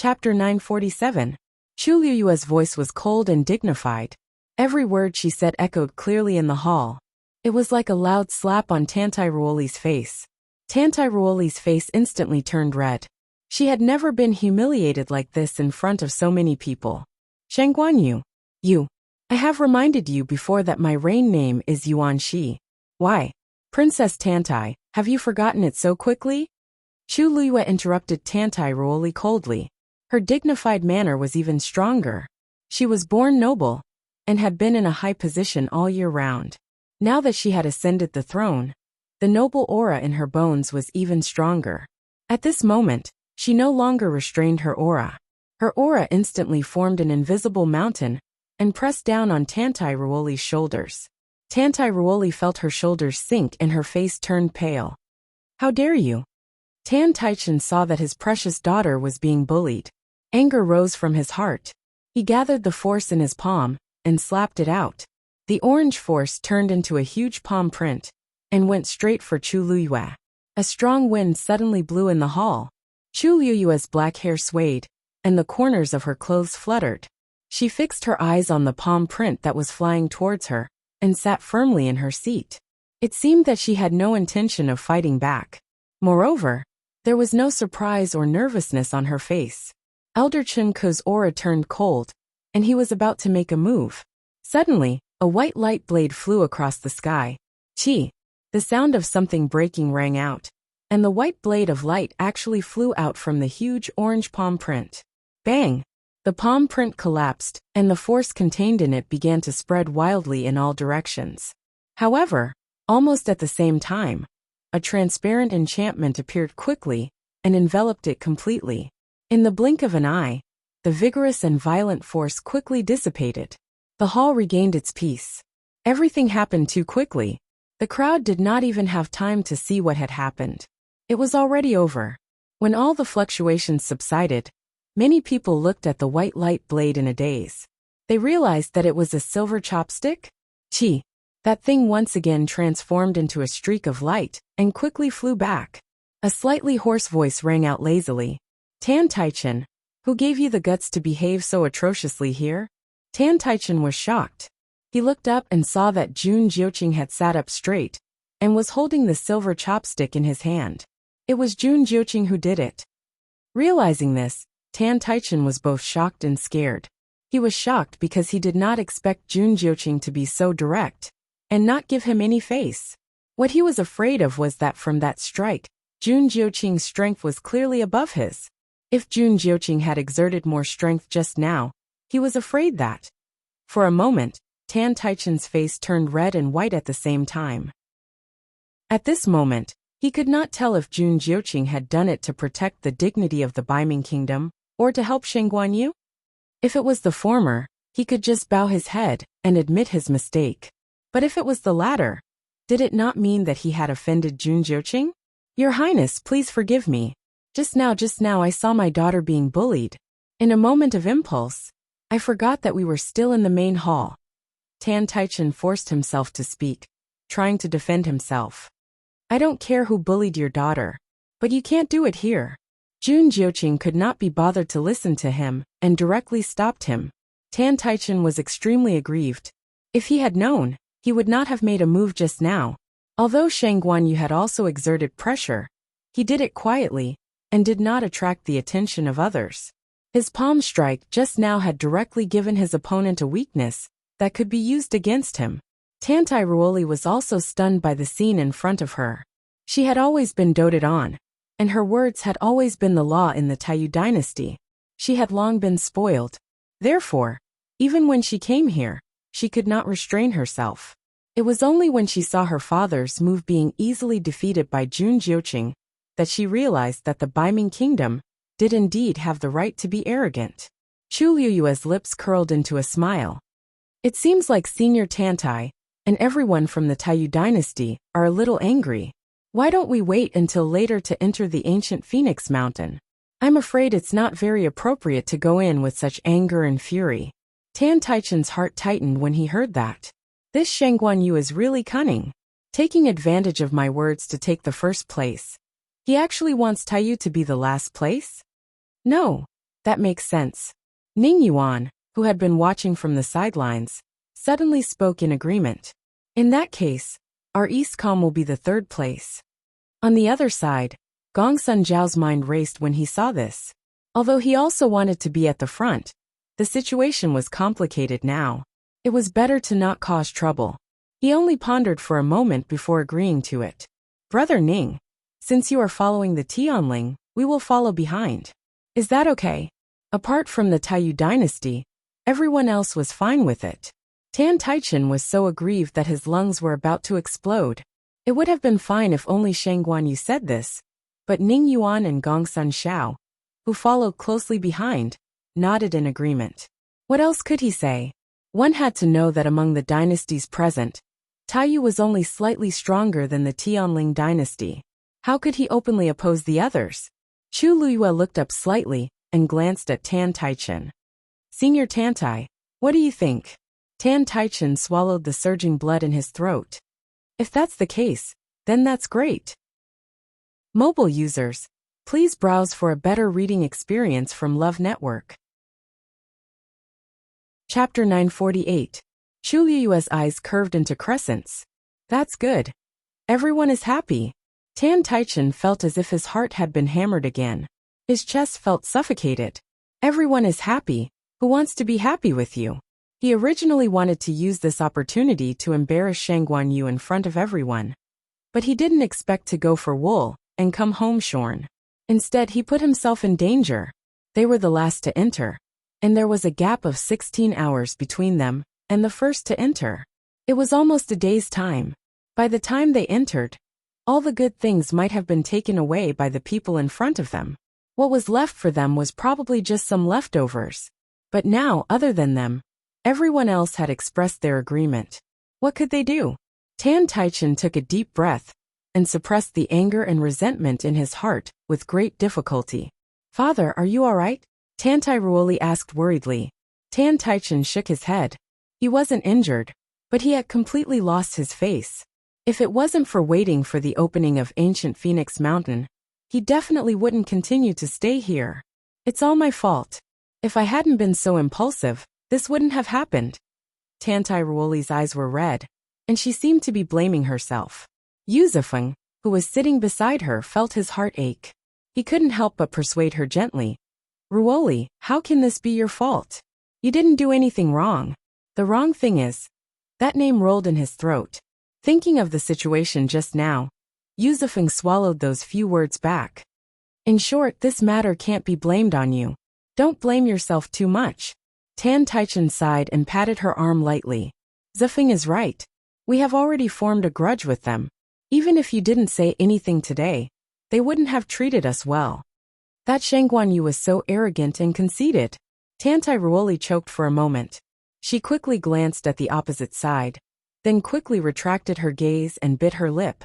Chapter 947. Chu Liyue's voice was cold and dignified. Every word she said echoed clearly in the hall. It was like a loud slap on Tantai Ruoli's face. Tantai Ruoli's face instantly turned red. She had never been humiliated like this in front of so many people. Shangguan Yu. I have reminded you before that my reign name is Yuan Shi. Why? Princess Tantai, have you forgotten it so quickly? Chu Liyue interrupted Tantai Ruoli coldly. Her dignified manner was even stronger. She was born noble, and had been in a high position all year round. Now that she had ascended the throne, the noble aura in her bones was even stronger. At this moment, she no longer restrained her aura. Her aura instantly formed an invisible mountain and pressed down on Tantai Ruoli's shoulders. Tantai Ruoli felt her shoulders sink and her face turned pale. How dare you? Tan Taichen saw that his precious daughter was being bullied. Anger rose from his heart. He gathered the force in his palm and slapped it out. The orange force turned into a huge palm print and went straight for Chu Liyue. A strong wind suddenly blew in the hall. Chu Liyue's black hair swayed, and the corners of her clothes fluttered. She fixed her eyes on the palm print that was flying towards her and sat firmly in her seat. It seemed that she had no intention of fighting back. Moreover, there was no surprise or nervousness on her face. Elder Chen Ke's aura turned cold, and he was about to make a move. Suddenly, a white light blade flew across the sky. Chi! The sound of something breaking rang out, and the white blade of light actually flew out from the huge orange palm print. Bang! The palm print collapsed, and the force contained in it began to spread wildly in all directions. However, almost at the same time, a transparent enchantment appeared quickly and enveloped it completely. In the blink of an eye, the vigorous and violent force quickly dissipated. The hall regained its peace. Everything happened too quickly. The crowd did not even have time to see what had happened. It was already over. When all the fluctuations subsided, many people looked at the white light blade in a daze. They realized that it was a silver chopstick? Chi! That thing once again transformed into a streak of light and quickly flew back. A slightly hoarse voice rang out lazily. Tan Taichen, who gave you the guts to behave so atrociously here? Tan Taichen was shocked. He looked up and saw that Jun Jiuqing had sat up straight and was holding the silver chopstick in his hand. It was Jun Jiuqing who did it. Realizing this, Tan Taichen was both shocked and scared. He was shocked because he did not expect Jun Jiuqing to be so direct and not give him any face. What he was afraid of was that from that strike, Jun Jiuqing's strength was clearly above his. If Jun Jiuqing had exerted more strength just now, he was afraid that. For a moment, Tan Taichen's face turned red and white at the same time. At this moment, he could not tell if Jun Jiuqing had done it to protect the dignity of the Baiming Kingdom, or to help Shangguan Yu. If it was the former, he could just bow his head and admit his mistake. But if it was the latter, did it not mean that he had offended Jun Jiuqing? Your Highness, please forgive me. Just now I saw my daughter being bullied. In a moment of impulse, I forgot that we were still in the main hall. Tan Taichen forced himself to speak, trying to defend himself. I don't care who bullied your daughter, but you can't do it here. Jun Jiuqing could not be bothered to listen to him and directly stopped him. Tan Taichen was extremely aggrieved. If he had known, he would not have made a move just now. Although Shangguan Yu had also exerted pressure, he did it quietly and did not attract the attention of others. His palm strike just now had directly given his opponent a weakness that could be used against him. Tantai Ruoli was also stunned by the scene in front of her. She had always been doted on, and her words had always been the law in the Taiyu dynasty. She had long been spoiled. Therefore, even when she came here, she could not restrain herself. It was only when she saw her father's move being easily defeated by Jun Jiuqing that she realized that the Baiming Kingdom did indeed have the right to be arrogant. Chu Liyue's lips curled into a smile. It seems like Senior Tantai and everyone from the Taiyu dynasty are a little angry. Why don't we wait until later to enter the ancient Phoenix Mountain? I'm afraid it's not very appropriate to go in with such anger and fury. Tan Taichen's heart tightened when he heard that. This Shangguan Yu is really cunning, taking advantage of my words to take the first place. He actually wants Taiyu to be the last place? No, That makes sense. Ning Yuan, who had been watching from the sidelines, suddenly spoke in agreement. In that case, our Eastcom will be the third place. On the other side, Gongsun Zhao's mind raced when he saw this. Although he also wanted to be at the front, the situation was complicated now. It was better to not cause trouble. He only pondered for a moment before agreeing to it. Brother Ning, since you are following the Tianling, we will follow behind. Is that okay? Apart from the Taiyu dynasty, everyone else was fine with it. Tan Taichen was so aggrieved that his lungs were about to explode. It would have been fine if only Shang Guanyu said this, but Ning Yuan and Gongsun Zhao, who followed closely behind, nodded in agreement. What else could he say? One had to know that among the dynasties present, Taiyu was only slightly stronger than the Tianling dynasty. How could he openly oppose the others? Chu Luyue looked up slightly and glanced at Tan Taichen. Senior Tantai, what do you think? Tan Taichen swallowed the surging blood in his throat. If that's the case, then that's great. Mobile users, please browse for a better reading experience from Love Network. Chapter 948. Chu Liyue's eyes curved into crescents. That's good. Everyone is happy. Tan Taichen felt as if his heart had been hammered again. His chest felt suffocated. Everyone is happy. Who wants to be happy with you? He originally wanted to use this opportunity to embarrass Shang Guanyu in front of everyone. But he didn't expect to go for wool and come home shorn. Instead, he put himself in danger. They were the last to enter, and there was a gap of 16 hours between them and the first to enter. It was almost a day's time. By the time they entered, all the good things might have been taken away by the people in front of them. What was left for them was probably just some leftovers. But now, other than them, everyone else had expressed their agreement. What could they do? Tan Taichen took a deep breath and suppressed the anger and resentment in his heart with great difficulty. Father, are you all right? Tantai Ruoli asked worriedly. Tan Taichen shook his head. He wasn't injured, but he had completely lost his face. If it wasn't for waiting for the opening of ancient Phoenix Mountain, he definitely wouldn't continue to stay here. It's all my fault. If I hadn't been so impulsive, this wouldn't have happened. Tantai Ruoli's eyes were red, and she seemed to be blaming herself. Yu Zifeng, who was sitting beside her, felt his heart ache. He couldn't help but persuade her gently. Ruoli, how can this be your fault? You didn't do anything wrong. The wrong thing is... That name rolled in his throat. Thinking of the situation just now, Yu Zifeng swallowed those few words back. In short, this matter can't be blamed on you. Don't blame yourself too much. Tan Taichen sighed and patted her arm lightly. Zifeng is right. We have already formed a grudge with them. Even if you didn't say anything today, they wouldn't have treated us well. That Shang Guanyu was so arrogant and conceited. Tantai Ruoli choked for a moment. She quickly glanced at the opposite side, then quickly retracted her gaze and bit her lip.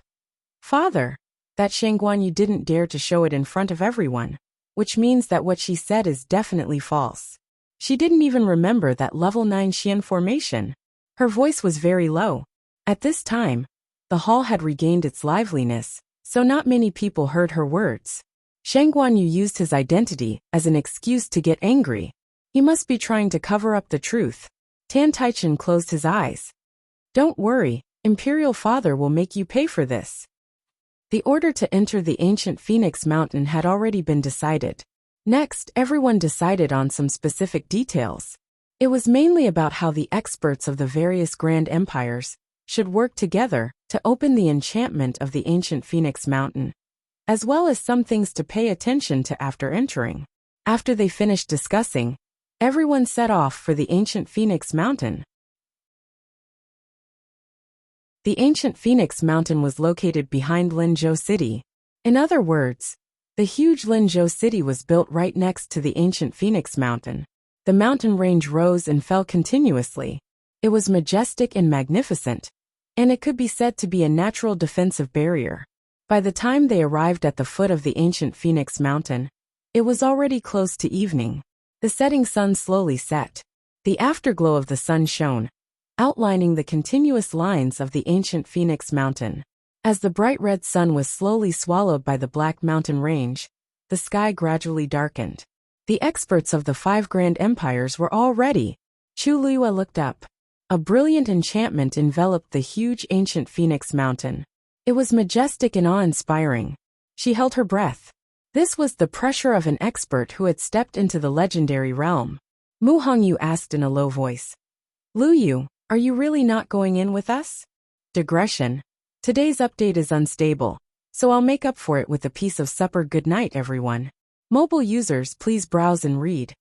Father, that Shang Guanyu didn't dare to show it in front of everyone, which means that what she said is definitely false. She didn't even remember that level 9 Xian formation. Her voice was very low. At this time, the hall had regained its liveliness, so not many people heard her words. Shang Guanyu used his identity as an excuse to get angry. He must be trying to cover up the truth. Tan Taichen closed his eyes. Don't worry, Imperial Father will make you pay for this. The order to enter the ancient Phoenix Mountain had already been decided. Next, everyone decided on some specific details. It was mainly about how the experts of the various grand empires should work together to open the enchantment of the ancient Phoenix Mountain, as well as some things to pay attention to after entering. After they finished discussing, everyone set off for the ancient Phoenix Mountain. The ancient Phoenix Mountain was located behind Linzhou City. In other words, the huge Linzhou City was built right next to the ancient Phoenix Mountain. The mountain range rose and fell continuously. It was majestic and magnificent, and it could be said to be a natural defensive barrier. By the time they arrived at the foot of the ancient Phoenix Mountain, it was already close to evening. The setting sun slowly set. The afterglow of the sun shone, outlining the continuous lines of the ancient Phoenix Mountain. As the bright red sun was slowly swallowed by the black mountain range, the sky gradually darkened. The experts of the 5 grand empires were all ready. Chu Liyue looked up. A brilliant enchantment enveloped the huge ancient Phoenix Mountain. It was majestic and awe-inspiring. She held her breath. This was the pressure of an expert who had stepped into the legendary realm. Mu Hongyu asked in a low voice. Luyu, are you really not going in with us? Digression. Today's update is unstable, so I'll make up for it with a piece of supper. Good night, everyone. Mobile users, please browse and read.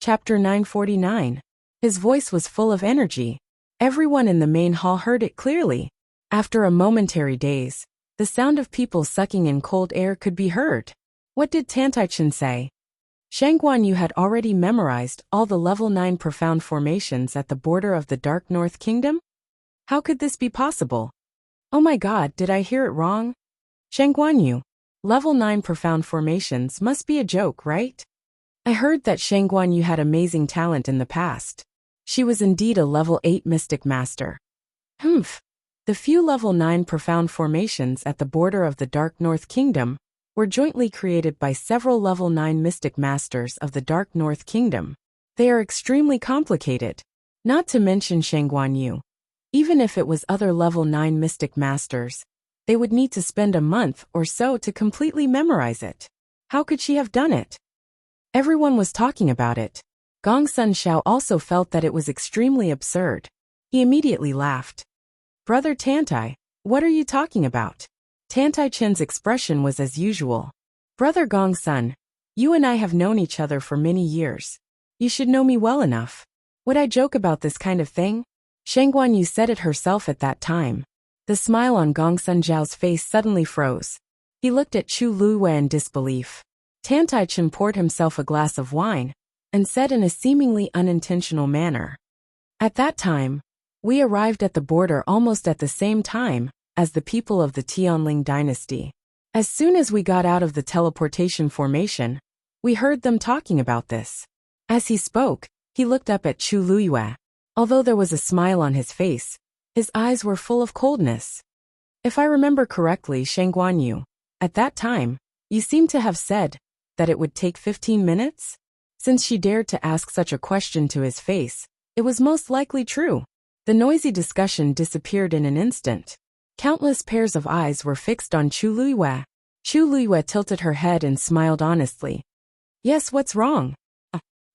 Chapter 949. His voice was full of energy. Everyone in the main hall heard it clearly. After a momentary daze, the sound of people sucking in cold air could be heard. What did Tantaichen say? Shang Guanyu had already memorized all the level 9 profound formations at the border of the Dark North Kingdom? How could this be possible? Oh my god, did I hear it wrong? Shang Guanyu, level 9 profound formations must be a joke, right? I heard that Shang Guanyu had amazing talent in the past. She was indeed a level 8 mystic master. Humph. The few level 9 profound formations at the border of the Dark North Kingdom were jointly created by several level 9 mystic masters of the Dark North Kingdom. They are extremely complicated. Not to mention Shang Guanyu. Even if it was other level 9 mystic masters, they would need to spend a month or so to completely memorize it. How could she have done it? Everyone was talking about it. Gong Sun Xiao also felt that it was extremely absurd. He immediately laughed. Brother Tantai, what are you talking about? Tantai Chen's expression was as usual. Brother Gong Sun, you and I have known each other for many years. You should know me well enough. Would I joke about this kind of thing? Shang Guanyu said it herself at that time. The smile on Gong Sun Zhao's face suddenly froze. He looked at Chu Liyue in disbelief. Tantaichen poured himself a glass of wine and said in a seemingly unintentional manner. At that time, we arrived at the border almost at the same time as the people of the Tianling dynasty. As soon as we got out of the teleportation formation, we heard them talking about this. As he spoke, he looked up at Chu Liyue. Although there was a smile on his face, his eyes were full of coldness. If I remember correctly, Shang Guanyu, at that time, you seem to have said that it would take 15 minutes? Since she dared to ask such a question to his face, it was most likely true. The noisy discussion disappeared in an instant. Countless pairs of eyes were fixed on Chu Liyue. Chu Liyue tilted her head and smiled honestly. Yes, what's wrong?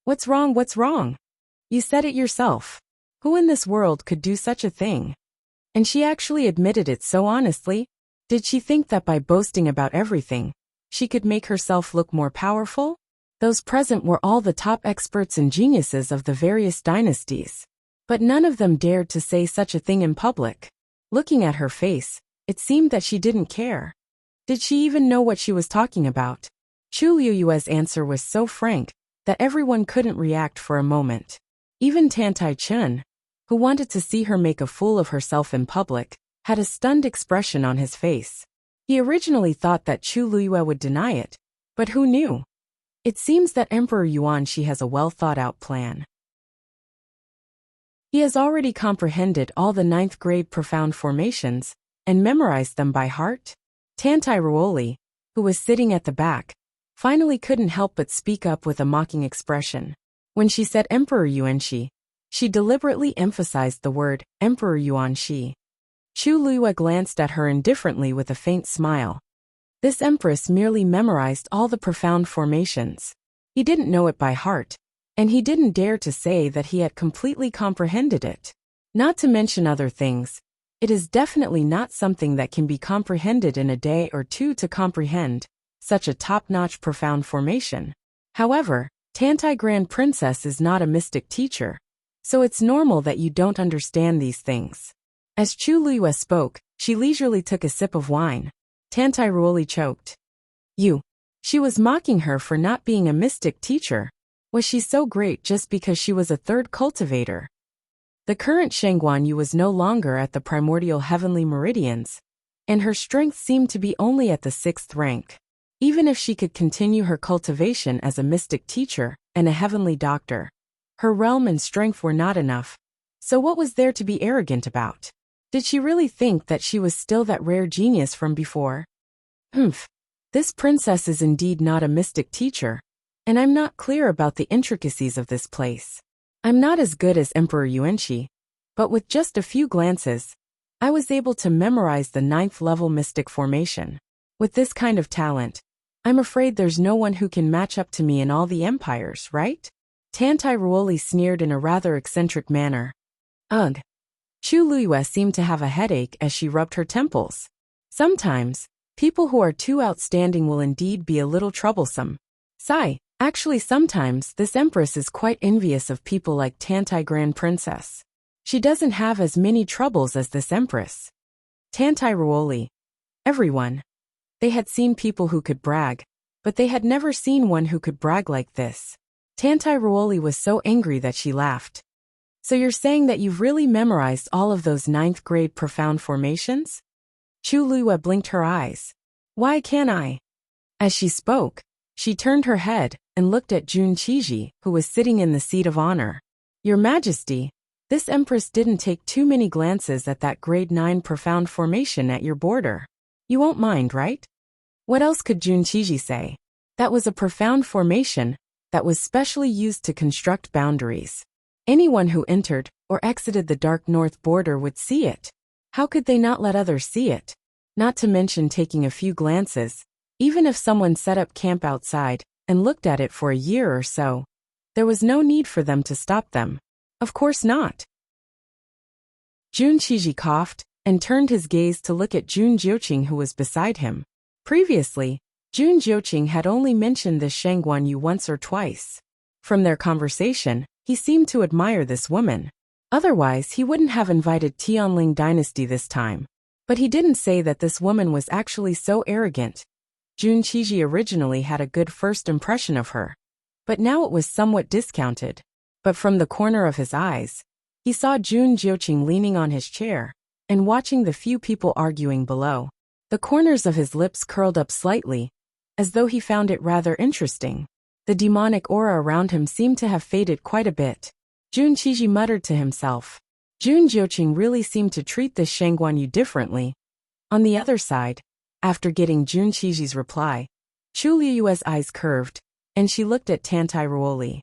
What's wrong, what's wrong? You said it yourself. Who in this world could do such a thing? And she actually admitted it so honestly. Did she think that by boasting about everything, she could make herself look more powerful? Those present were all the top experts and geniuses of the various dynasties. But none of them dared to say such a thing in public. Looking at her face, it seemed that she didn't care. Did she even know what she was talking about? Chu Liyue's answer was so frank that everyone couldn't react for a moment. Even Tantaichen, who wanted to see her make a fool of herself in public, had a stunned expression on his face. He originally thought that Chu Liyue would deny it, but who knew? It seems that Emperor Yuanshi has a well-thought-out plan. He has already comprehended all the 9th grade profound formations and memorized them by heart. Tantai Ruoli, who was sitting at the back, finally couldn't help but speak up with a mocking expression. When she said Emperor Yuanshi, she deliberately emphasized the word Emperor Yuanshi. Chu Liyue glanced at her indifferently with a faint smile. This empress merely memorized all the profound formations. He didn't know it by heart, and he didn't dare to say that he had completely comprehended it. Not to mention other things, it is definitely not something that can be comprehended in a day or two to comprehend such a top-notch profound formation. However, Tantai Grand Princess is not a mystic teacher, so it's normal that you don't understand these things. As Chu Liyue spoke, she leisurely took a sip of wine. Tantai Ruoli choked. She was mocking her for not being a mystic teacher. Was she so great just because she was a third cultivator? The current Shang Guanyu was no longer at the primordial heavenly meridians, and her strength seemed to be only at the 6th rank. Even if she could continue her cultivation as a mystic teacher and a heavenly doctor, her realm and strength were not enough. So what was there to be arrogant about? Did she really think that she was still that rare genius from before? Humph. This princess is indeed not a mystic teacher, and I'm not clear about the intricacies of this place. I'm not as good as Emperor Yuanqi, but with just a few glances, I was able to memorize the 9th level mystic formation. With this kind of talent, I'm afraid there's no one who can match up to me in all the empires, right? Tantai Ruoli sneered in a rather eccentric manner. Ugh. Chu Luyue seemed to have a headache as she rubbed her temples. Sometimes, people who are too outstanding will indeed be a little troublesome. Sigh. Actually, sometimes this empress is quite envious of people like Tantai Grand Princess. She doesn't have as many troubles as this empress. Tantai Ruoli. Everyone. They had seen people who could brag, but they had never seen one who could brag like this. Tantai Ruoli was so angry that she laughed. So you're saying that you've really memorized all of those 9th grade profound formations? Chu Luyue blinked her eyes. Why can't I? As she spoke, she turned her head and looked at Jun Qiji, who was sitting in the seat of honor. Your Majesty, this empress didn't take too many glances at that grade 9 profound formation at your border. You won't mind, right? What else could Jun Qiji say? That was a profound formation that was specially used to construct boundaries. Anyone who entered or exited the dark north border would see it. How could they not let others see it? Not to mention taking a few glances. Even if someone set up camp outside and looked at it for a year or so, there was no need for them to stop them. Of course not. Jun Qiji coughed and turned his gaze to look at Jun Jiuqing, who was beside him. Previously, Jun Jiuqing had only mentioned this Shang Guanyu once or twice. From their conversation, he seemed to admire this woman. Otherwise, he wouldn't have invited Tianling dynasty this time. But he didn't say that this woman was actually so arrogant. Jun Qiji originally had a good first impression of her, but now it was somewhat discounted. But from the corner of his eyes, he saw Jun Jiuqing leaning on his chair and watching the few people arguing below. The corners of his lips curled up slightly, as though he found it rather interesting. The demonic aura around him seemed to have faded quite a bit. Jun Qiji muttered to himself. Jun Jiuqing really seemed to treat this Shang Guanyu differently. On the other side, after getting Jun Qiji's reply, Chu Liyue's eyes curved, and she looked at Tantai Ruoli.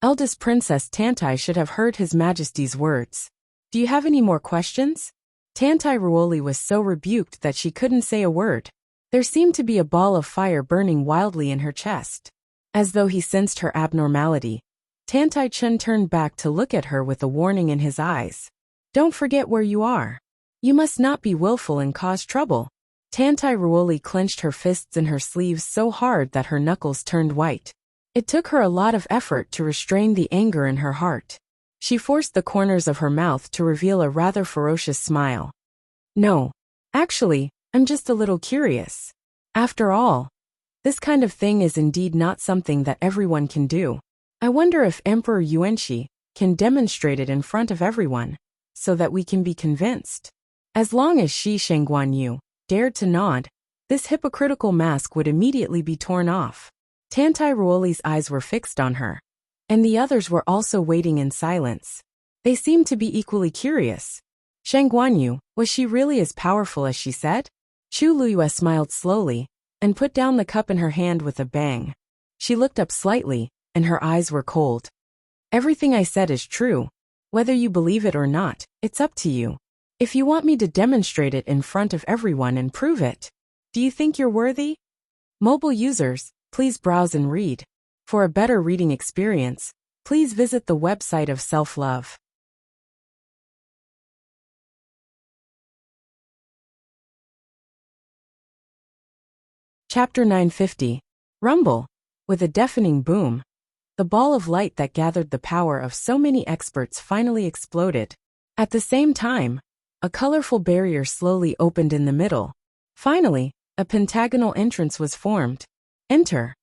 Eldest Princess Tantai should have heard His Majesty's words. Do you have any more questions? Tantai Ruoli was so rebuked that she couldn't say a word. There seemed to be a ball of fire burning wildly in her chest. As though he sensed her abnormality, Tantai Chen turned back to look at her with a warning in his eyes. Don't forget where you are. You must not be willful and cause trouble. Tantai Ruoli clenched her fists in her sleeves so hard that her knuckles turned white. It took her a lot of effort to restrain the anger in her heart. She forced the corners of her mouth to reveal a rather ferocious smile. No, actually, I'm just a little curious. After all, this kind of thing is indeed not something that everyone can do. I wonder if Emperor Yuanqi can demonstrate it in front of everyone, so that we can be convinced. As long as Shang Guanyu dared to nod, this hypocritical mask would immediately be torn off. Tantai Ruoli's eyes were fixed on her, and the others were also waiting in silence. They seemed to be equally curious. Shang Guanyu, was she really as powerful as she said? Chu Luyue smiled slowly, and put down the cup in her hand with a bang. She looked up slightly, and her eyes were cold. Everything I said is true. Whether you believe it or not, it's up to you. If you want me to demonstrate it in front of everyone and prove it, do you think you're worthy? Mobile users, please browse and read. For a better reading experience, please visit the website of self-love. Chapter 950. Rumble. With a deafening boom, the ball of light that gathered the power of so many experts finally exploded. At the same time, a colorful barrier slowly opened in the middle. Finally, a pentagonal entrance was formed. Enter.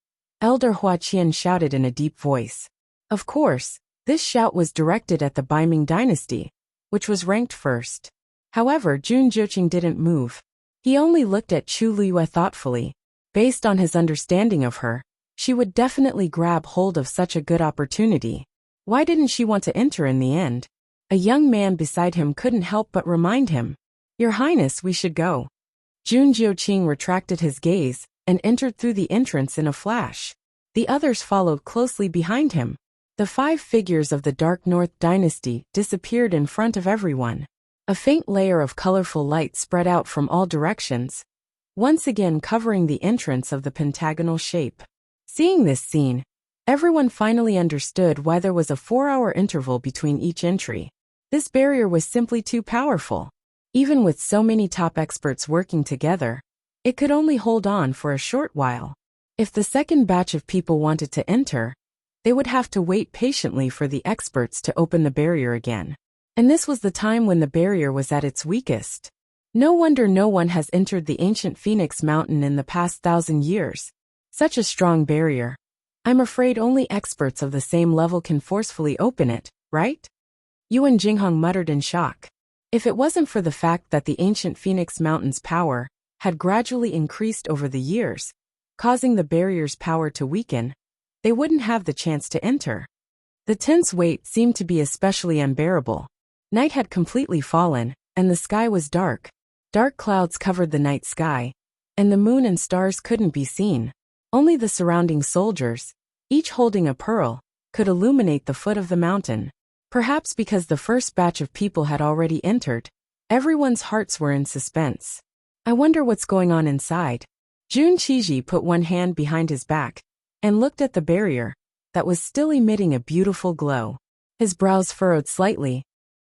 Elder Hua Qian shouted in a deep voice. Of course, this shout was directed at the Baiming dynasty, which was ranked first. However, Jun Jiuqing didn't move. He only looked at Chu Liyue thoughtfully. Based on his understanding of her, she would definitely grab hold of such a good opportunity. Why didn't she want to enter in the end? A young man beside him couldn't help but remind him. Your Highness, we should go. Jun Jiuqing retracted his gaze and entered through the entrance in a flash. The others followed closely behind him. The 5 figures of the Dark North dynasty disappeared in front of everyone. A faint layer of colorful light spread out from all directions, once again covering the entrance of the pentagonal shape. Seeing this scene, everyone finally understood why there was a 4-hour interval between each entry. This barrier was simply too powerful. Even with so many top experts working together, it could only hold on for a short while. If the second batch of people wanted to enter, they would have to wait patiently for the experts to open the barrier again. And this was the time when the barrier was at its weakest. No wonder no one has entered the ancient Phoenix Mountain in the past 1,000 years. Such a strong barrier. I'm afraid only experts of the same level can forcefully open it, right? Yuan Jinghong muttered in shock. If it wasn't for the fact that the ancient Phoenix Mountain's power had gradually increased over the years, causing the barrier's power to weaken, they wouldn't have the chance to enter. The tense weight seemed to be especially unbearable. Night had completely fallen, and the sky was dark. Dark clouds covered the night sky, and the moon and stars couldn't be seen. Only the surrounding soldiers, each holding a pearl, could illuminate the foot of the mountain. Perhaps because the first batch of people had already entered, everyone's hearts were in suspense. I wonder what's going on inside. Jun Qiji put one hand behind his back and looked at the barrier that was still emitting a beautiful glow. His brows furrowed slightly.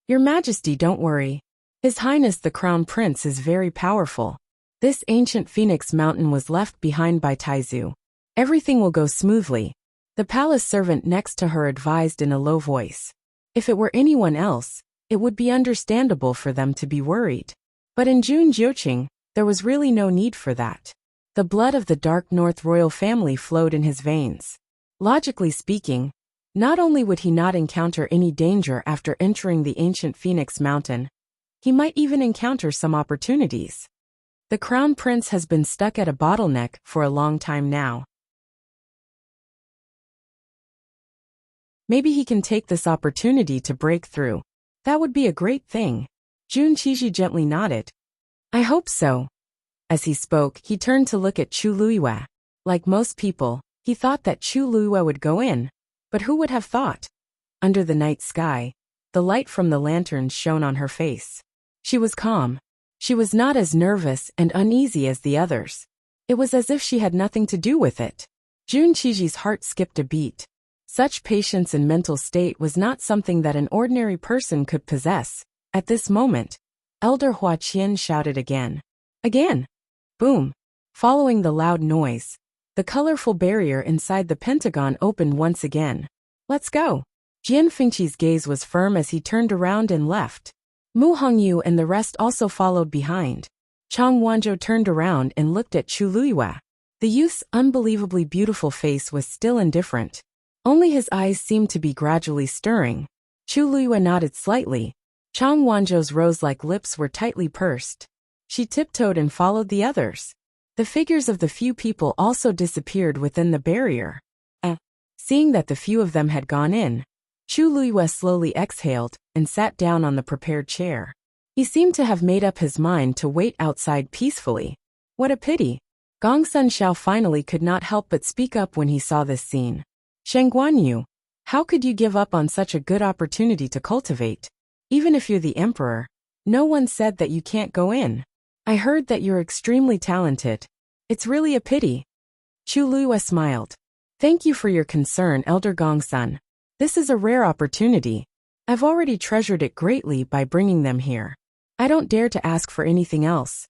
Your Majesty, don't worry. His Highness the Crown Prince is very powerful. This ancient Phoenix Mountain was left behind by Taizu. Everything will go smoothly. The palace servant next to her advised in a low voice. If it were anyone else, it would be understandable for them to be worried. But in Jun Jiuqing, there was really no need for that. The blood of the Dark North royal family flowed in his veins. Logically speaking, not only would he not encounter any danger after entering the ancient Phoenix Mountain, he might even encounter some opportunities. The Crown Prince has been stuck at a bottleneck for a long time now. Maybe he can take this opportunity to break through. That would be a great thing. Jun Qiji gently nodded. I hope so. As he spoke, he turned to look at Chu Luiyue. Like most people, he thought that Chu Luiyue would go in. But who would have thought? Under the night sky, the light from the lanterns shone on her face. She was calm. She was not as nervous and uneasy as the others. It was as if she had nothing to do with it. Jun Qiji's heart skipped a beat. Such patience and mental state was not something that an ordinary person could possess. At this moment, Elder Hua Qian shouted again. Again! Boom! Following the loud noise, the colorful barrier inside the pentagon opened once again. Let's go! Jian Fengqi's gaze was firm as he turned around and left. Mu Hongyu and the rest also followed behind. Chang Wanzhou turned around and looked at Chu Luiyue. The youth's unbelievably beautiful face was still indifferent. Only his eyes seemed to be gradually stirring. Chu Luiyue nodded slightly. Chang Wanzhou's rose-like lips were tightly pursed. She tiptoed and followed the others. The figures of the few people also disappeared within the barrier. Seeing that the few of them had gone in, Chu Luiyue slowly exhaled and sat down on the prepared chair. He seemed to have made up his mind to wait outside peacefully. What a pity. Gongsun Xiao finally could not help but speak up when he saw this scene. Sheng Guanyu, how could you give up on such a good opportunity to cultivate? Even if you're the emperor, no one said that you can't go in. I heard that you're extremely talented. It's really a pity. Chu Luiyue smiled. Thank you for your concern, Elder Gongsun. This is a rare opportunity. I've already treasured it greatly by bringing them here. I don't dare to ask for anything else.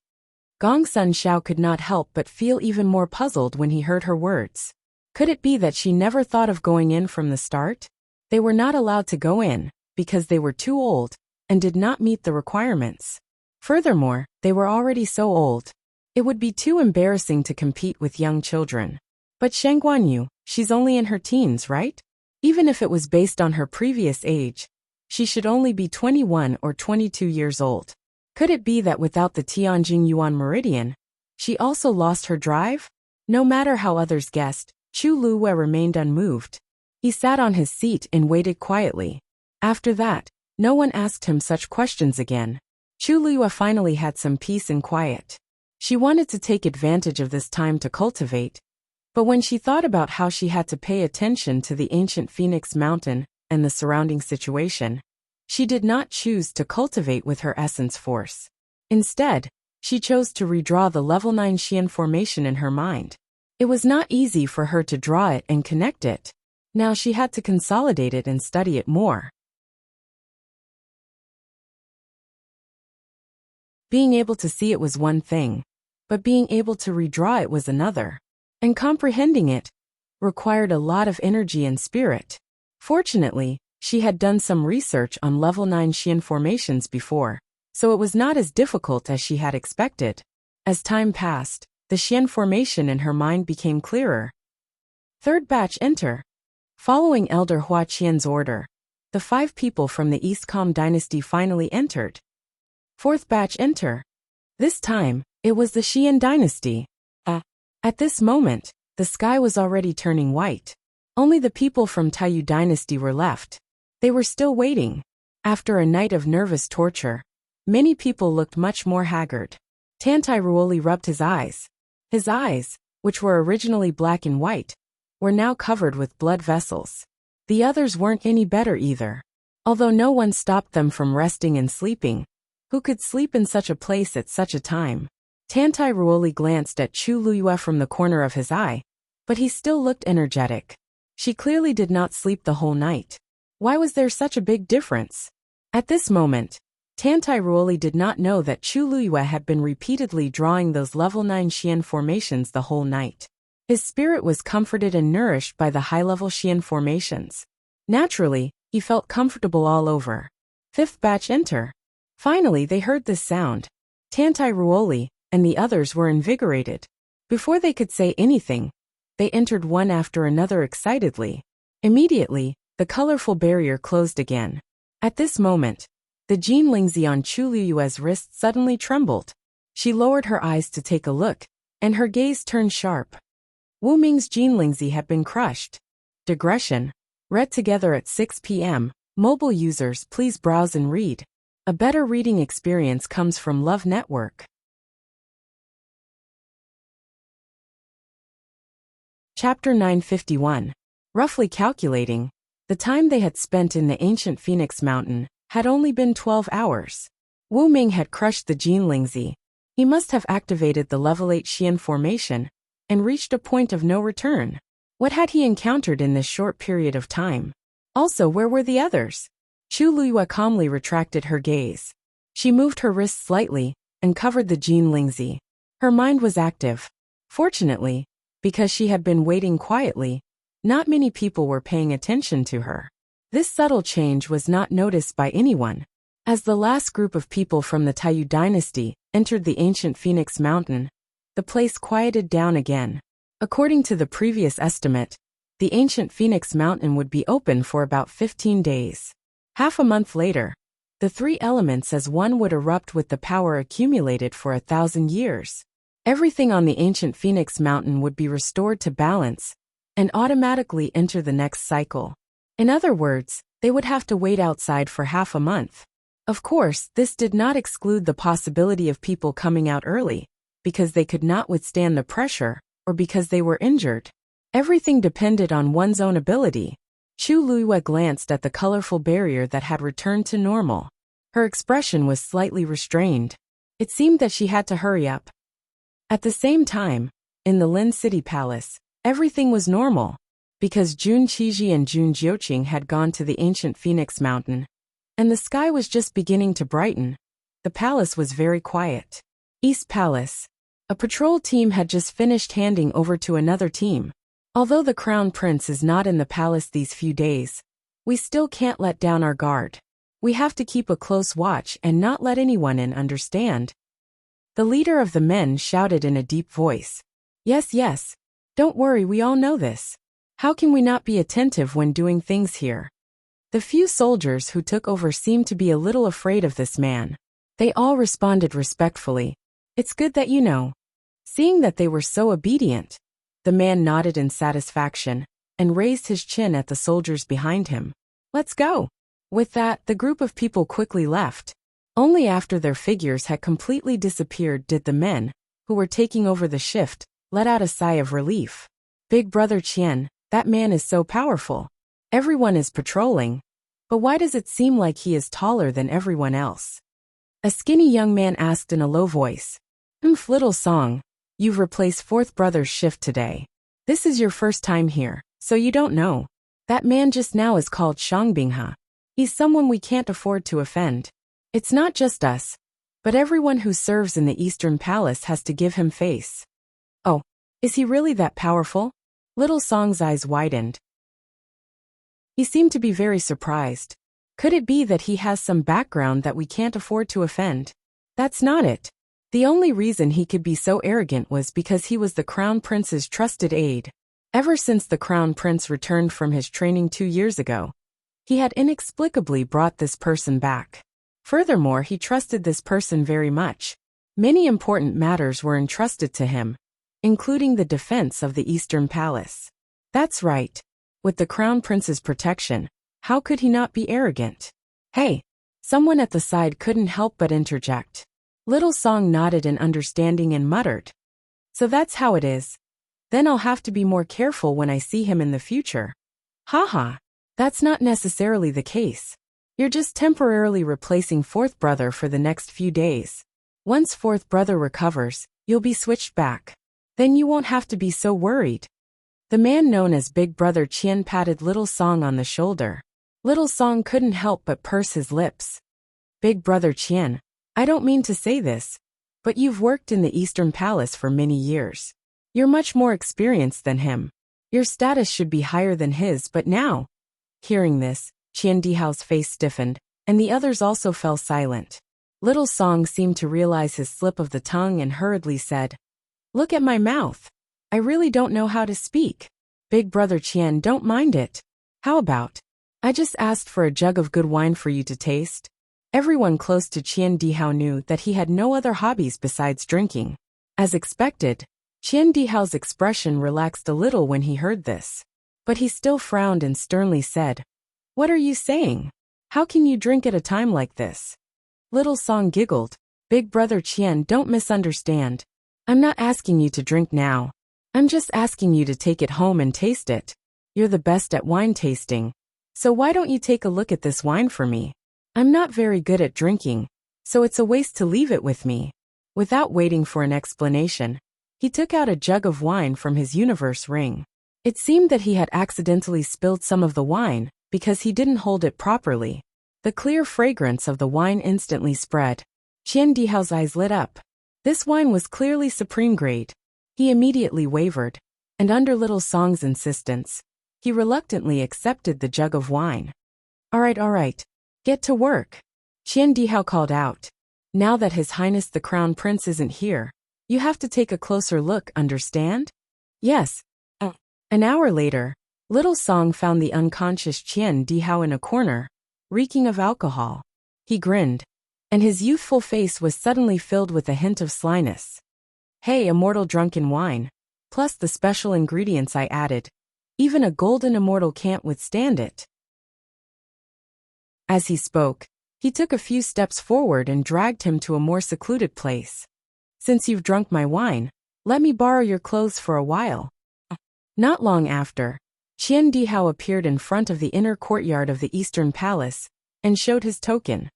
Gongsun Xiao could not help but feel even more puzzled when he heard her words. Could it be that she never thought of going in from the start? They were not allowed to go in, because they were too old, and did not meet the requirements. Furthermore, they were already so old. It would be too embarrassing to compete with young children. But Sheng Guanyu, she's only in her teens, right? Even if it was based on her previous age, she should only be 21 or 22 years old. Could it be that without the Tianjin Yuan Meridian, she also lost her drive? No matter how others guessed, Chu Luiyue remained unmoved. He sat on his seat and waited quietly. After that, no one asked him such questions again. Chu Liyue finally had some peace and quiet. She wanted to take advantage of this time to cultivate, but when she thought about how she had to pay attention to the ancient Phoenix Mountain and the surrounding situation, she did not choose to cultivate with her essence force. Instead, she chose to redraw the level 9 Xian formation in her mind. It was not easy for her to draw it and connect it. Now she had to consolidate it and study it more. Being able to see it was one thing, but being able to redraw it was another. And comprehending it required a lot of energy and spirit. Fortunately, she had done some research on level 9 Xian formations before, so it was not as difficult as she had expected. As time passed, the Xian formation in her mind became clearer. Third batch enter. Following Elder Hua Qian's order, the 5 people from the East Calm dynasty finally entered. Fourth batch enter. This time, it was the Xian dynasty. At this moment, the sky was already turning white. Only the people from Taiyu dynasty were left. They were still waiting. After a night of nervous torture, many people looked much more haggard. Tantai Ruoli rubbed his eyes. His eyes, which were originally black and white, were now covered with blood vessels. The others weren't any better either. Although no one stopped them from resting and sleeping. Who could sleep in such a place at such a time? Tantai Ruoli glanced at Chu Liyue from the corner of his eye, but he still looked energetic. She clearly did not sleep the whole night. Why was there such a big difference? At this moment, Tantai Ruoli did not know that Chu Liyue had been repeatedly drawing those level 9 Xian formations the whole night. His spirit was comforted and nourished by the high-level Xian formations. Naturally, he felt comfortable all over. Fifth batch enter. Finally, they heard this sound. Tantai Ruoli and the others were invigorated. Before they could say anything, they entered one after another excitedly. Immediately, the colorful barrier closed again. At this moment, the Jin Lingzi on Chu Liyue's wrist suddenly trembled. She lowered her eyes to take a look, and her gaze turned sharp. Wu Ming's Jin Lingzi had been crushed. Digression. Read together at 6 p.m. Mobile users, please browse and read. A better reading experience comes from Love Network. Chapter 951. Roughly calculating, the time they had spent in the ancient Phoenix Mountain had only been 12 hours. Wu Ming had crushed the Jin Lingzi. He must have activated the level 8 Xian formation and reached a point of no return. What had he encountered in this short period of time? Also, where were the others? Chu Liyue calmly retracted her gaze. She moved her wrist slightly and covered the Jin Lingzi. Her mind was active. Fortunately, because she had been waiting quietly, not many people were paying attention to her. This subtle change was not noticed by anyone. As the last group of people from the Taiyu dynasty entered the ancient Phoenix Mountain, the place quieted down again. According to the previous estimate, the ancient Phoenix Mountain would be open for about 15 days. Half a month later, the 3 elements as one would erupt with the power accumulated for 1,000 years. Everything on the ancient Phoenix Mountain would be restored to balance and automatically enter the next cycle. In other words, they would have to wait outside for half a month. Of course, this did not exclude the possibility of people coming out early, because they could not withstand the pressure, or because they were injured. Everything depended on one's own ability. Chu Liyue glanced at the colorful barrier that had returned to normal. Her expression was slightly restrained. It seemed that she had to hurry up. At the same time, in the Lin City Palace, everything was normal. Because Jun Qiji and Jun Jiuqing had gone to the ancient Phoenix Mountain, and the sky was just beginning to brighten, the palace was very quiet. East Palace. A patrol team had just finished handing over to another team. Although the Crown Prince is not in the palace these few days, we still can't let down our guard. We have to keep a close watch and not let anyone in, understand? The leader of the men shouted in a deep voice. Yes, yes. Don't worry, we all know this. How can we not be attentive when doing things here? The few soldiers who took over seemed to be a little afraid of this man. They all responded respectfully. It's good that you know. Seeing that they were so obedient, the man nodded in satisfaction and raised his chin at the soldiers behind him. Let's go. With that, the group of people quickly left. Only after their figures had completely disappeared did the men, who were taking over the shift, let out a sigh of relief. Big Brother Qian, that man is so powerful. Everyone is patrolling. But why does it seem like he is taller than everyone else? A skinny young man asked in a low voice. Little Song, you've replaced fourth brother's shift today. This is your first time here, so you don't know. That man just now is called Shangbingha. He's someone we can't afford to offend. It's not just us, but everyone who serves in the Eastern Palace has to give him face. Oh, is he really that powerful? Little Song's eyes widened. He seemed to be very surprised. Could it be that he has some background that we can't afford to offend? That's not it. The only reason he could be so arrogant was because he was the Crown Prince's trusted aide. Ever since the Crown Prince returned from his training 2 years ago, he had inexplicably brought this person back. Furthermore, he trusted this person very much. Many important matters were entrusted to him, including the defense of the Eastern Palace. That's right. With the Crown Prince's protection, how could he not be arrogant? Hey! Someone at the side couldn't help but interject. Little Song nodded in understanding and muttered. So that's how it is. Then I'll have to be more careful when I see him in the future. Haha. That's not necessarily the case. You're just temporarily replacing fourth brother for the next few days. Once fourth brother recovers, you'll be switched back. Then you won't have to be so worried. The man known as Big Brother Qian patted Little Song on the shoulder. Little Song couldn't help but purse his lips. Big Brother Qian, I don't mean to say this, but you've worked in the Eastern Palace for many years. You're much more experienced than him. Your status should be higher than his, but now. Hearing this, Qian Dihao's face stiffened, and the others also fell silent. Little Song seemed to realize his slip of the tongue and hurriedly said, Look at my mouth. I really don't know how to speak. Big Brother Qian, don't mind it. How about? I just asked for a jug of good wine for you to taste. Everyone close to Qian Dihao knew that he had no other hobbies besides drinking. As expected, Qian Dihao's expression relaxed a little when he heard this. But he still frowned and sternly said, What are you saying? How can you drink at a time like this? Little Song giggled. Big Brother Qian, don't misunderstand. I'm not asking you to drink now. I'm just asking you to take it home and taste it. You're the best at wine tasting. So why don't you take a look at this wine for me? I'm not very good at drinking, so it's a waste to leave it with me. Without waiting for an explanation, he took out a jug of wine from his universe ring. It seemed that he had accidentally spilled some of the wine because he didn't hold it properly. The clear fragrance of the wine instantly spread. Qian Dihao's eyes lit up. This wine was clearly supreme grade. He immediately wavered, and under Little Song's insistence, he reluctantly accepted the jug of wine. All right. Get to work. Qian Dihao called out. Now that His Highness the Crown Prince isn't here, you have to take a closer look, understand? Yes. An hour later, Little Song found the unconscious Qian Dihao in a corner, reeking of alcohol. He grinned, and his youthful face was suddenly filled with a hint of slyness. Hey, immortal drunken wine. Plus the special ingredients I added. Even a golden immortal can't withstand it. As he spoke, he took a few steps forward and dragged him to a more secluded place. Since you've drunk my wine, let me borrow your clothes for a while. Not long after, Qian Dihao appeared in front of the inner courtyard of the Eastern Palace and showed his token.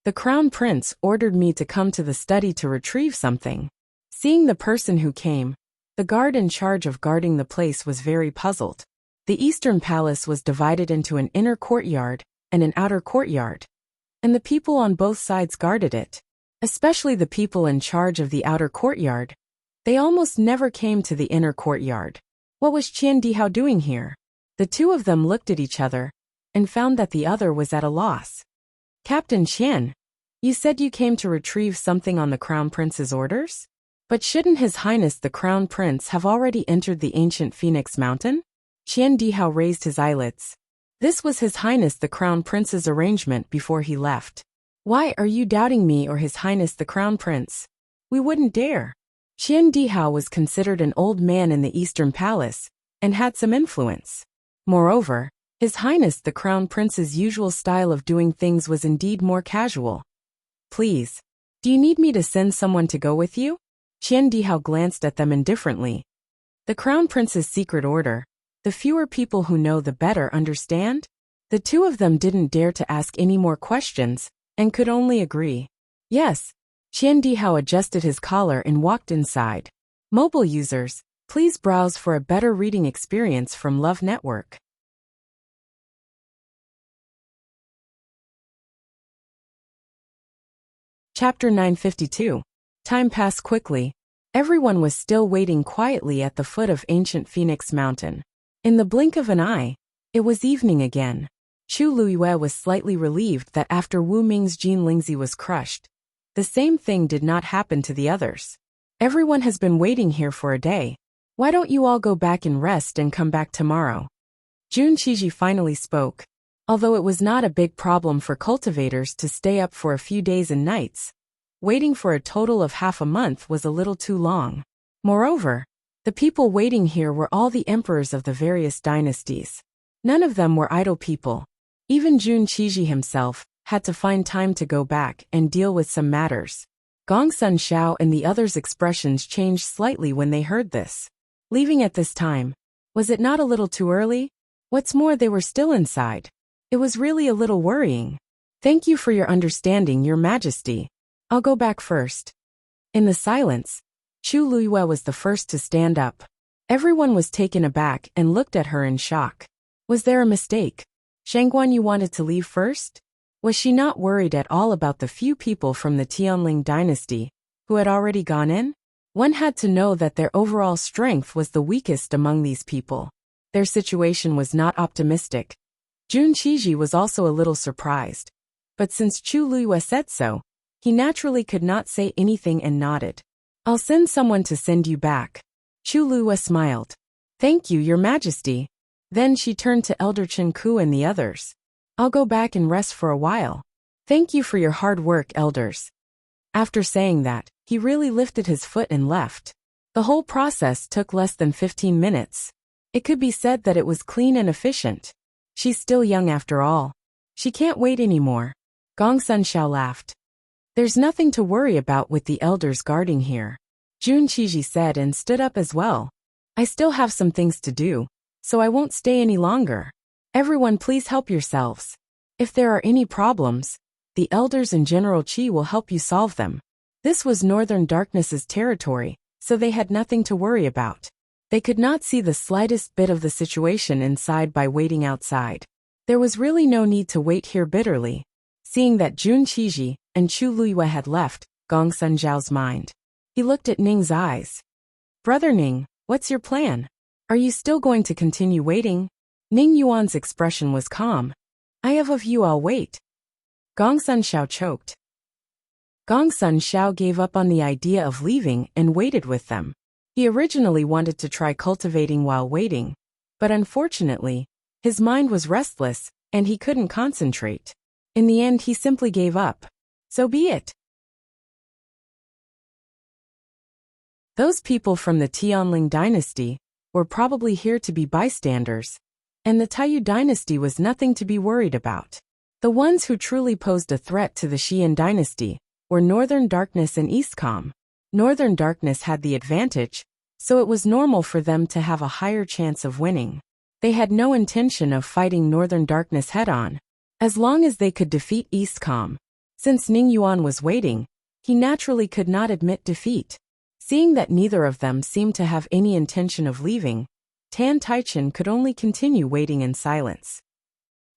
The Crown Prince ordered me to come to the study to retrieve something. Seeing the person who came, the guard in charge of guarding the place was very puzzled. The Eastern Palace was divided into an inner courtyard and an outer courtyard, and the people on both sides guarded it, especially the people in charge of the outer courtyard. They almost never came to the inner courtyard. What was Qian Dihao doing here? The two of them looked at each other and found that the other was at a loss. Captain Qian, you said you came to retrieve something on the Crown Prince's orders? But shouldn't His Highness the Crown Prince have already entered the ancient Phoenix Mountain? Qian Dihao raised his eyelids. This was His Highness the Crown Prince's arrangement before he left. Why are you doubting me or His Highness the Crown Prince? We wouldn't dare. Qian Dihao was considered an old man in the Eastern Palace and had some influence. Moreover, His Highness the Crown Prince's usual style of doing things was indeed more casual. please. Do you need me to send someone to go with you? Qian Dihao glanced at them indifferently. The Crown Prince's secret order. The fewer people who know, the better, understand? The two of them didn't dare to ask any more questions, and could only agree. Yes. Qian Dihao adjusted his collar and walked inside. Mobile users, please browse for a better reading experience from Love Network. Chapter 952. Time passed quickly. Everyone was still waiting quietly at the foot of ancient Phoenix Mountain. In the blink of an eye, it was evening again. Chu Luiyue was slightly relieved that after Wu Ming's Jin Lingzi was crushed, the same thing did not happen to the others. Everyone has been waiting here for a day. Why don't you all go back and rest and come back tomorrow? Jun Qiji finally spoke. Although it was not a big problem for cultivators to stay up for a few days and nights, waiting for a total of half a month was a little too long. Moreover, the people waiting here were all the emperors of the various dynasties. None of them were idle people. Even Jun Qiji himself had to find time to go back and deal with some matters. Gongsun Xiao and the others' expressions changed slightly when they heard this. Leaving at this time, was it not a little too early? What's more, they were still inside. It was really a little worrying. Thank you for your understanding, Your Majesty. I'll go back first. In the silence, Chu Luiyue was the first to stand up. Everyone was taken aback and looked at her in shock. Was there a mistake? Shangguan, you wanted to leave first? Was she not worried at all about the few people from the Tianling dynasty who had already gone in? One had to know that their overall strength was the weakest among these people. Their situation was not optimistic. Jun Qiji was also a little surprised. But since Chu Luiyue said so, he naturally could not say anything and nodded. I'll send someone to send you back. Chu Luiyue smiled. Thank you, Your Majesty. Then she turned to Elder Chen Ku and the others. I'll go back and rest for a while. Thank you for your hard work, elders. After saying that, he really lifted his foot and left. The whole process took less than 15 minutes. It could be said that it was clean and efficient. She's still young after all. She can't wait anymore. Gongsun Xiao laughed. There's nothing to worry about with the elders guarding here, Jun Qiji said and stood up as well. I still have some things to do, so I won't stay any longer. Everyone, please help yourselves. If there are any problems, the elders and General Qi will help you solve them. This was Northern Darkness's territory, so they had nothing to worry about. They could not see the slightest bit of the situation inside by waiting outside. There was really no need to wait here bitterly. Seeing that Jun Qiji and Chu Luiyue had left Gongsun Zhao's mind, he looked at Ning's eyes. Brother Ning, what's your plan? Are you still going to continue waiting? Ning Yuan's expression was calm. I have of you, I'll wait. Gongsun Xiao choked. Gongsun Xiao gave up on the idea of leaving and waited with them. He originally wanted to try cultivating while waiting, but unfortunately, his mind was restless and he couldn't concentrate. In the end, he simply gave up. So be it. Those people from the Tianling dynasty were probably here to be bystanders, and the Taiyu dynasty was nothing to be worried about. The ones who truly posed a threat to the Xian dynasty were Northern Darkness and Eastcom. Northern Darkness had the advantage, so it was normal for them to have a higher chance of winning. They had no intention of fighting Northern Darkness head-on, as long as they could defeat Eastcom. Since Ning Yuan was waiting, he naturally could not admit defeat. Seeing that neither of them seemed to have any intention of leaving, Tan Taichen could only continue waiting in silence.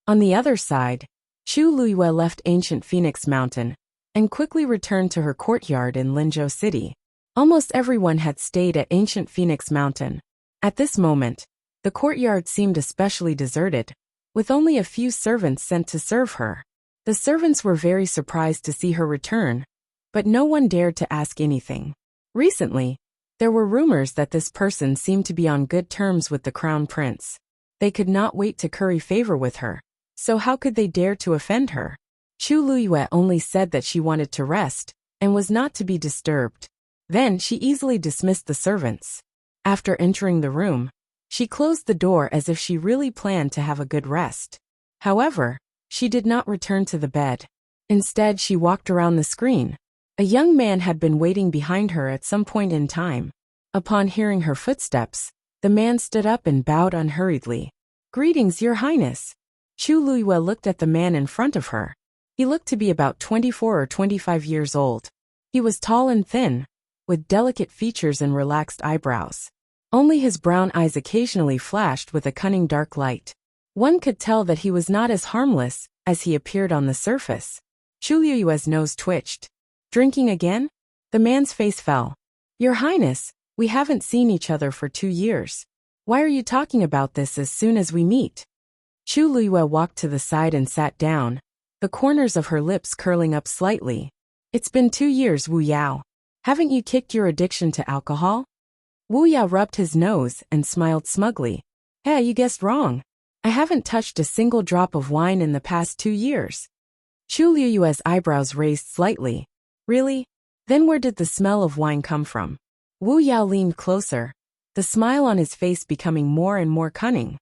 On the other side, Chu Luiyue left ancient Phoenix Mountain and quickly returned to her courtyard in Linzhou City. Almost everyone had stayed at ancient Phoenix Mountain. At this moment, the courtyard seemed especially deserted, with only a few servants sent to serve her. The servants were very surprised to see her return, but no one dared to ask anything. Recently, there were rumors that this person seemed to be on good terms with the Crown Prince. They could not wait to curry favor with her, so how could they dare to offend her? Chu Luiyue only said that she wanted to rest and was not to be disturbed. Then she easily dismissed the servants. After entering the room, she closed the door as if she really planned to have a good rest. However, she did not return to the bed. Instead, she walked around the screen. A young man had been waiting behind her at some point in time. Upon hearing her footsteps, the man stood up and bowed unhurriedly. "Greetings, Your Highness." Chu Liyue looked at the man in front of her. He looked to be about 24 or 25 years old. He was tall and thin, with delicate features and relaxed eyebrows. Only his brown eyes occasionally flashed with a cunning dark light. One could tell that he was not as harmless as he appeared on the surface. Chu Liyue's nose twitched. "Drinking again?" The man's face fell. "Your Highness, we haven't seen each other for 2 years. Why are you talking about this as soon as we meet?" Chu Liyue walked to the side and sat down, the corners of her lips curling up slightly. "It's been 2 years, Wu Yao. Haven't you kicked your addiction to alcohol?" Wu Yao rubbed his nose and smiled smugly. "Hey, you guessed wrong. I haven't touched a single drop of wine in the past 2 years." Chu Liyue's eyebrows raised slightly. "Really? Then where did the smell of wine come from?" Wu Yao leaned closer, the smile on his face becoming more and more cunning.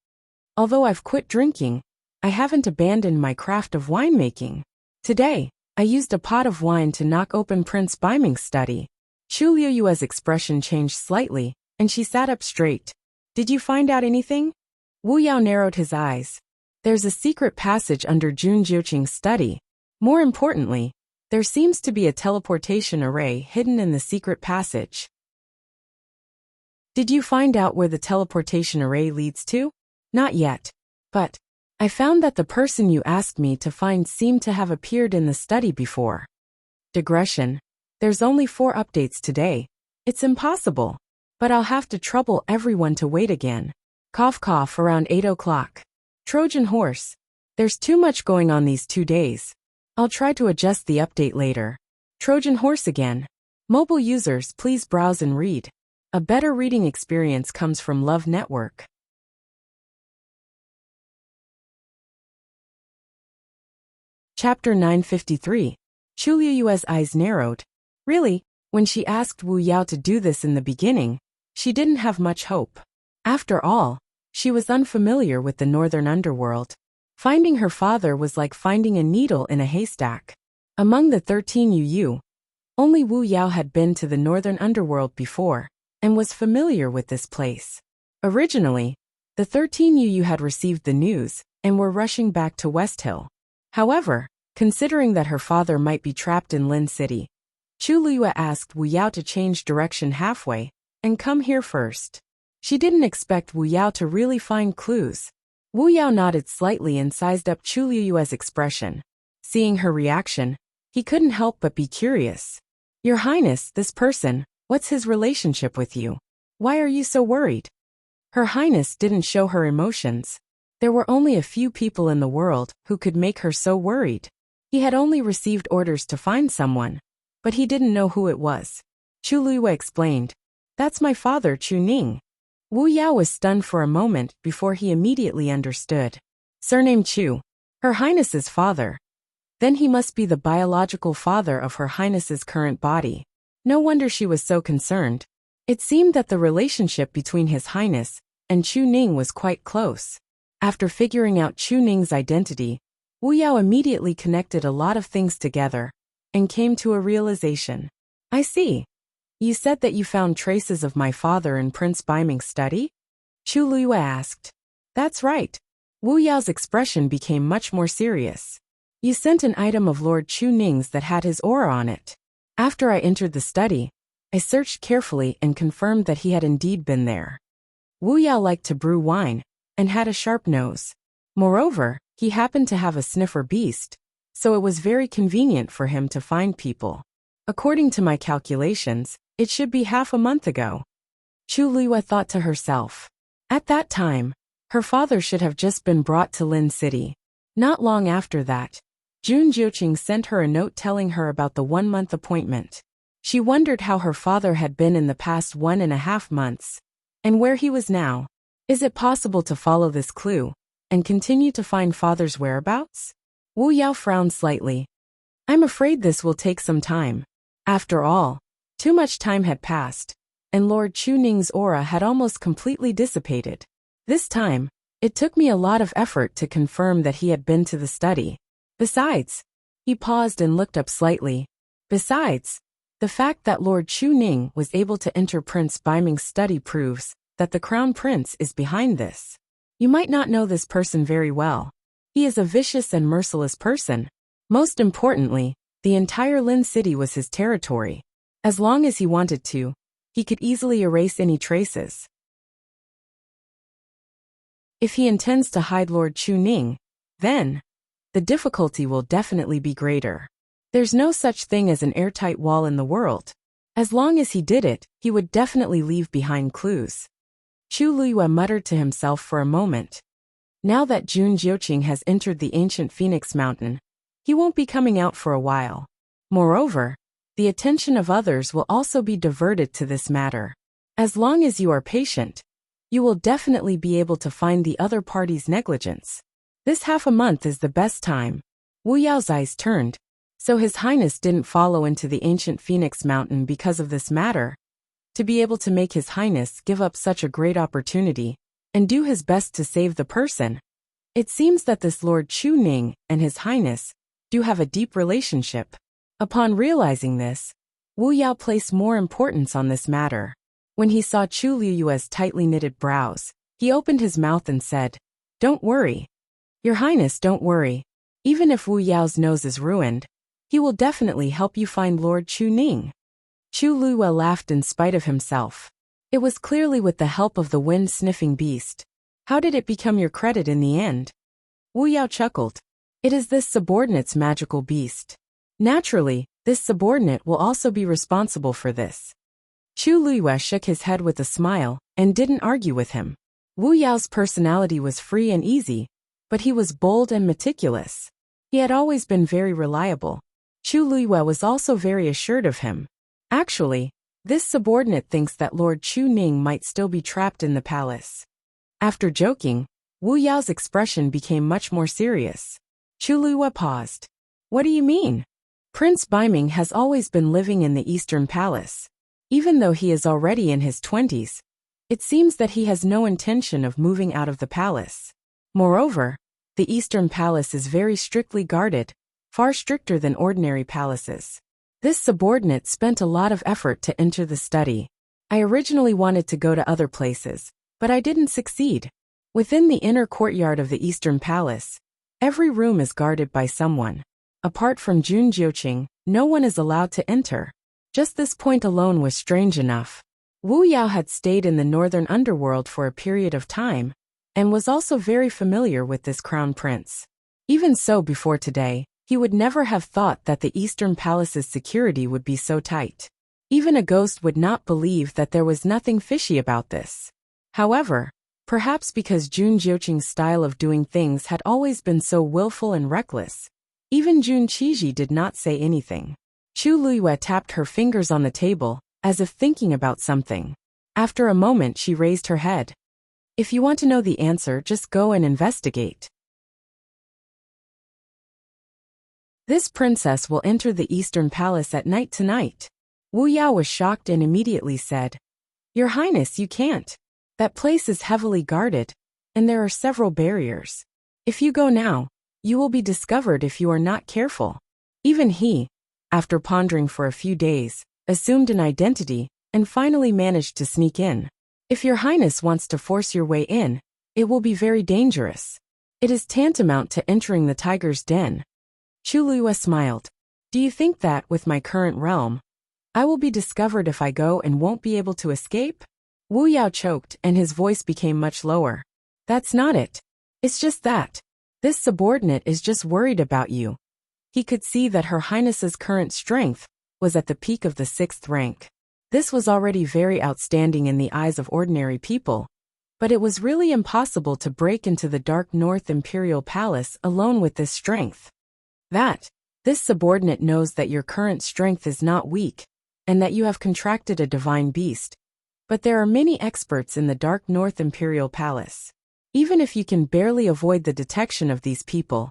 "Although I've quit drinking, I haven't abandoned my craft of winemaking. Today, I used a pot of wine to knock open Prince Baiming's study." Chu Liyue's expression changed slightly, and she sat up straight. "Did you find out anything?" Wu Yao narrowed his eyes. "There's a secret passage under Jun Jiuqing's study. More importantly, there seems to be a teleportation array hidden in the secret passage." "Did you find out where the teleportation array leads to?" "Not yet. But I found that the person you asked me to find seemed to have appeared in the study before." Digression. There's only 4 updates today. It's impossible. But I'll have to trouble everyone to wait again. Cough cough around 8 o'clock. Trojan horse. There's too much going on these 2 days. I'll try to adjust the update later. Trojan horse again. Mobile users, please browse and read. A better reading experience comes from Love Network. Chapter 953. Chu Liyue's eyes narrowed. Really, when she asked Wu Yao to do this in the beginning, she didn't have much hope. After all, she was unfamiliar with the northern underworld. Finding her father was like finding a needle in a haystack. Among the 13 Yu, only Wu Yao had been to the northern underworld before, and was familiar with this place. Originally, the 13 Yu had received the news, and were rushing back to West Hill. However, considering that her father might be trapped in Lin City, Chu Liyue asked Wu Yao to change direction halfway, and come here first. She didn't expect Wu Yao to really find clues. Wu Yao nodded slightly and sized up Chu Liyue's expression. Seeing her reaction, he couldn't help but be curious. "Your Highness, this person, what's his relationship with you? Why are you so worried?" Her Highness didn't show her emotions. There were only a few people in the world who could make her so worried. He had only received orders to find someone, but he didn't know who it was. Chu Liyue explained. "That's my father, Chu Ning." Wu Yao was stunned for a moment before he immediately understood. Surname Chu. Her Highness's father. Then he must be the biological father of Her Highness's current body. No wonder she was so concerned. It seemed that the relationship between His Highness and Chu Ning was quite close. After figuring out Chu Ning's identity, Wu Yao immediately connected a lot of things together and came to a realization. "I see. You said that you found traces of my father in Prince Baiming's study?" Chu Liyue asked. "That's right." Wu Yao's expression became much more serious. "You sent an item of Lord Chu Ning's that had his aura on it. After I entered the study, I searched carefully and confirmed that he had indeed been there." Wu Yao liked to brew wine and had a sharp nose. Moreover, he happened to have a sniffer beast, so it was very convenient for him to find people. "According to my calculations, it should be half a month ago." Chu Liyue thought to herself. At that time, her father should have just been brought to Lin City. Not long after that, Jun Jiuqing sent her a note telling her about the 1-month appointment. She wondered how her father had been in the past 1.5 months, and where he was now. Is it possible to follow this clue and continue to find father's whereabouts? Wu Yao frowned slightly. "I'm afraid this will take some time. After all, too much time had passed, and Lord Chu Ning's aura had almost completely dissipated. This time, it took me a lot of effort to confirm that he had been to the study. Besides, He paused and looked up slightly. Besides, the fact that Lord Chu Ning was able to enter Prince Baiming's study proves that the Crown Prince is behind this. You might not know this person very well. He is a vicious and merciless person. Most importantly, the entire Lin City was his territory. As long as he wanted to, he could easily erase any traces. If he intends to hide Lord Chu Ning, then the difficulty will definitely be greater. There's no such thing as an airtight wall in the world. As long as he did it, he would definitely leave behind clues. Chu Luiyue muttered to himself for a moment. Now that Jun Jiuqing has entered the ancient Phoenix Mountain, he won't be coming out for a while. Moreover, the attention of others will also be diverted to this matter. As long as you are patient, you will definitely be able to find the other party's negligence. This half a month is the best time. Wu Yao's eyes turned. So His Highness didn't follow into the ancient Phoenix Mountain because of this matter. To be able to make His Highness give up such a great opportunity and do his best to save the person. It seems that this Lord Chu Ning and His Highness do have a deep relationship. Upon realizing this, Wu Yao placed more importance on this matter. When he saw Chu Luiyue's tightly knitted brows, he opened his mouth and said, "Don't worry. Your Highness, don't worry. Even if Wu Yao's nose is ruined, he will definitely help you find Lord Chu Ning." Chu Luiyue laughed in spite of himself. It was clearly with the help of the wind-sniffing beast. How did it become your credit in the end? Wu Yao chuckled. It is this subordinate's magical beast. Naturally, this subordinate will also be responsible for this. Chu Luiyue shook his head with a smile and didn't argue with him. Wu Yao's personality was free and easy, but he was bold and meticulous. He had always been very reliable. Chu Luiyue was also very assured of him. Actually, this subordinate thinks that Lord Chu Ning might still be trapped in the palace. After joking, Wu Yao's expression became much more serious. Chu Luiyue paused. What do you mean? Prince Baiming has always been living in the Eastern Palace. Even though he is already in his 20s, it seems that he has no intention of moving out of the palace. Moreover, the Eastern Palace is very strictly guarded, far stricter than ordinary palaces. This subordinate spent a lot of effort to enter the study. I originally wanted to go to other places, but I didn't succeed. Within the inner courtyard of the Eastern Palace, every room is guarded by someone. Apart from Jun Jiuqing, no one is allowed to enter. Just this point alone was strange enough. Wu Yao had stayed in the northern underworld for a period of time, and was also very familiar with this crown prince. Even so, before today, he would never have thought that the Eastern Palace's security would be so tight. Even a ghost would not believe that there was nothing fishy about this. However, perhaps because Jun Jiuqing's style of doing things had always been so willful and reckless, even Jun Qiji did not say anything. Chu Luiyue tapped her fingers on the table, as if thinking about something. After a moment she raised her head. If you want to know the answer, just go and investigate. This princess will enter the Eastern Palace at night tonight. Wu Yao was shocked and immediately said, Your Highness, you can't. That place is heavily guarded, and there are several barriers. If you go now, you will be discovered if you are not careful. Even he, after pondering for a few days, assumed an identity, and finally managed to sneak in. If your Highness wants to force your way in, it will be very dangerous. It is tantamount to entering the tiger's den. Chu Luiyue smiled. Do you think that, with my current realm, I will be discovered if I go and won't be able to escape? Wu Yao choked and his voice became much lower. That's not it. It's just that this subordinate is just worried about you. He could see that Her Highness's current strength was at the peak of the 6th rank. This was already very outstanding in the eyes of ordinary people, but it was really impossible to break into the Dark North Imperial Palace alone with this strength. This subordinate knows that your current strength is not weak, and that you have contracted a divine beast. But there are many experts in the Dark North Imperial Palace. Even if you can barely avoid the detection of these people,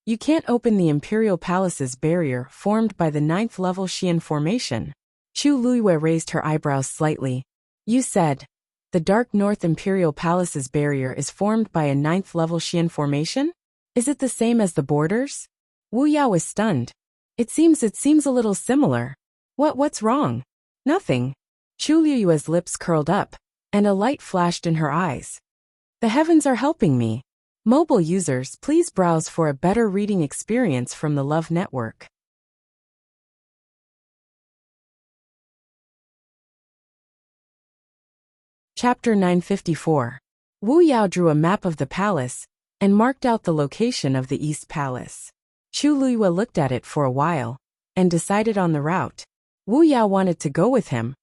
you can't open the Imperial Palace's barrier formed by the 9th level Xian formation. Chu Luiyue raised her eyebrows slightly. You said, the Dark North Imperial Palace's barrier is formed by a 9th level Xian formation? Is it the same as the borders? Wu Yao was stunned. It seems a little similar. What's wrong? Nothing. Chu Liyue's lips curled up, and a light flashed in her eyes. The heavens are helping me. Mobile users, please browse for a better reading experience from the Love Network. Chapter 954. Wu Yao drew a map of the palace and marked out the location of the East Palace. Chu Liyue looked at it for a while and decided on the route. Wu Yao wanted to go with him,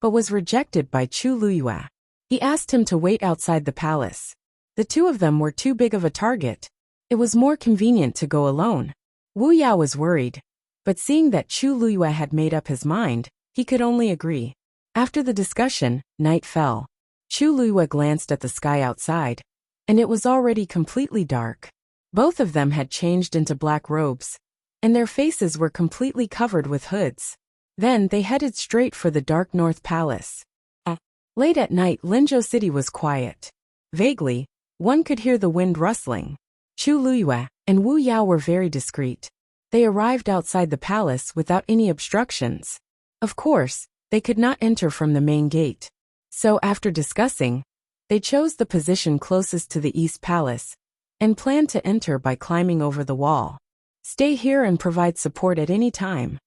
but was rejected by Chu Liyue. He asked him to wait outside the palace. The two of them were too big of a target. It was more convenient to go alone. Wu Yao was worried, but seeing that Chu Liyue had made up his mind, he could only agree. After the discussion, night fell. Chu Liyue glanced at the sky outside, and it was already completely dark. Both of them had changed into black robes, and their faces were completely covered with hoods. Then they headed straight for the Dark North Palace. Late at night, Linzhou City was quiet. Vaguely, one could hear the wind rustling. Chu Liyue and Wu Yao were very discreet. They arrived outside the palace without any obstructions. Of course, they could not enter from the main gate. So after discussing, they chose the position closest to the East Palace and planned to enter by climbing over the wall. Stay here and provide support at any time,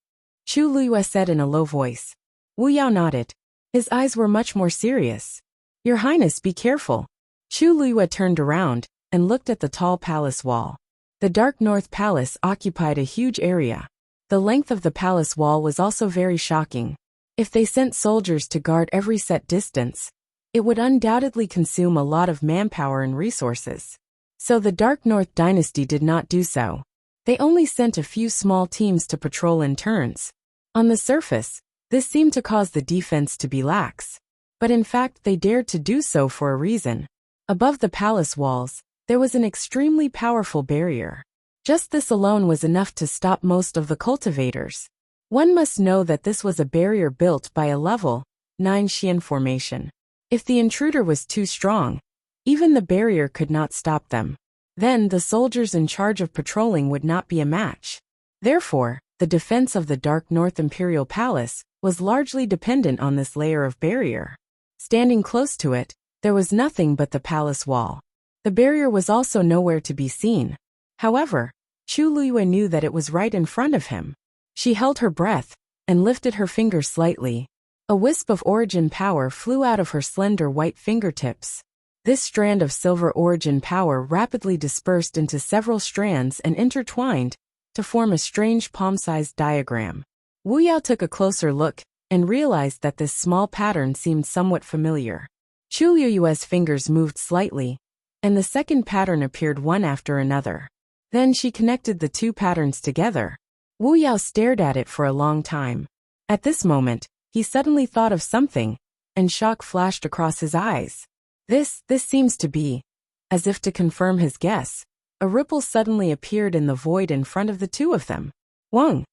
Chu Liyue said in a low voice. Wu Yao nodded. His eyes were much more serious. Your Highness, be careful. Chu Liyue turned around and looked at the tall palace wall. The Dark North Palace occupied a huge area. The length of the palace wall was also very shocking. If they sent soldiers to guard every set distance, it would undoubtedly consume a lot of manpower and resources. So the Dark North dynasty did not do so. They only sent a few small teams to patrol in turns. On the surface, this seemed to cause the defense to be lax. But in fact they dared to do so for a reason. Above the palace walls, there was an extremely powerful barrier. Just this alone was enough to stop most of the cultivators. One must know that this was a barrier built by a level 9 Xian formation. If the intruder was too strong, even the barrier could not stop them. Then the soldiers in charge of patrolling would not be a match. Therefore, the defense of the Dark North Imperial Palace was largely dependent on this layer of barrier. Standing close to it, there was nothing but the palace wall. The barrier was also nowhere to be seen. However, Chu Liyue knew that it was right in front of him. She held her breath and lifted her finger slightly. A wisp of origin power flew out of her slender white fingertips. This strand of silver origin power rapidly dispersed into several strands and intertwined to form a strange palm-sized diagram. Wu Yao took a closer look and realized that this small pattern seemed somewhat familiar. Chu Liyue's fingers moved slightly, and the second pattern appeared one after another. Then she connected the two patterns together. Wu Yao stared at it for a long time. At this moment, he suddenly thought of something, and shock flashed across his eyes. This seems to be. As if to confirm his guess, a ripple suddenly appeared in the void in front of the two of them. Wang!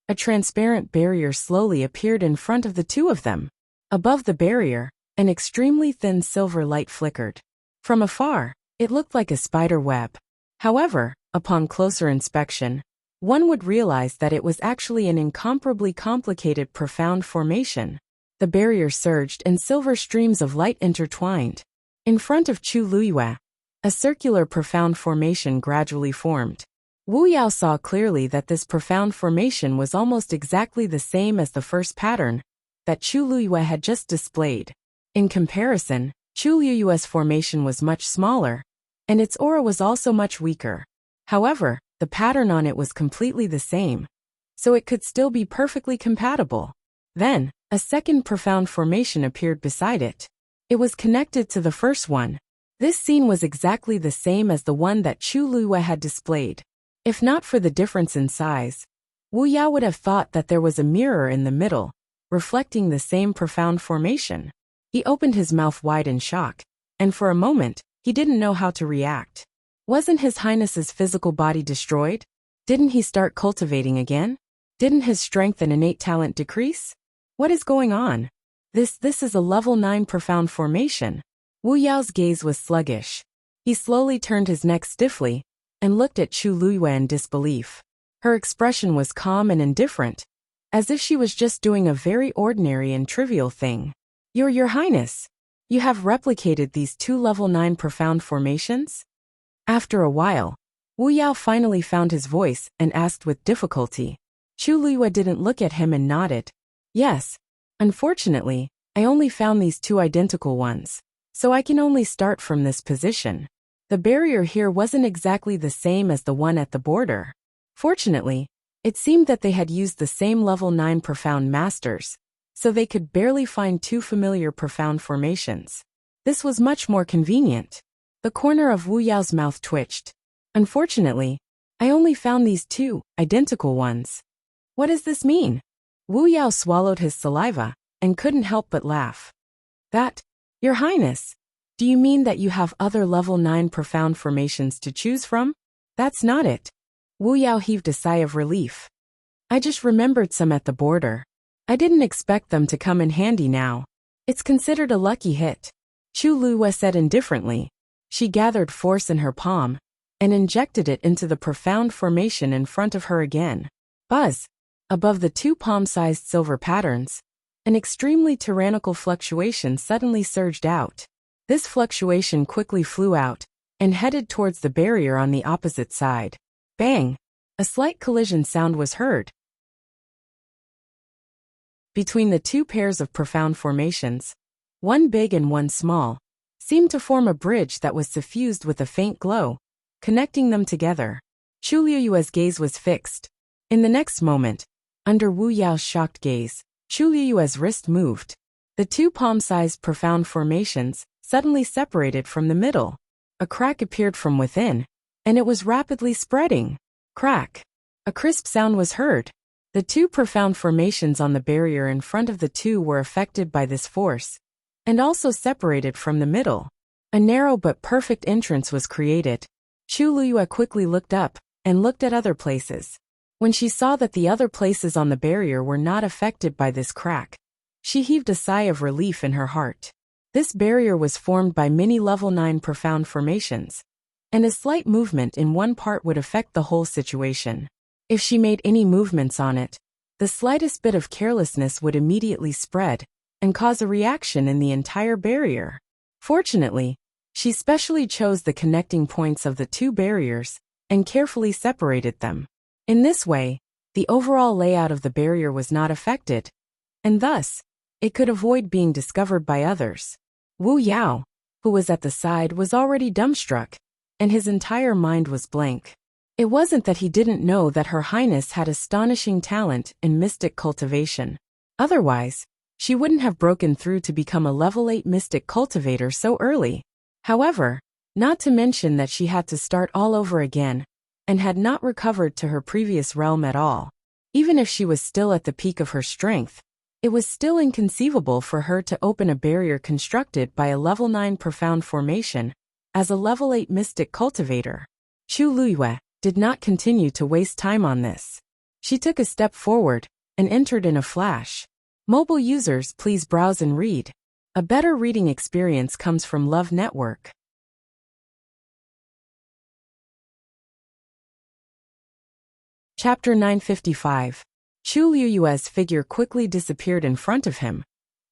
A transparent barrier slowly appeared in front of the two of them. Above the barrier, an extremely thin silver light flickered. From afar, it looked like a spider web. However, upon closer inspection, one would realize that it was actually an incomparably complicated profound formation. The barrier surged and silver streams of light intertwined. In front of Chu Liyue, a circular profound formation gradually formed. Wu Yao saw clearly that this profound formation was almost exactly the same as the first pattern that Chu Liyue had just displayed. In comparison, Chu Liyue's formation was much smaller, and its aura was also much weaker. However, the pattern on it was completely the same, so it could still be perfectly compatible. Then, a second profound formation appeared beside it. It was connected to the first one. This scene was exactly the same as the one that Chu Liyue had displayed. If not for the difference in size, Wu Yao would have thought that there was a mirror in the middle, reflecting the same profound formation. He opened his mouth wide in shock, and for a moment, he didn't know how to react. Wasn't His Highness's physical body destroyed? Didn't he start cultivating again? Didn't his strength and innate talent decrease? What is going on? This is a level 9 profound formation. Wu Yao's gaze was sluggish. He slowly turned his neck stiffly and looked at Chu Luyue in disbelief. Her expression was calm and indifferent, as if she was just doing a very ordinary and trivial thing. Your Highness, you have replicated these 2 level 9 profound formations? After a while, Wu Yao finally found his voice and asked with difficulty. Chu Luyue didn't look at him and nodded. Yes. Unfortunately, I only found these 2 identical ones, so I can only start from this position. The barrier here wasn't exactly the same as the one at the border. Fortunately, it seemed that they had used the same level 9 profound masters, so they could barely find 2 familiar profound formations. This was much more convenient. The corner of Wu Yao's mouth twitched. Unfortunately, I only found these 2 identical ones. What does this mean? Wu Yao swallowed his saliva and couldn't help but laugh. That, Your Highness, do you mean that you have other level 9 profound formations to choose from? That's not it. Wu Yao heaved a sigh of relief. I just remembered some at the border. I didn't expect them to come in handy now. It's considered a lucky hit. Chu Luyue said indifferently. She gathered force in her palm and injected it into the profound formation in front of her again. Buzz! Above the 2 palm-sized silver patterns, an extremely tyrannical fluctuation suddenly surged out. This fluctuation quickly flew out and headed towards the barrier on the opposite side. Bang! A slight collision sound was heard. Between the 2 pairs of profound formations, one big and one small, seemed to form a bridge that was suffused with a faint glow, connecting them together. Chu Luyue's gaze was fixed. In the next moment, under Wu Yao's shocked gaze, Chu Luyue's wrist moved. The 2 palm-sized profound formations suddenly separated from the middle. A crack appeared from within, and it was rapidly spreading. Crack! A crisp sound was heard. The 2 profound formations on the barrier in front of the 2 were affected by this force, and also separated from the middle. A narrow but perfect entrance was created. Chu Luyue quickly looked up and looked at other places. When she saw that the other places on the barrier were not affected by this crack, she heaved a sigh of relief in her heart. This barrier was formed by many level 9 profound formations, and a slight movement in one part would affect the whole situation. If she made any movements on it, the slightest bit of carelessness would immediately spread and cause a reaction in the entire barrier. Fortunately, she specially chose the connecting points of the 2 barriers and carefully separated them. In this way, the overall layout of the barrier was not affected, and thus, it could avoid being discovered by others. Wu Yao, who was at the side, was already dumbstruck, and his entire mind was blank. It wasn't that he didn't know that Her Highness had astonishing talent in mystic cultivation. Otherwise, she wouldn't have broken through to become a level 8 mystic cultivator so early. However, not to mention that she had to start all over again, and had not recovered to her previous realm at all. Even if she was still at the peak of her strength, it was still inconceivable for her to open a barrier constructed by a level 9 profound formation as a level 8 mystic cultivator. Chu Luyue did not continue to waste time on this. She took a step forward and entered in a flash. Mobile users, please browse and read. A better reading experience comes from Love Network. Chapter 955. Chu Luyue's figure quickly disappeared in front of him,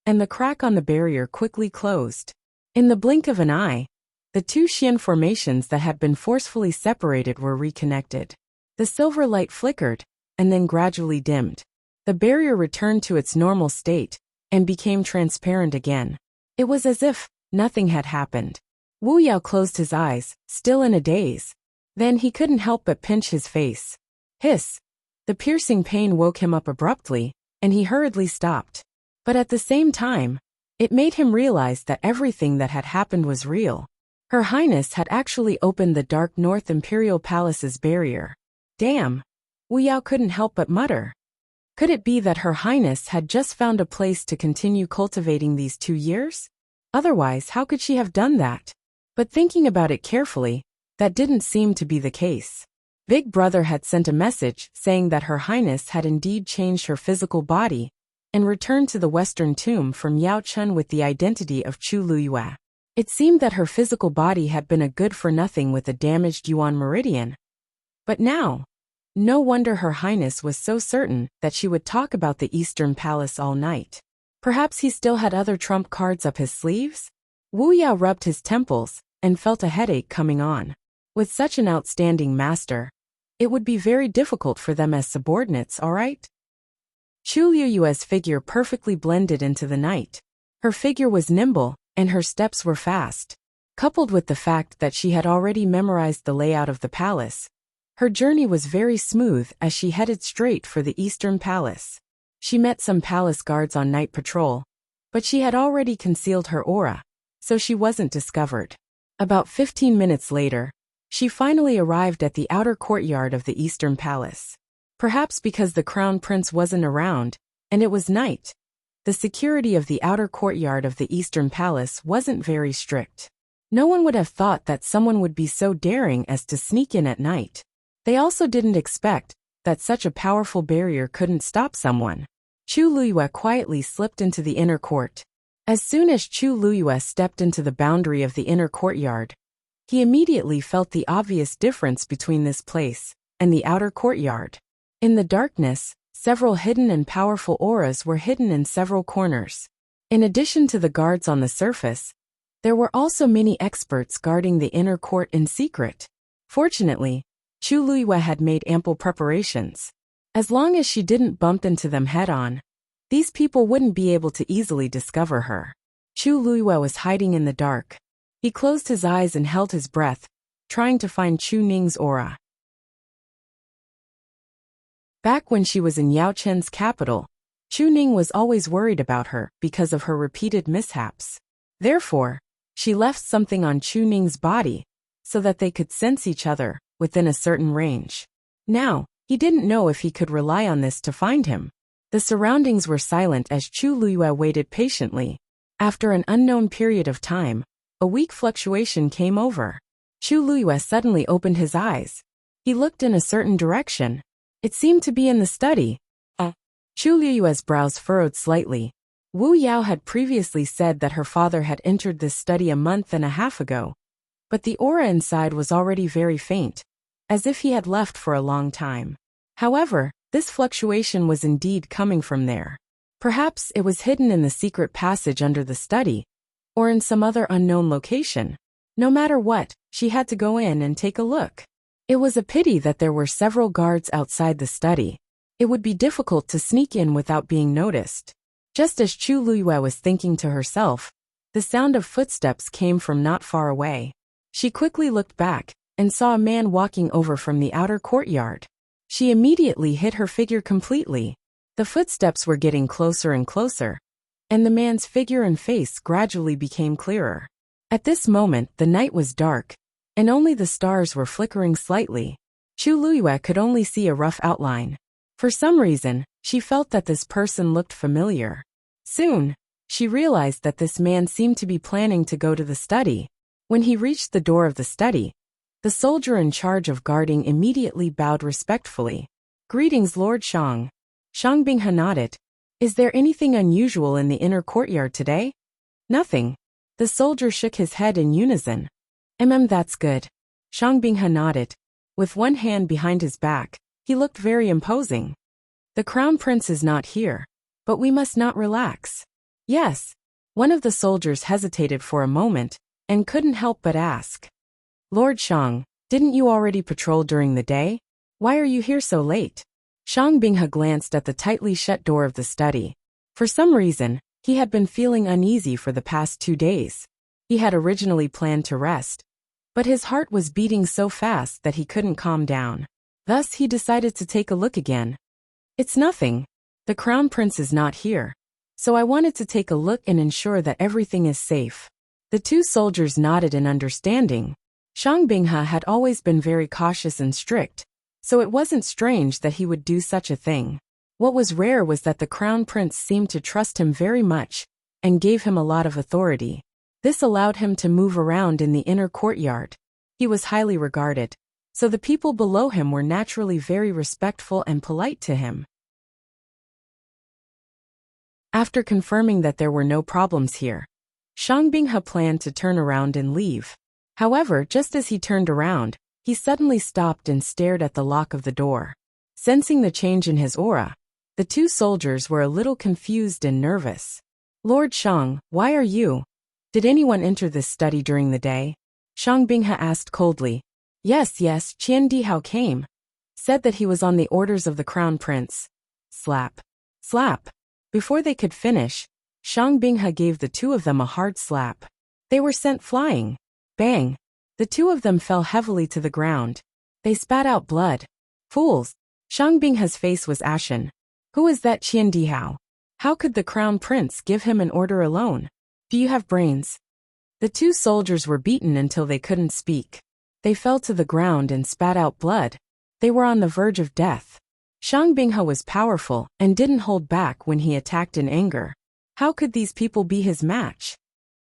and the crack on the barrier quickly closed. In the blink of an eye, the 2 Xian formations that had been forcefully separated were reconnected. The silver light flickered, and then gradually dimmed. The barrier returned to its normal state, and became transparent again. It was as if nothing had happened. Wu Yao closed his eyes, still in a daze. Then he couldn't help but pinch his face. Hiss! The piercing pain woke him up abruptly, and he hurriedly stopped. But at the same time, it made him realize that everything that had happened was real. Her Highness had actually opened the Dark North Imperial Palace's barrier. Damn! Wu Yao couldn't help but mutter. Could it be that Her Highness had just found a place to continue cultivating these 2 years? Otherwise, how could she have done that? But thinking about it carefully, that didn't seem to be the case. Big Brother had sent a message saying that Her Highness had indeed changed her physical body and returned to the Western Tomb from Yao Chun with the identity of Chu Luyue. It seemed that her physical body had been a good-for-nothing with a damaged Yuan meridian. But now, no wonder Her Highness was so certain that she would talk about the Eastern Palace all night. Perhaps he still had other trump cards up his sleeves? Wu Yao rubbed his temples and felt a headache coming on. With such an outstanding master, it would be very difficult for them as subordinates, all right? Chu Liyue's figure perfectly blended into the night. Her figure was nimble, and her steps were fast. Coupled with the fact that she had already memorized the layout of the palace, her journey was very smooth as she headed straight for the Eastern Palace. She met some palace guards on night patrol, but she had already concealed her aura, so she wasn't discovered. About 15 minutes later, she finally arrived at the outer courtyard of the Eastern Palace. Perhaps because the Crown Prince wasn't around, and it was night, the security of the outer courtyard of the Eastern Palace wasn't very strict. No one would have thought that someone would be so daring as to sneak in at night. They also didn't expect that such a powerful barrier couldn't stop someone. Chu Liyue quietly slipped into the inner court. As soon as Chu Liyue stepped into the boundary of the inner courtyard, he immediately felt the obvious difference between this place and the outer courtyard. In the darkness, several hidden and powerful auras were hidden in several corners. In addition to the guards on the surface, there were also many experts guarding the inner court in secret. Fortunately, Chu Liyue had made ample preparations. As long as she didn't bump into them head-on, these people wouldn't be able to easily discover her. Chu Liyue was hiding in the dark. He closed his eyes and held his breath, trying to find Chu Ning's aura. Back when she was in Yao Chen's capital, Chu Ning was always worried about her because of her repeated mishaps. Therefore, she left something on Chu Ning's body so that they could sense each other within a certain range. Now, he didn't know if he could rely on this to find him. The surroundings were silent as Chu Liyue waited patiently. After an unknown period of time, a weak fluctuation came over. Chu Liyue suddenly opened his eyes. He looked in a certain direction. It seemed to be in the study. Chu Liyue's brows furrowed slightly. Wu Yao had previously said that her father had entered this study a month and a half ago, but the aura inside was already very faint, as if he had left for a long time. However, this fluctuation was indeed coming from there. Perhaps it was hidden in the secret passage under the study, or in some other unknown location. No matter what, she had to go in and take a look. It was a pity that there were several guards outside the study. It would be difficult to sneak in without being noticed. Just as Chu Liyue was thinking to herself, the sound of footsteps came from not far away. She quickly looked back and saw a man walking over from the outer courtyard. She immediately hid her figure completely. The footsteps were getting closer and closer, and the man's figure and face gradually became clearer. At this moment, the night was dark, and only the stars were flickering slightly. Chu Liyue could only see a rough outline. For some reason, she felt that this person looked familiar. Soon, she realized that this man seemed to be planning to go to the study. When he reached the door of the study, the soldier in charge of guarding immediately bowed respectfully. "Greetings, Lord Shang." Shang Binghe nodded. "Is there anything unusual in the inner courtyard today?" "Nothing." The soldier shook his head in unison. That's good." Shang Binghe nodded. With one hand behind his back, he looked very imposing. "The Crown Prince is not here, but we must not relax." "Yes." One of the soldiers hesitated for a moment, and couldn't help but ask. "Lord Shang, didn't you already patrol during the day? Why are you here so late?" Shang Binghe glanced at the tightly shut door of the study. For some reason, he had been feeling uneasy for the past 2 days. He had originally planned to rest, but his heart was beating so fast that he couldn't calm down. Thus, he decided to take a look again. "It's nothing. The Crown Prince is not here, so I wanted to take a look and ensure that everything is safe." The two soldiers nodded in understanding. Shang Binghe had always been very cautious and strict, so it wasn't strange that he would do such a thing. What was rare was that the Crown Prince seemed to trust him very much and gave him a lot of authority. This allowed him to move around in the inner courtyard. He was highly regarded, so the people below him were naturally very respectful and polite to him. After confirming that there were no problems here, Shang Binghe planned to turn around and leave. However, just as he turned around, he suddenly stopped and stared at the lock of the door. Sensing the change in his aura, the two soldiers were a little confused and nervous. "Lord Shang, why are you? Did anyone enter this study during the day?" Shang Binghe asked coldly. Yes, Qian Dihao came. Said that he was on the orders of the crown prince. Slap. Slap. Before they could finish, Shang Binghe gave the two of them a hard slap. They were sent flying. Bang. The two of them fell heavily to the ground. They spat out blood. Fools. Shang Binghe's face was ashen. Who is that Qian Dihao? How could the crown prince give him an order alone? Do you have brains? The two soldiers were beaten until they couldn't speak. They fell to the ground and spat out blood. They were on the verge of death. Shang Binghe was powerful and didn't hold back when he attacked in anger. How could these people be his match?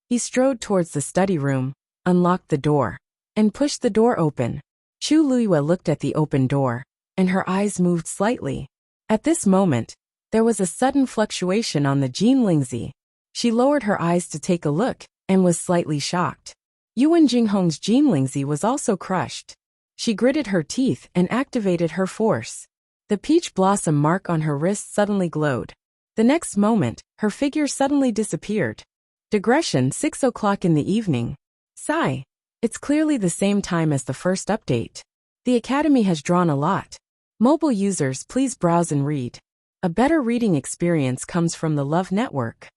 He strode towards the study room, unlocked the door, and pushed the door open. Chu Luiyue looked at the open door, and her eyes moved slightly. At this moment, there was a sudden fluctuation on the Jin Lingzi. She lowered her eyes to take a look, and was slightly shocked. Yuan Jinghong's Jin Lingzi was also crushed. She gritted her teeth and activated her force. The peach blossom mark on her wrist suddenly glowed. The next moment, her figure suddenly disappeared. Digression 6 o'clock in the evening. Sigh. It's clearly the same time as the first update. The Academy has drawn a lot. Mobile users, please browse and read. A better reading experience comes from the Love Network.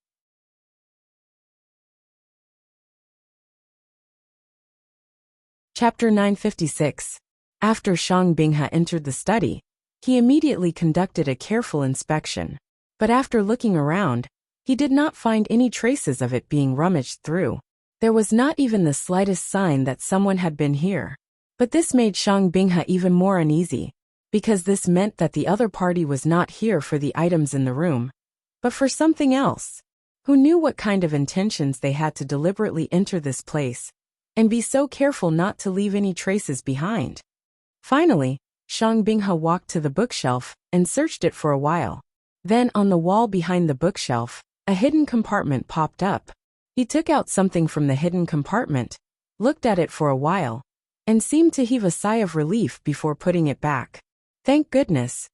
Chapter 956. After Shang Binghe entered the study, he immediately conducted a careful inspection. But after looking around, he did not find any traces of it being rummaged through. There was not even the slightest sign that someone had been here. But this made Shang Binghe even more uneasy, because this meant that the other party was not here for the items in the room, but for something else. Who knew what kind of intentions they had to deliberately enter this place and be so careful not to leave any traces behind? Finally, Shang Binghe walked to the bookshelf and searched it for a while. Then on the wall behind the bookshelf, a hidden compartment popped up. He took out something from the hidden compartment, looked at it for a while, and seemed to heave a sigh of relief before putting it back. Thank goodness.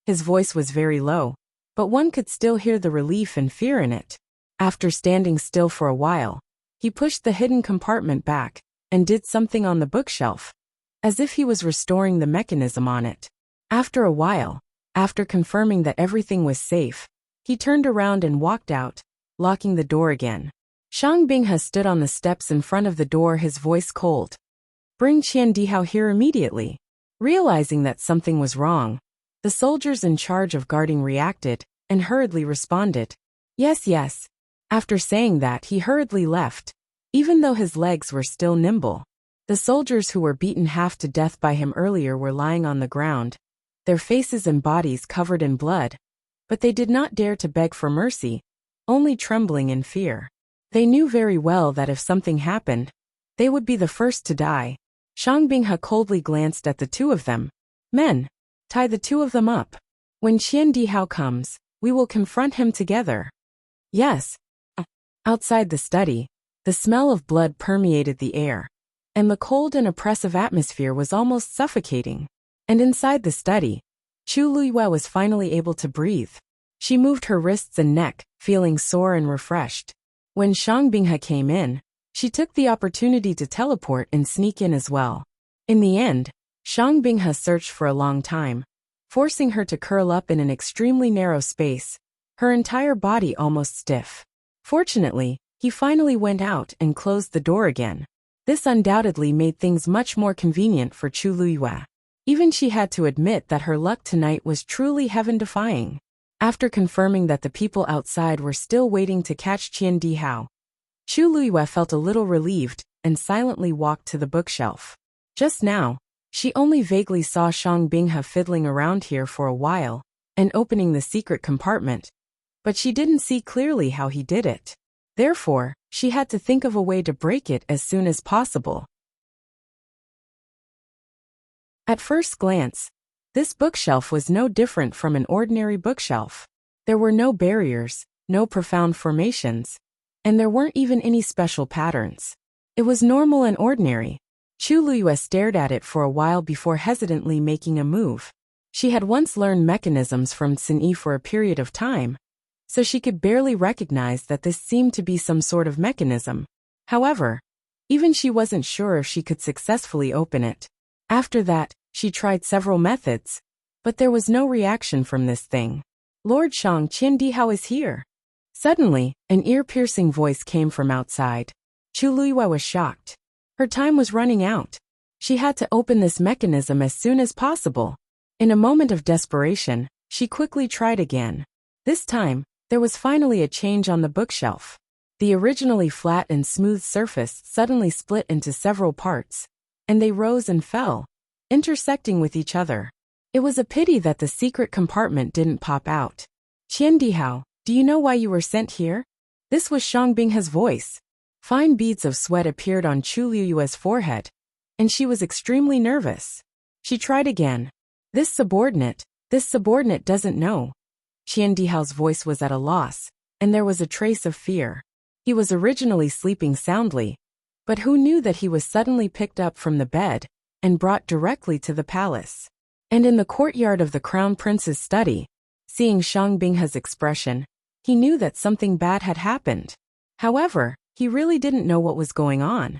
His voice was very low, but one could still hear the relief and fear in it. After standing still for a while, he pushed the hidden compartment back and did something on the bookshelf, as if he was restoring the mechanism on it. After a while, after confirming that everything was safe, he turned around and walked out, locking the door again. Shang Binghe stood on the steps in front of the door, his voice cold. Bring Qian Dihao here immediately. Realizing that something was wrong, the soldiers in charge of guarding reacted and hurriedly responded. Yes. After saying that, he hurriedly left, even though his legs were still nimble. The soldiers who were beaten half to death by him earlier were lying on the ground, their faces and bodies covered in blood, but they did not dare to beg for mercy, only trembling in fear. They knew very well that if something happened, they would be the first to die. Shang Binghe coldly glanced at the two of them. Men, tie the two of them up. When Qian Dihao comes, we will confront him together. Yes. Outside the study, the smell of blood permeated the air, and the cold and oppressive atmosphere was almost suffocating. And inside the study, Chu Luiyue was finally able to breathe. She moved her wrists and neck, feeling sore and refreshed. When Shang Binghe came in, she took the opportunity to teleport and sneak in as well. In the end, Shang Binghe searched for a long time, forcing her to curl up in an extremely narrow space, her entire body almost stiff. Fortunately, he finally went out and closed the door again. This undoubtedly made things much more convenient for Chu Luiyue. Even she had to admit that her luck tonight was truly heaven-defying. After confirming that the people outside were still waiting to catch Qian Dihao, Chu Luiyue felt a little relieved and silently walked to the bookshelf. Just now, she only vaguely saw Shang Binghe fiddling around here for a while and opening the secret compartment, but she didn't see clearly how he did it. Therefore, she had to think of a way to break it as soon as possible. At first glance, this bookshelf was no different from an ordinary bookshelf. There were no barriers, no profound formations, and there weren't even any special patterns. It was normal and ordinary. Chu Liyue stared at it for a while before hesitantly making a move. She had once learned mechanisms from Xin for a period of time, so she could barely recognize that this seemed to be some sort of mechanism. However, even she wasn't sure if she could successfully open it. After that, she tried several methods, but there was no reaction from this thing. Lord Shang Qiandihao is here. Suddenly, an ear-piercing voice came from outside. Chu Liyue was shocked. Her time was running out. She had to open this mechanism as soon as possible. In a moment of desperation, she quickly tried again. This time, there was finally a change on the bookshelf. The originally flat and smooth surface suddenly split into several parts, and they rose and fell, intersecting with each other. It was a pity that the secret compartment didn't pop out. Qiandihao, do you know why you were sent here? This was Shang Binghe's voice. Fine beads of sweat appeared on Chu Liyue's forehead, and she was extremely nervous. She tried again. This subordinate doesn't know. Qiandihao's voice was at a loss, and there was a trace of fear. He was originally sleeping soundly, but who knew that he was suddenly picked up from the bed and brought directly to the palace. And in the courtyard of the Crown Prince's study, seeing Shang Binghe's expression, he knew that something bad had happened. However, he really didn't know what was going on.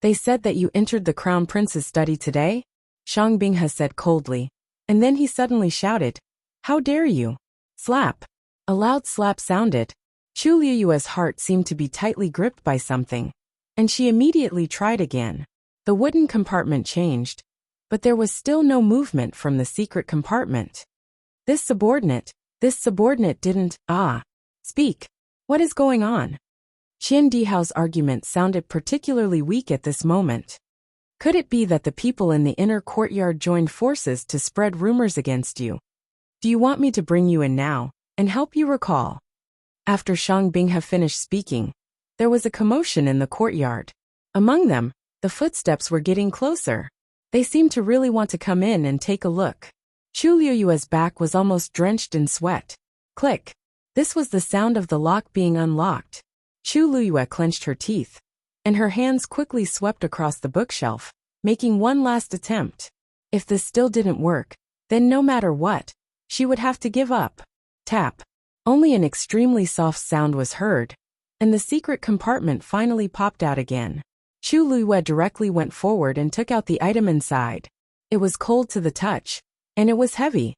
They said that you entered the Crown Prince's study today? Shang Binghe said coldly, and then he suddenly shouted, "How dare you!" Slap. A loud slap sounded. Chu Liyue's heart seemed to be tightly gripped by something, and she immediately tried again. The wooden compartment changed, but there was still no movement from the secret compartment. This subordinate didn't, speak. What is going on? Qiandihao's argument sounded particularly weak at this moment. Could it be that the people in the inner courtyard joined forces to spread rumors against you? Do you want me to bring you in now and help you recall? After Shang Binghe finished speaking, there was a commotion in the courtyard. Among them, the footsteps were getting closer. They seemed to really want to come in and take a look. Chu Liyue's back was almost drenched in sweat. Click. This was the sound of the lock being unlocked. Chu Liyue clenched her teeth, and her hands quickly swept across the bookshelf, making one last attempt. If this still didn't work, then no matter what, she would have to give up. Tap. Only an extremely soft sound was heard, and the secret compartment finally popped out again. Chu Liyue directly went forward and took out the item inside. It was cold to the touch, and it was heavy.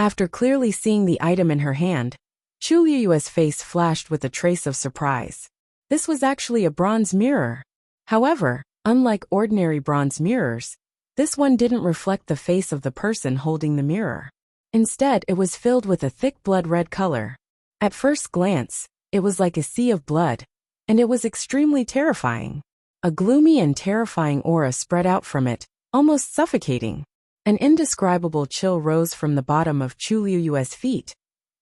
After clearly seeing the item in her hand, Chu Liyue's face flashed with a trace of surprise. This was actually a bronze mirror. However, unlike ordinary bronze mirrors, this one didn't reflect the face of the person holding the mirror. Instead, it was filled with a thick blood-red color. At first glance, it was like a sea of blood, and it was extremely terrifying. A gloomy and terrifying aura spread out from it, almost suffocating. An indescribable chill rose from the bottom of Chu Liyue's feet,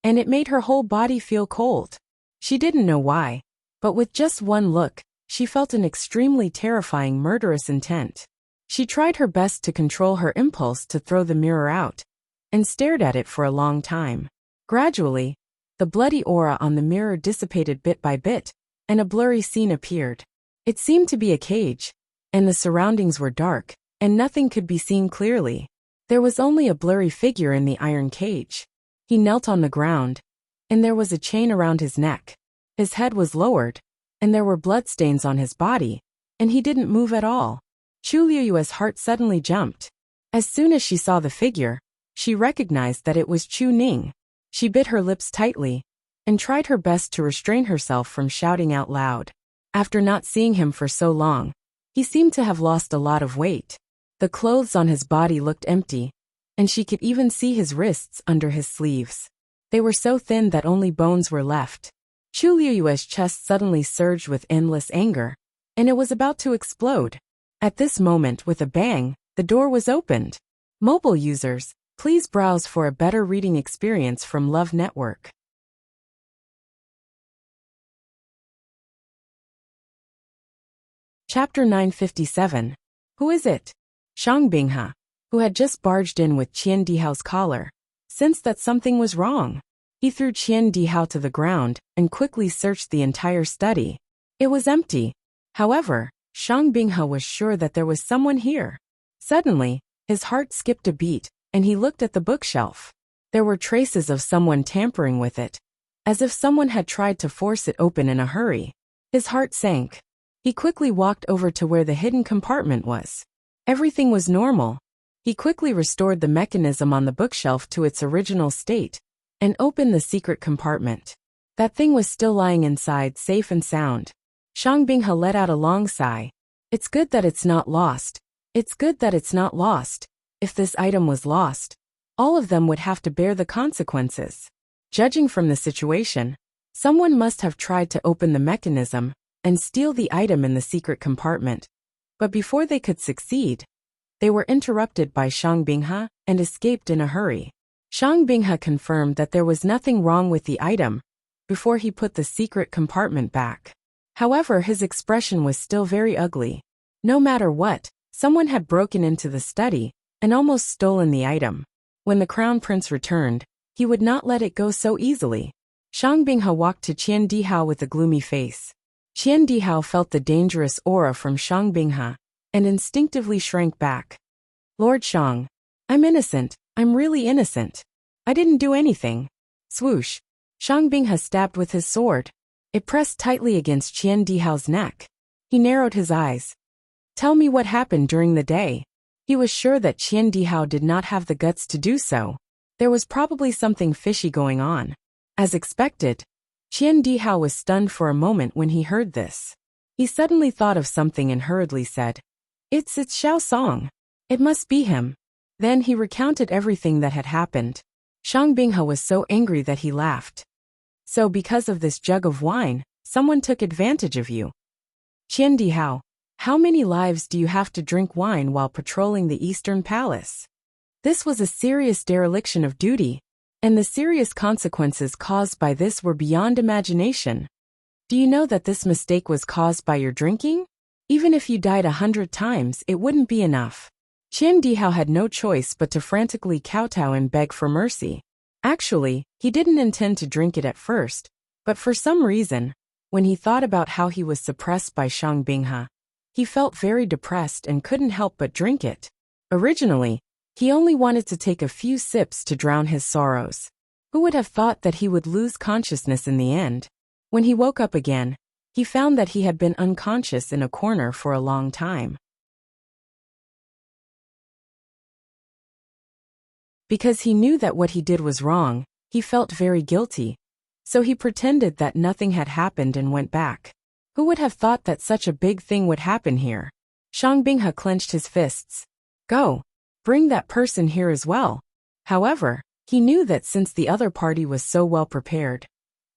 and it made her whole body feel cold. She didn't know why, but with just one look, she felt an extremely terrifying murderous intent. She tried her best to control her impulse to throw the mirror out, and stared at it for a long time. Gradually, the bloody aura on the mirror dissipated bit by bit, and a blurry scene appeared. It seemed to be a cage, and the surroundings were dark, and nothing could be seen clearly. There was only a blurry figure in the iron cage. He knelt on the ground, and there was a chain around his neck. His head was lowered, and there were bloodstains on his body, and he didn't move at all. Chu Liyue's heart suddenly jumped. As soon as she saw the figure, she recognized that it was Chu Ning. She bit her lips tightly, and tried her best to restrain herself from shouting out loud. After not seeing him for so long, he seemed to have lost a lot of weight. The clothes on his body looked empty, and she could even see his wrists under his sleeves. They were so thin that only bones were left. Chu Liyue's chest suddenly surged with endless anger, and it was about to explode. At this moment, with a bang, the door was opened. Mobile users, please browse for a better reading experience from Love Network. Chapter 957. Who is it? Shang Binghe, who had just barged in with Qiandihao's collar, sensed that something was wrong. He threw Qian Dihao to the ground and quickly searched the entire study. It was empty. However, Shang Binghe was sure that there was someone here. Suddenly, his heart skipped a beat, and he looked at the bookshelf. There were traces of someone tampering with it, as if someone had tried to force it open in a hurry. His heart sank. He quickly walked over to where the hidden compartment was. Everything was normal. He quickly restored the mechanism on the bookshelf to its original state and opened the secret compartment. That thing was still lying inside, safe and sound. Shang Binghe let out a long sigh. It's good that it's not lost. It's good that it's not lost. If this item was lost, all of them would have to bear the consequences. Judging from the situation, someone must have tried to open the mechanism and steal the item in the secret compartment. But before they could succeed, they were interrupted by Shang Binghe and escaped in a hurry. Shang Binghe confirmed that there was nothing wrong with the item before he put the secret compartment back. However, his expression was still very ugly. No matter what, someone had broken into the study and almost stolen the item. When the Crown Prince returned, he would not let it go so easily. Shang Binghe walked to Qian Dihao with a gloomy face. Qian Dihao felt the dangerous aura from Shang Binghe and instinctively shrank back. Lord Shang, I'm innocent. I'm really innocent. I didn't do anything. Swoosh. Shang Binghe stabbed with his sword. It pressed tightly against Qian Dihao's neck. He narrowed his eyes. Tell me what happened during the day. He was sure that Qian Dihao did not have the guts to do so. There was probably something fishy going on. As expected, Qian Dihao was stunned for a moment when he heard this. He suddenly thought of something and hurriedly said, It's Xiao Song. It must be him. Then he recounted everything that had happened. Shang Binghe was so angry that he laughed. So because of this jug of wine, someone took advantage of you. Qian Dihao, how many lives do you have to drink wine while patrolling the Eastern Palace? This was a serious dereliction of duty, and the serious consequences caused by this were beyond imagination. Do you know that this mistake was caused by your drinking? Even if you died 100 times, it wouldn't be enough. Qian Dihao had no choice but to frantically kowtow and beg for mercy. Actually, he didn't intend to drink it at first, but for some reason, when he thought about how he was suppressed by Shang Binghe, he felt very depressed and couldn't help but drink it. Originally, he only wanted to take a few sips to drown his sorrows. Who would have thought that he would lose consciousness in the end? When he woke up again, he found that he had been unconscious in a corner for a long time. Because he knew that what he did was wrong, he felt very guilty. So he pretended that nothing had happened and went back. Who would have thought that such a big thing would happen here? Shang Binghe clenched his fists. Go. Bring that person here as well. However, he knew that since the other party was so well prepared,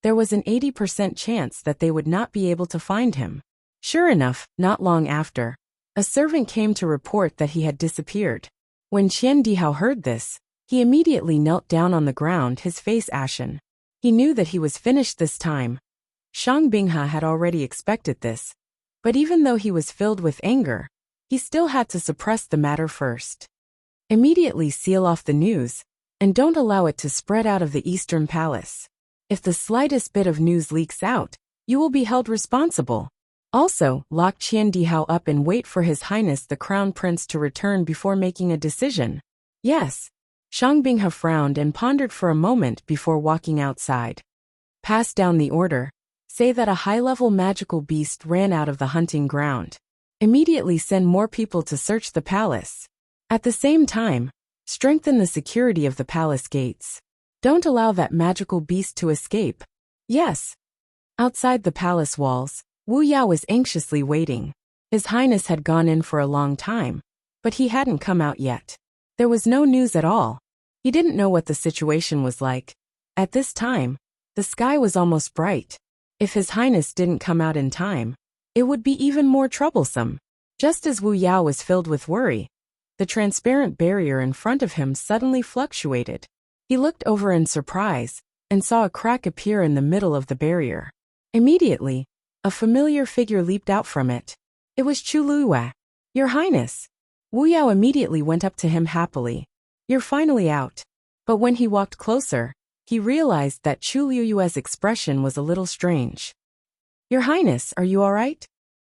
there was an 80% chance that they would not be able to find him. Sure enough, not long after, a servant came to report that he had disappeared. When Qian Dihao heard this, he immediately knelt down on the ground, his face ashen. He knew that he was finished this time. Shang Binghe had already expected this, but even though he was filled with anger, he still had to suppress the matter first. Immediately seal off the news, and don't allow it to spread out of the Eastern Palace. If the slightest bit of news leaks out, you will be held responsible. Also, lock Qian Dihao up and wait for His Highness the Crown Prince to return before making a decision. Yes. Shang Binghe frowned and pondered for a moment before walking outside. Pass down the order. Say that a high-level magical beast ran out of the hunting ground. Immediately send more people to search the palace. At the same time, strengthen the security of the palace gates. Don't allow that magical beast to escape. Yes. Outside the palace walls, Wu Yao was anxiously waiting. His Highness had gone in for a long time, but he hadn't come out yet. There was no news at all. He didn't know what the situation was like. At this time, the sky was almost bright. If His Highness didn't come out in time, it would be even more troublesome. Just as Wu Yao was filled with worry, the transparent barrier in front of him suddenly fluctuated. He looked over in surprise and saw a crack appear in the middle of the barrier. Immediately, a familiar figure leaped out from it. It was Chu Luiyue. Your Highness. Wu Yao immediately went up to him happily. You're finally out. But when he walked closer, he realized that Chu Liyue's expression was a little strange. "Your Highness, are you all right?"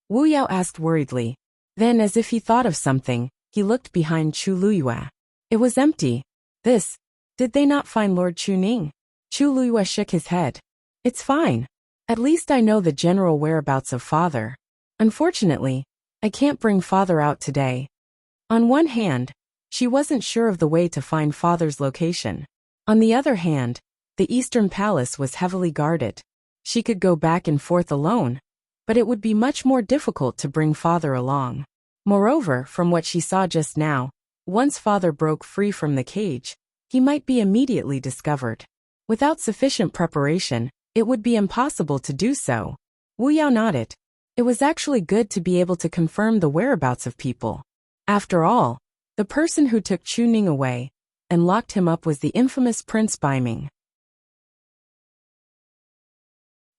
Wu Yao asked worriedly. Then, as if he thought of something, he looked behind Chu Liyue. It was empty. Did they not find Lord Chu Ning? Chu Liyue shook his head. "It's fine. At least I know the general whereabouts of father. Unfortunately, I can't bring father out today." On one hand, she wasn't sure of the way to find father's location. On the other hand, the Eastern Palace was heavily guarded. She could go back and forth alone, but it would be much more difficult to bring father along. Moreover, from what she saw just now, once father broke free from the cage, he might be immediately discovered. Without sufficient preparation, it would be impossible to do so. Wu Yao nodded. It was actually good to be able to confirm the whereabouts of people. After all, the person who took Chu Ning away and locked him up was the infamous Prince Baiming.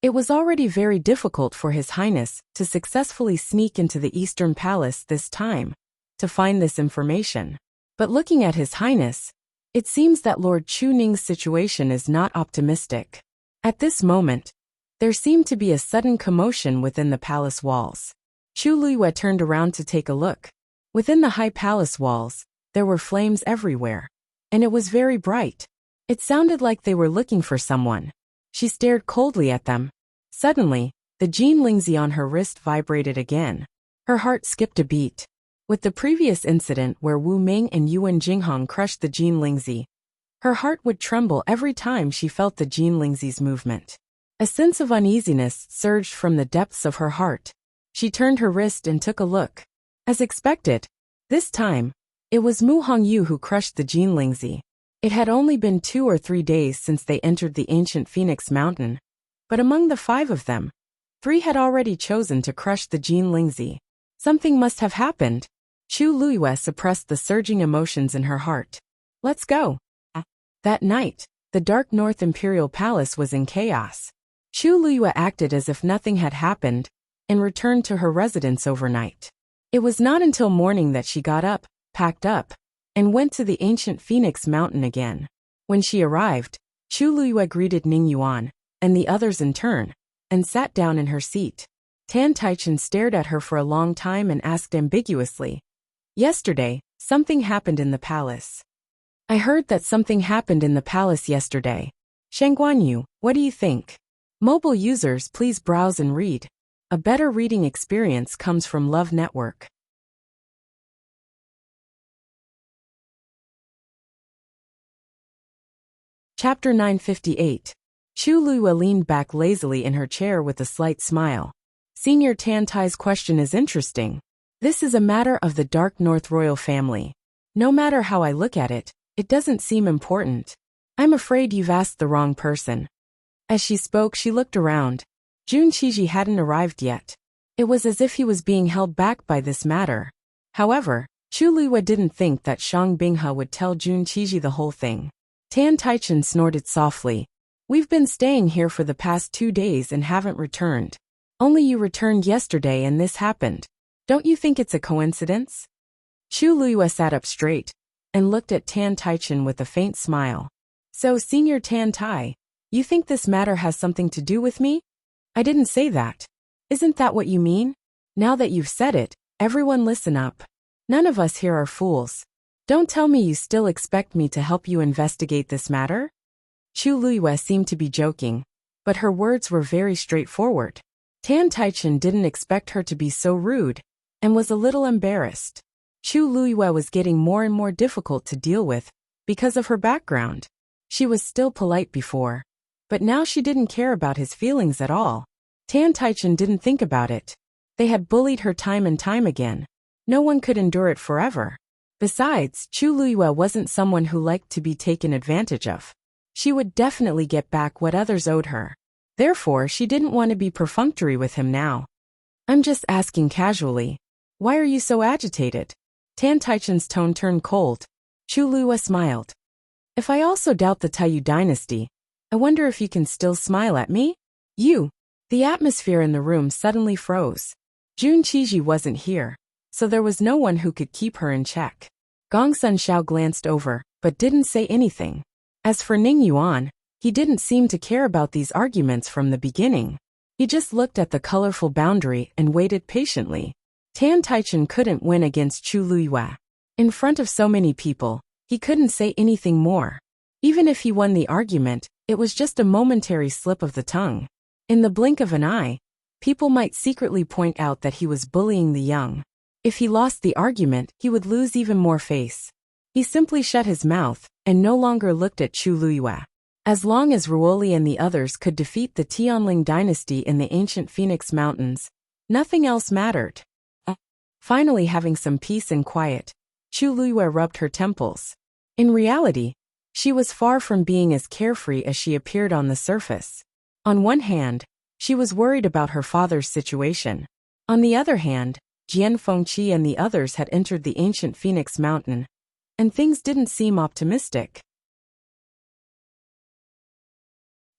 It was already very difficult for His Highness to successfully sneak into the Eastern Palace this time to find this information. But looking at His Highness, it seems that Lord Chu Ning's situation is not optimistic. At this moment, there seemed to be a sudden commotion within the palace walls. Chu Liyue turned around to take a look. Within the high palace walls, there were flames everywhere, and it was very bright. It sounded like they were looking for someone. She stared coldly at them. Suddenly, the Jin Lingzi on her wrist vibrated again. Her heart skipped a beat. With the previous incident where Wu Ming and Yuan Jinghong crushed the Jin Lingzi, her heart would tremble every time she felt the Jin Lingzi's movement. A sense of uneasiness surged from the depths of her heart. She turned her wrist and took a look. As expected, this time, it was Mu Hongyu who crushed the Jin Lingzi. It had only been 2 or 3 days since they entered the ancient Phoenix Mountain, but among the 5 of them, 3 had already chosen to crush the Jin Lingzi. Something must have happened. Chu Liyue suppressed the surging emotions in her heart. Let's go. That night, the Dark North Imperial Palace was in chaos. Chu Liyue acted as if nothing had happened and returned to her residence overnight. It was not until morning that she got up, packed up, and went to the ancient Phoenix Mountain again. When she arrived, Chu Liyue greeted Ning Yuan and the others in turn, and sat down in her seat. Tan Taichen stared at her for a long time and asked ambiguously, "Yesterday, something happened in the palace." "I heard that something happened in the palace yesterday. Shangguanyu, what do you think?" Mobile users, please browse and read. A better reading experience comes from Love Network. Chapter 958. Chu Liyue leaned back lazily in her chair with a slight smile. Senior Tan Tai's question is interesting. This is a matter of the Dark North royal family. No matter how I look at it, it doesn't seem important. I'm afraid you've asked the wrong person. As she spoke, she looked around. Jun Qiji hadn't arrived yet. It was as if he was being held back by this matter. However, Chu Liyue didn't think that Shang Binghe would tell Jun Qiji the whole thing. Tan Taichen snorted softly. "We've been staying here for the past 2 days and haven't returned. Only you returned yesterday and this happened. Don't you think it's a coincidence?" Chu Liyue sat up straight and looked at Tan Taichen with a faint smile. "So, Senior Tan Tai, you think this matter has something to do with me?" "I didn't say that. Isn't that what you mean? Now that you've said it, everyone listen up. None of us here are fools. Don't tell me you still expect me to help you investigate this matter?" Chu Liyue seemed to be joking, but her words were very straightforward. Tan Taichen didn't expect her to be so rude, and was a little embarrassed. Chu Liyue was getting more and more difficult to deal with, because of her background. She was still polite before, but now she didn't care about his feelings at all. Tan Taichen didn't think about it. They had bullied her time and time again. No one could endure it forever. Besides, Chu Liyue wasn't someone who liked to be taken advantage of. She would definitely get back what others owed her. Therefore, she didn't want to be perfunctory with him now. "I'm just asking casually. Why are you so agitated?" Tan Taichen's tone turned cold. Chu Liyue smiled. "If I also doubt the Taiyu dynasty, I wonder if you can still smile at me?" "You." The atmosphere in the room suddenly froze. Jun Qiji wasn't here, so there was no one who could keep her in check. Gongsun Xiao glanced over, but didn't say anything. As for Ning Yuan, He didn't seem to care about these arguments from the beginning. He just looked at the colorful boundary and waited patiently. Tan Taichen couldn't win against Chu Luyue. In front of so many people, he couldn't say anything more. Even if he won the argument, it was just a momentary slip of the tongue. In the blink of an eye, people might secretly point out that he was bullying the young. If he lost the argument, he would lose even more face. He simply shut his mouth and no longer looked at Chu Luyue. As long as Ruoli and the others could defeat the Tianling dynasty in the ancient Phoenix Mountains, nothing else mattered. Finally having some peace and quiet, Chu Luyue rubbed her temples. In reality, she was far from being as carefree as she appeared on the surface. On one hand, she was worried about her father's situation. On the other hand, Jian Fengqi and the others had entered the ancient Phoenix Mountain, and things didn't seem optimistic.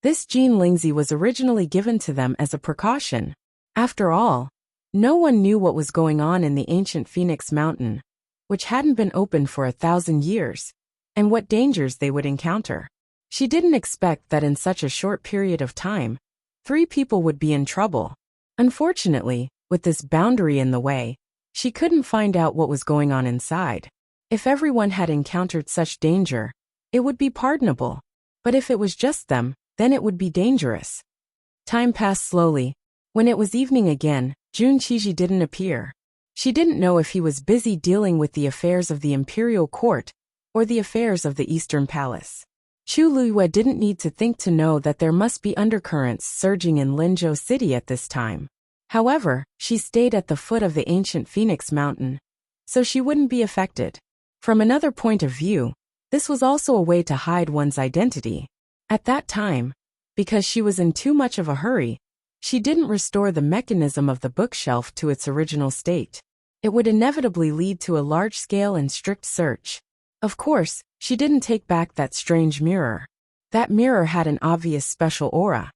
This Jin Lingzi was originally given to them as a precaution. After all, no one knew what was going on in the ancient Phoenix Mountain, which hadn't been opened for 1,000 years, and what dangers they would encounter. She didn't expect that in such a short period of time, 3 people would be in trouble. Unfortunately, with this boundary in the way, she couldn't find out what was going on inside. If everyone had encountered such danger, it would be pardonable. But if it was just them, then it would be dangerous. Time passed slowly. When it was evening again, Jun Qiji didn't appear. She didn't know if he was busy dealing with the affairs of the imperial court or the affairs of the Eastern Palace. Chu Luyue didn't need to think to know that there must be undercurrents surging in Linzhou City at this time. However, she stayed at the foot of the ancient Phoenix Mountain, so she wouldn't be affected. From another point of view, this was also a way to hide one's identity. At that time, because she was in too much of a hurry, she didn't restore the mechanism of the bookshelf to its original state. It would inevitably lead to a large-scale and strict search. Of course, she didn't take back that strange mirror. That mirror had an obvious special aura,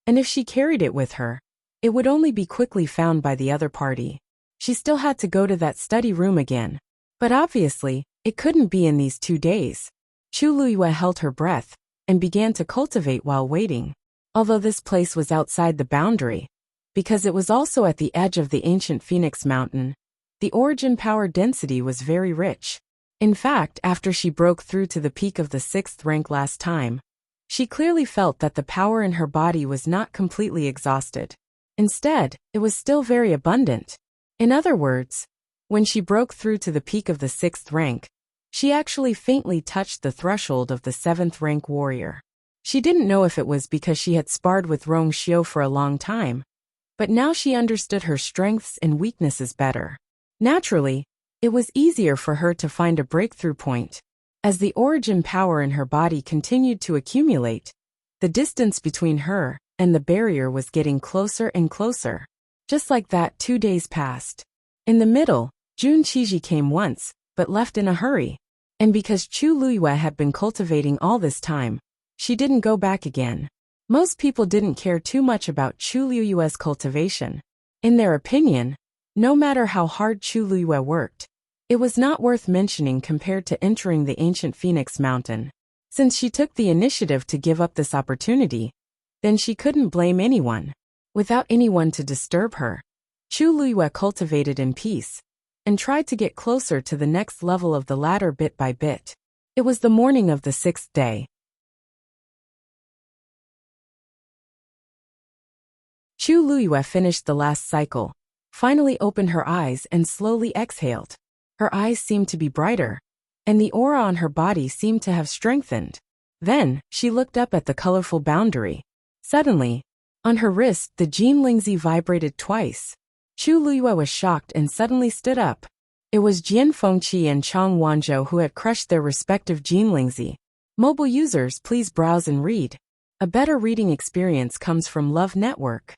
and if she carried it with her, it would only be quickly found by the other party. She still had to go to that study room again. But obviously, it couldn't be in these 2 days. Chu Luyue held her breath and began to cultivate while waiting. Although this place was outside the boundary, because it was also at the edge of the ancient Phoenix Mountain, the origin power density was very rich. In fact, after she broke through to the peak of the 6th rank last time, she clearly felt that the power in her body was not completely exhausted. Instead, it was still very abundant. In other words, when she broke through to the peak of the 6th rank, she actually faintly touched the threshold of the 7th rank warrior. She didn't know if it was because she had sparred with Rong Xiu for a long time, but now she understood her strengths and weaknesses better. Naturally, it was easier for her to find a breakthrough point. As the origin power in her body continued to accumulate, the distance between her and the barrier was getting closer and closer. Just like that, 2 days passed. In the middle, Jun Qiji came once, but left in a hurry. And because Chu Luyue had been cultivating all this time, she didn't go back again. Most people didn't care too much about Chu Luyue's cultivation. In their opinion, no matter how hard Chu Luyue worked, it was not worth mentioning compared to entering the ancient Phoenix Mountain. Since she took the initiative to give up this opportunity, then she couldn't blame anyone. Without anyone to disturb her, Chu Luyue cultivated in peace and tried to get closer to the next level of the ladder bit by bit. It was the morning of the 6th day. Chu Luyue finished the last cycle, finally opened her eyes and slowly exhaled. Her eyes seemed to be brighter, and the aura on her body seemed to have strengthened. Then, she looked up at the colorful boundary. Suddenly, on her wrist, the Jin Lingzi vibrated twice. Chu Luyue was shocked and suddenly stood up. It was Jian Fengqi and Chang Wanzhou who had crushed their respective Jin Lingzi. Mobile users, please browse and read. A better reading experience comes from Love Network.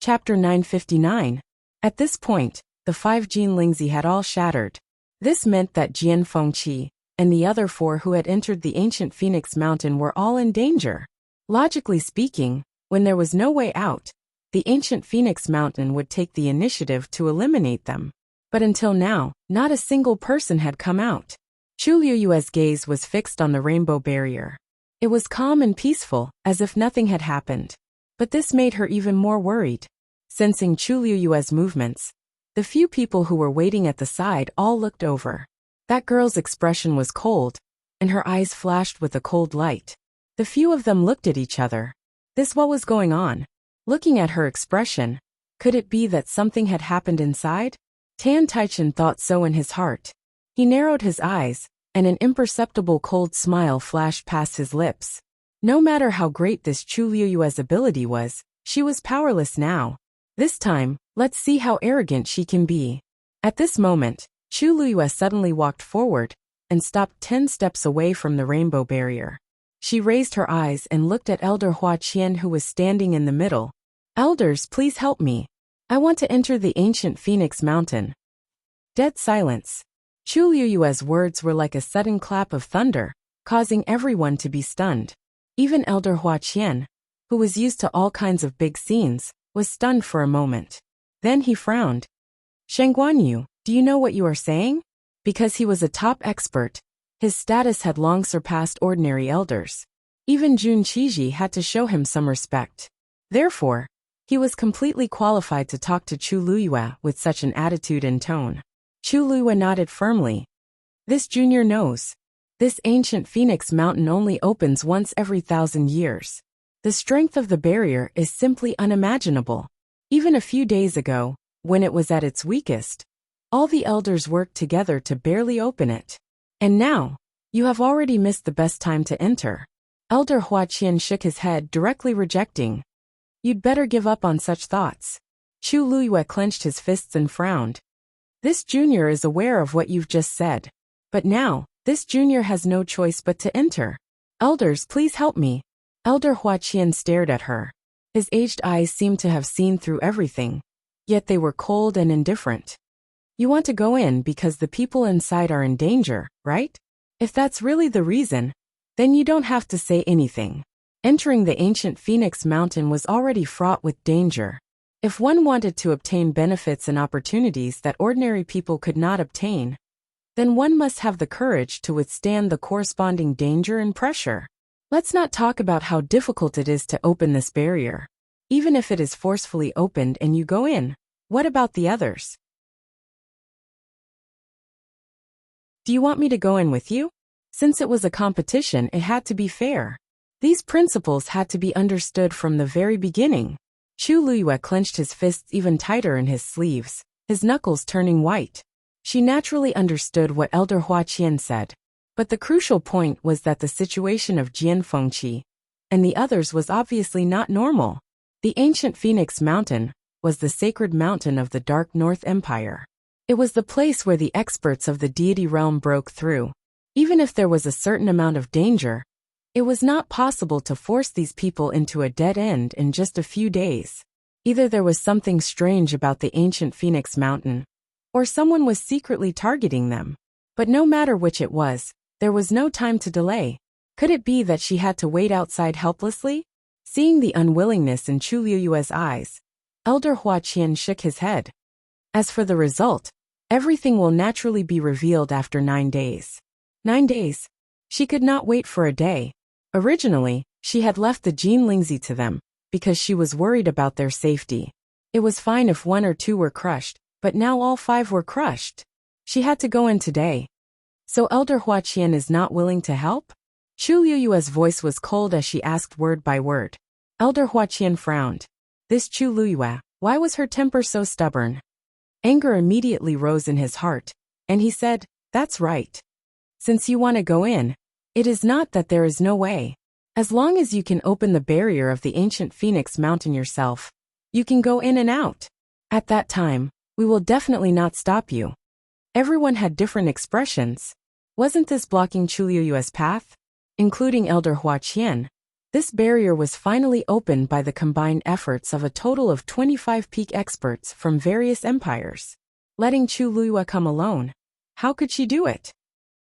Chapter 959. At this point, the 5 Jin Lingzi had all shattered. This meant that Jian Fengqi and the other 4 who had entered the ancient Phoenix Mountain were all in danger. Logically speaking, when there was no way out, the ancient Phoenix Mountain would take the initiative to eliminate them. But until now, not a single person had come out. Chu Liyue's gaze was fixed on the rainbow barrier. It was calm and peaceful, as if nothing had happened. But this made her even more worried. Sensing Chu Liyue's movements, the few people who were waiting at the side all looked over. That girl's expression was cold, and her eyes flashed with a cold light. The few of them looked at each other. What was going on? Looking at her expression, could it be that something had happened inside? Tan Taichen thought so in his heart. He narrowed his eyes, and an imperceptible cold smile flashed past his lips. No matter how great this Chu Liyue's ability was, she was powerless now. This time, let's see how arrogant she can be. At this moment, Chu Liyue suddenly walked forward and stopped 10 steps away from the rainbow barrier. She raised her eyes and looked at Elder Hua Qian, who was standing in the middle. "Elders, please help me. I want to enter the ancient Phoenix Mountain." Dead silence. Chu Liyue's words were like a sudden clap of thunder, causing everyone to be stunned. Even Elder Hua Qian, who was used to all kinds of big scenes, was stunned for a moment. Then he frowned. "Sheng Guanyu, do you know what you are saying?" Because he was a top expert, his status had long surpassed ordinary elders. Even Jun Qiji had to show him some respect. Therefore, he was completely qualified to talk to Chu Liyue with such an attitude and tone. Chu Liyue nodded firmly. "This junior knows. This ancient Phoenix Mountain only opens once every 1,000 years. The strength of the barrier is simply unimaginable. Even a few days ago, when it was at its weakest, all the elders worked together to barely open it. And now, you have already missed the best time to enter." Elder Hua Qian shook his head, directly rejecting. "You'd better give up on such thoughts." Chu Liyue clenched his fists and frowned. "This junior is aware of what you've just said. But now, this junior has no choice but to enter. Elders, please help me." Elder Hua Qian stared at her. His aged eyes seemed to have seen through everything, yet they were cold and indifferent. "You want to go in because the people inside are in danger, right? If that's really the reason, then you don't have to say anything." Entering the ancient Phoenix Mountain was already fraught with danger. If one wanted to obtain benefits and opportunities that ordinary people could not obtain, then one must have the courage to withstand the corresponding danger and pressure. Let's not talk about how difficult it is to open this barrier. Even if it is forcefully opened and you go in, what about the others? "Do you want me to go in with you?" Since it was a competition, it had to be fair. These principles had to be understood from the very beginning. Chu Liyue clenched his fists even tighter in his sleeves, his knuckles turning white. She naturally understood what Elder Hua Qian said. But the crucial point was that the situation of Jian Fengqi and the others was obviously not normal. The ancient Phoenix Mountain was the sacred mountain of the Dark North Empire. It was the place where the experts of the deity realm broke through. Even if there was a certain amount of danger, it was not possible to force these people into a dead end in just a few days. Either there was something strange about the ancient Phoenix Mountain, or someone was secretly targeting them. But no matter which it was, there was no time to delay. Could it be that she had to wait outside helplessly? Seeing the unwillingness in Chu Liyue's eyes, Elder Hua Qian shook his head. As for the result, everything will naturally be revealed after 9 days. 9 days? She could not wait for a day. Originally, she had left the Jin Lingzi to them, because she was worried about their safety. It was fine if 1 or 2 were crushed, but now all 5 were crushed. She had to go in today. So Elder Hua Qian is not willing to help? Chu Liyue's voice was cold as she asked word by word. Elder Hua Qian frowned. This Chu Liyue, why was her temper so stubborn? Anger immediately rose in his heart, and he said, "That's right. Since you want to go in, it is not that there is no way. As long as you can open the barrier of the ancient Phoenix Mountain yourself, you can go in and out. At that time, we will definitely not stop you." Everyone had different expressions. Wasn't this blocking Chu Liyue's path? Including Elder Hua Qian. This barrier was finally opened by the combined efforts of a total of 25 peak experts from various empires. Letting Chu Liyue come alone. How could she do it?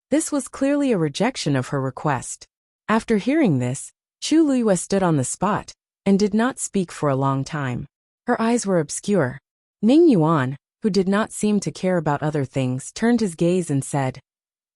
This was clearly a rejection of her request. After hearing this, Chu Liyue stood on the spot and did not speak for a long time. Her eyes were obscure. Ning Yuan, who did not seem to care about other things, turned his gaze and said,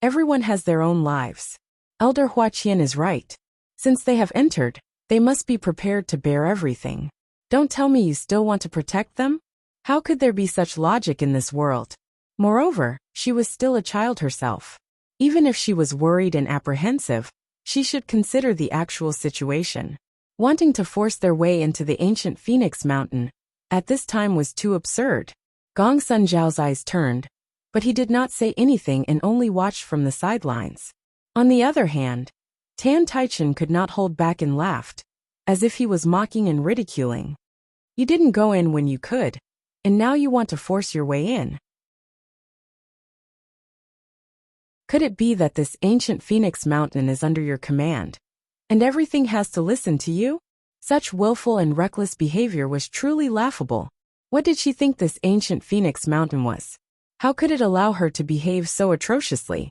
"Everyone has their own lives. Elder Huaqian is right. Since they have entered, they must be prepared to bear everything. Don't tell me you still want to protect them? How could there be such logic in this world?" Moreover, she was still a child herself. Even if she was worried and apprehensive, she should consider the actual situation. Wanting to force their way into the ancient Phoenix Mountain at this time was too absurd. Gong Sun Zhao's eyes turned, but he did not say anything and only watched from the sidelines. On the other hand, Tan Taichen could not hold back and laughed, as if he was mocking and ridiculing. "You didn't go in when you could, and now you want to force your way in. Could it be that this ancient Phoenix Mountain is under your command, and everything has to listen to you?" Such willful and reckless behavior was truly laughable. What did she think this ancient Phoenix Mountain was? How could it allow her to behave so atrociously?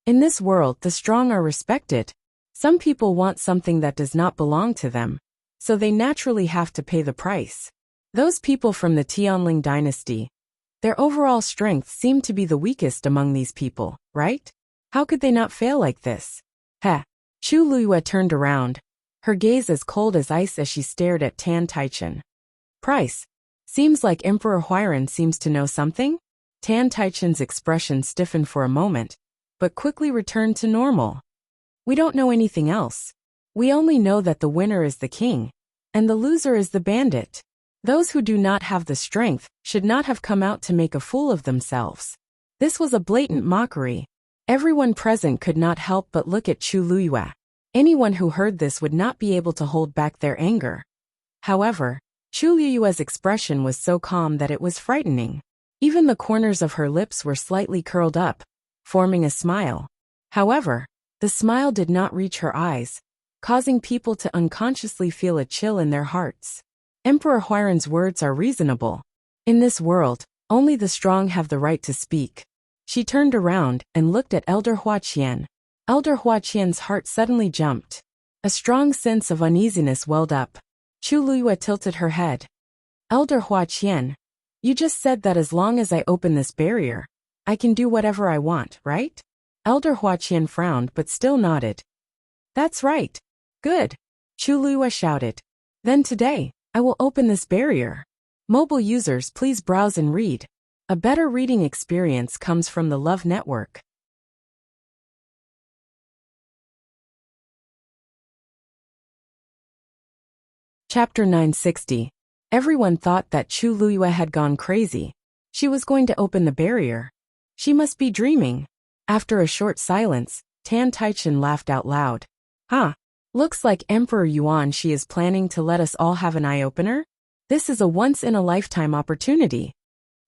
In this world, the strong are respected. Some people want something that does not belong to them, so they naturally have to pay the price. Those people from the Tianling dynasty, their overall strength seemed to be the weakest among these people, right? How could they not fail like this? Heh. Chu Luyue turned around, her gaze as cold as ice as she stared at Tan Taichen. "Price. Seems like Emperor Huairan seems to know something?" Tan Taichen's expression stiffened for a moment, but quickly returned to normal. "We don't know anything else. We only know that the winner is the king, and the loser is the bandit. Those who do not have the strength should not have come out to make a fool of themselves." This was a blatant mockery. Everyone present could not help but look at Chu Luyue. Anyone who heard this would not be able to hold back their anger. However, Chu Luyue's expression was so calm that it was frightening. Even the corners of her lips were slightly curled up, forming a smile. However, the smile did not reach her eyes, causing people to unconsciously feel a chill in their hearts. Emperor Huairan's words are reasonable. In this world, only the strong have the right to speak. She turned around and looked at Elder Huaqian. Elder Huaqian's heart suddenly jumped. A strong sense of uneasiness welled up. Chu Luyue tilted her head. "Elder Huaqian, you just said that as long as I open this barrier, I can do whatever I want, right?" Elder Huaqian frowned but still nodded. "That's right. Good," Chu Luyue shouted. "Then today, I will open this barrier. Mobile users, please browse and read. A better reading experience comes from the Love Network." Chapter 960. Everyone thought that Chu Luyue had gone crazy. She was going to open the barrier. She must be dreaming. After a short silence, Tan Taichen laughed out loud. "Huh. Looks like Emperor Yuan she is planning to let us all have an eye-opener? This is a once-in-a-lifetime opportunity."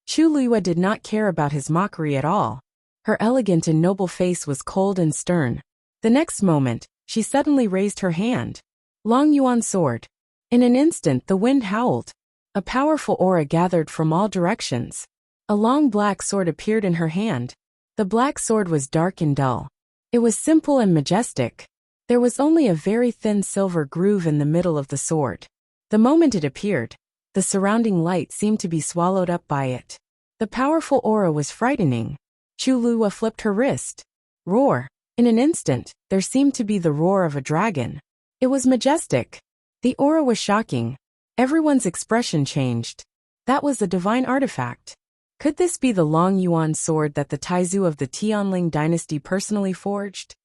Chu Luyue did not care about his mockery at all. Her elegant and noble face was cold and stern. The next moment, she suddenly raised her hand. Long Yuan sword. In an instant the wind howled. A powerful aura gathered from all directions. A long black sword appeared in her hand. The black sword was dark and dull. It was simple and majestic. There was only a very thin silver groove in the middle of the sword. The moment it appeared, the surrounding light seemed to be swallowed up by it. The powerful aura was frightening. Chu Luyue flipped her wrist. Roar. In an instant, there seemed to be the roar of a dragon. It was majestic. The aura was shocking. Everyone's expression changed. That was a divine artifact. Could this be the Long Yuan sword that the Taizu of the Tianling dynasty personally forged?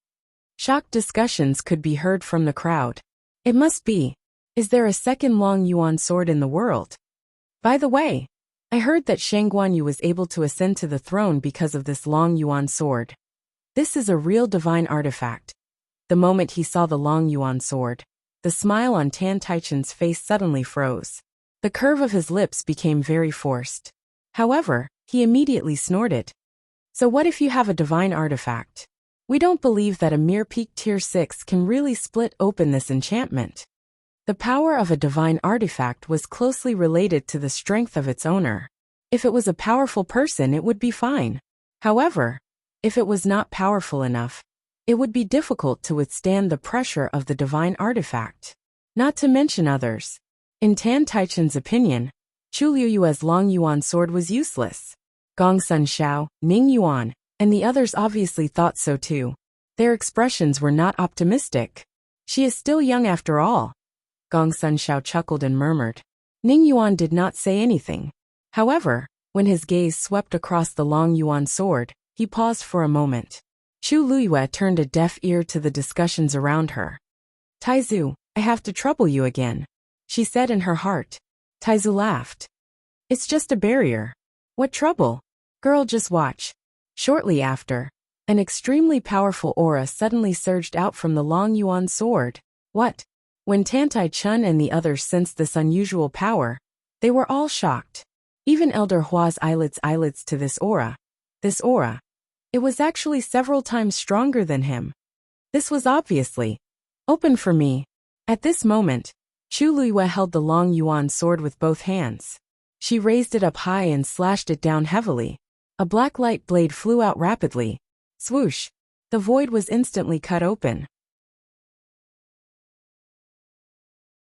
Shocked discussions could be heard from the crowd. It must be. Is there a second Long Yuan sword in the world? By the way, I heard that Shang Guanyu was able to ascend to the throne because of this Long Yuan sword. This is a real divine artifact. The moment he saw the Long Yuan sword, the smile on Tan Taichen's face suddenly froze. The curve of his lips became very forced. However, he immediately snorted. So what if you have a divine artifact? We don't believe that a mere peak tier 6 can really split open this enchantment. The power of a divine artifact was closely related to the strength of its owner. If it was a powerful person, it would be fine. However, if it was not powerful enough, it would be difficult to withstand the pressure of the divine artifact. Not to mention others. In Tan Taichen's opinion, Chu Liyue's long yuan sword was useless. Gong Sun Xiao, Ning Yuan, and the others obviously thought so too. Their expressions were not optimistic. She is still young after all. Gong Sun Xiao chuckled and murmured. Ning Yuan did not say anything. However, when his gaze swept across the long yuan sword, he paused for a moment. Chu Liyue turned a deaf ear to the discussions around her. Taizu, I have to trouble you again, she said in her heart. Taizu laughed. It's just a barrier. What trouble? Girl, just watch. Shortly after, an extremely powerful aura suddenly surged out from the long yuan sword. What? When Tantai Chun and the others sensed this unusual power, they were all shocked. Even Elder Hua's eyelids to this aura. This aura. It was actually several times stronger than him. This was obviously open for me. At this moment, Chu Liyue held the long yuan sword with both hands. She raised it up high and slashed it down heavily. A black light blade flew out rapidly. Swoosh! The void was instantly cut open.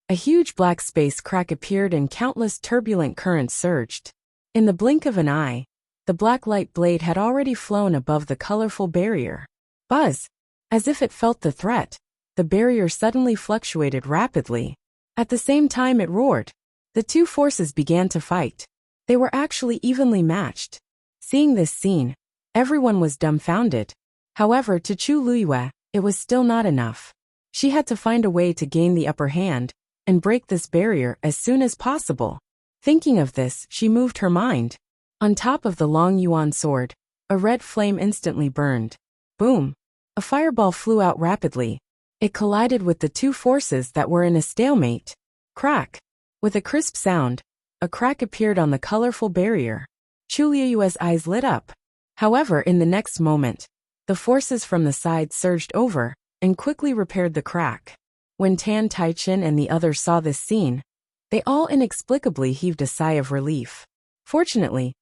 A huge black space crack appeared and countless turbulent currents surged. In the blink of an eye, the black light blade had already flown above the colorful barrier. Buzz! As if it felt the threat, the barrier suddenly fluctuated rapidly. At the same time it roared. The two forces began to fight. They were actually evenly matched. Seeing this scene, everyone was dumbfounded. However, to Chu Liyue, it was still not enough. She had to find a way to gain the upper hand and break this barrier as soon as possible. Thinking of this, she moved her mind. On top of the long yuan sword, a red flame instantly burned. Boom! A fireball flew out rapidly. It collided with the two forces that were in a stalemate. Crack! With a crisp sound, a crack appeared on the colorful barrier. Chu Liyue's eyes lit up. However, in the next moment, the forces from the side surged over and quickly repaired the crack. When Tan Taichin and the others saw this scene, they all inexplicably heaved a sigh of relief. Fortunately,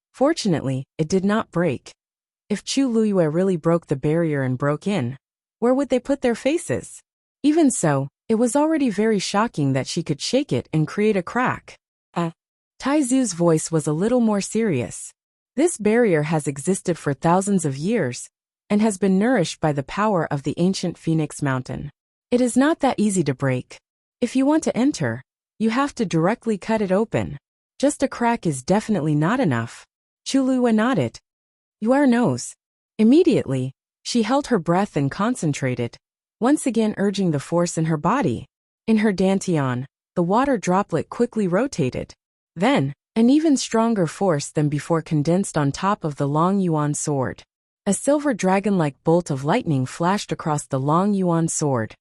it did not break. If Chu Liyue really broke the barrier and broke in, where would they put their faces? Even so, it was already very shocking that she could shake it and create a crack. Taizu's voice was a little more serious. This barrier has existed for thousands of years and has been nourished by the power of the ancient Phoenix Mountain. It is not that easy to break. If you want to enter, you have to directly cut it open. Just a crack is definitely not enough. Chu Liyue nodded. Your nose. Immediately, she held her breath and concentrated, once again urging the force in her body. In her dantian, the water droplet quickly rotated. Then, an even stronger force than before condensed on top of the long yuan sword. A silver dragon-like bolt of lightning flashed across the long yuan sword.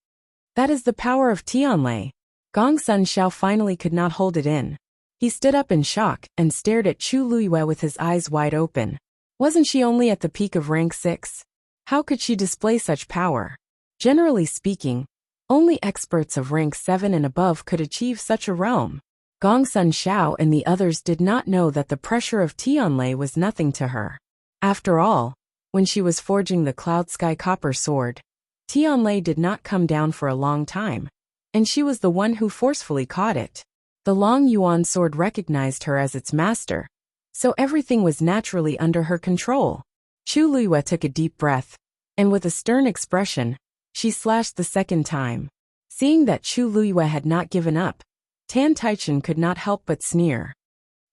That is the power of Tianlei. Gong Sun Xiao finally could not hold it in. He stood up in shock and stared at Chu Liyue with his eyes wide open. Wasn't she only at the peak of rank 6? How could she display such power? Generally speaking, only experts of rank 7 and above could achieve such a realm. Gong Sun Xiao and the others did not know that the pressure of Tianlei was nothing to her. After all, when she was forging the Cloud Sky Copper Sword, Tianlei did not come down for a long time, and she was the one who forcefully caught it. The long yuan sword recognized her as its master, so everything was naturally under her control. Chu Liyue took a deep breath, and with a stern expression, she slashed the second time. Seeing that Chu Liyue had not given up, Tan Taichin could not help but sneer.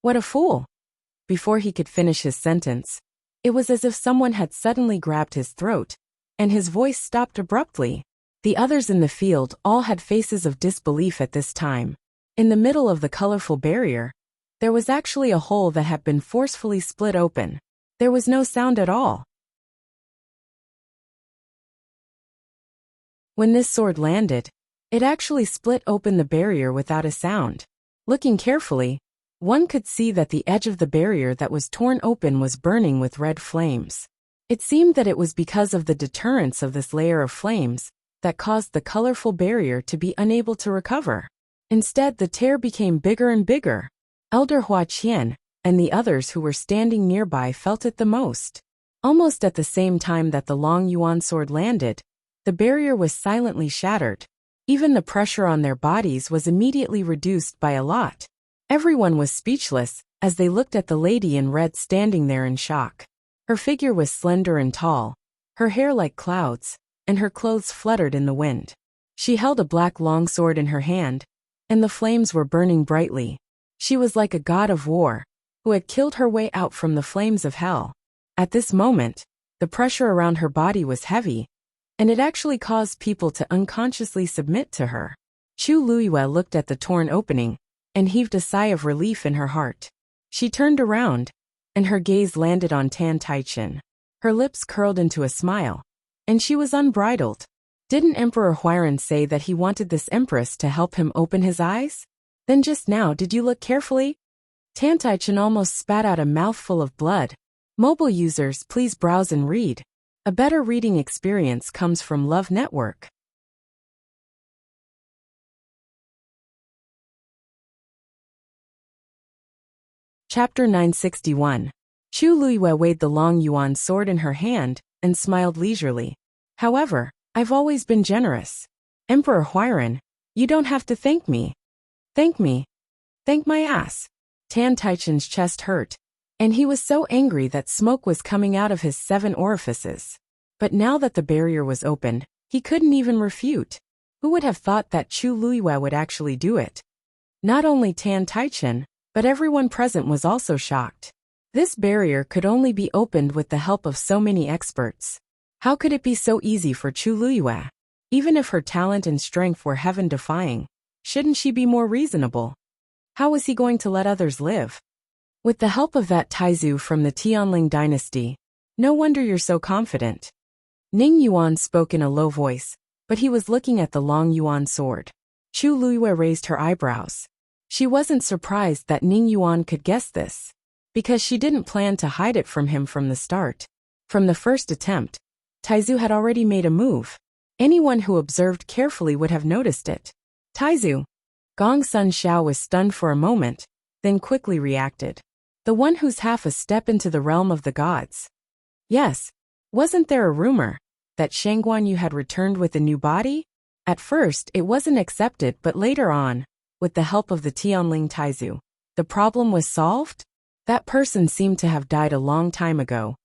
What a fool! Before he could finish his sentence, it was as if someone had suddenly grabbed his throat, and his voice stopped abruptly. The others in the field all had faces of disbelief at this time. In the middle of the colorful barrier, there was actually a hole that had been forcefully split open. There was no sound at all. When this sword landed, it actually split open the barrier without a sound. Looking carefully, one could see that the edge of the barrier that was torn open was burning with red flames. It seemed that it was because of the deterrence of this layer of flames that caused the colorful barrier to be unable to recover. Instead, the tear became bigger and bigger. Elder Hua Qian and the others who were standing nearby felt it the most. Almost at the same time that the long yuan sword landed, the barrier was silently shattered. Even the pressure on their bodies was immediately reduced by a lot. Everyone was speechless as they looked at the lady in red standing there in shock. Her figure was slender and tall, her hair like clouds, and her clothes fluttered in the wind. She held a black longsword in her hand, and the flames were burning brightly. She was like a god of war, who had killed her way out from the flames of hell. At this moment, the pressure around her body was heavy, and it actually caused people to unconsciously submit to her. Chu Luiyue looked at the torn opening, and heaved a sigh of relief in her heart. She turned around, and her gaze landed on Tan Taichin. Her lips curled into a smile, and she was unbridled. Didn't Emperor Huairan say that he wanted this empress to help him open his eyes? Then just now did you look carefully? Tan Taichin almost spat out a mouthful of blood. Mobile users, please browse and read. A better reading experience comes from Love Network. Chapter 961. Chu Luiyue weighed the long yuan sword in her hand and smiled leisurely. However, I've always been generous. Emperor Huairan, you don't have to thank me. Thank me? Thank my ass. Tan Taichin's chest hurt, and he was so angry that smoke was coming out of his 7 orifices. But now that the barrier was opened, he couldn't even refute. Who would have thought that Chu Luiyue would actually do it? Not only Tan Taichin, but everyone present was also shocked. This barrier could only be opened with the help of so many experts. How could it be so easy for Chu Luiyue? Even if her talent and strength were heaven-defying, shouldn't she be more reasonable? How was he going to let others live? With the help of that Taizu from the Tianling dynasty. No wonder you're so confident. Ning Yuan spoke in a low voice, but he was looking at the long yuan sword. Chu Luiyue raised her eyebrows. She wasn't surprised that Ning Yuan could guess this, because she didn't plan to hide it from him from the start. From the first attempt, Taizu had already made a move. Anyone who observed carefully would have noticed it. Taizu. Gong Sun Xiao was stunned for a moment, then quickly reacted. The one who's half a step into the realm of the gods. Yes. Wasn't there a rumor that Shang Guanyu had returned with a new body? At first, it wasn't accepted, but later on, with the help of the Tianling Taizu, the problem was solved? That person seemed to have died a long time ago.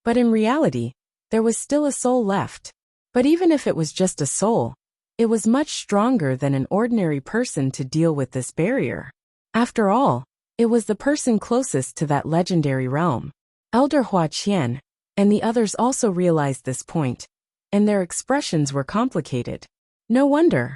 But in reality, there was still a soul left. But even if it was just a soul, it was much stronger than an ordinary person to deal with this barrier. After all, it was the person closest to that legendary realm. Elder Hua Qian and the others also realized this point, and their expressions were complicated. No wonder.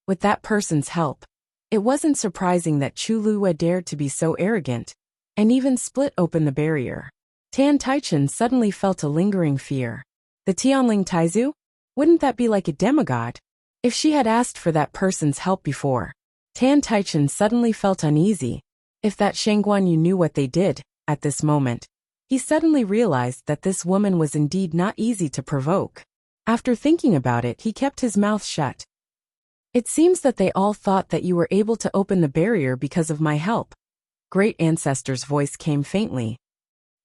With that person's help, it wasn't surprising that Chu Luiyue dared to be so arrogant, and even split open the barrier. Tan Taichin suddenly felt a lingering fear. The Tianling Taizu? Wouldn't that be like a demigod? If she had asked for that person's help before. Tan Taichin suddenly felt uneasy. If that Shang Guanyu knew what they did, at this moment, he suddenly realized that this woman was indeed not easy to provoke. After thinking about it, he kept his mouth shut. It seems that they all thought that you were able to open the barrier because of my help. Great Ancestor's voice came faintly.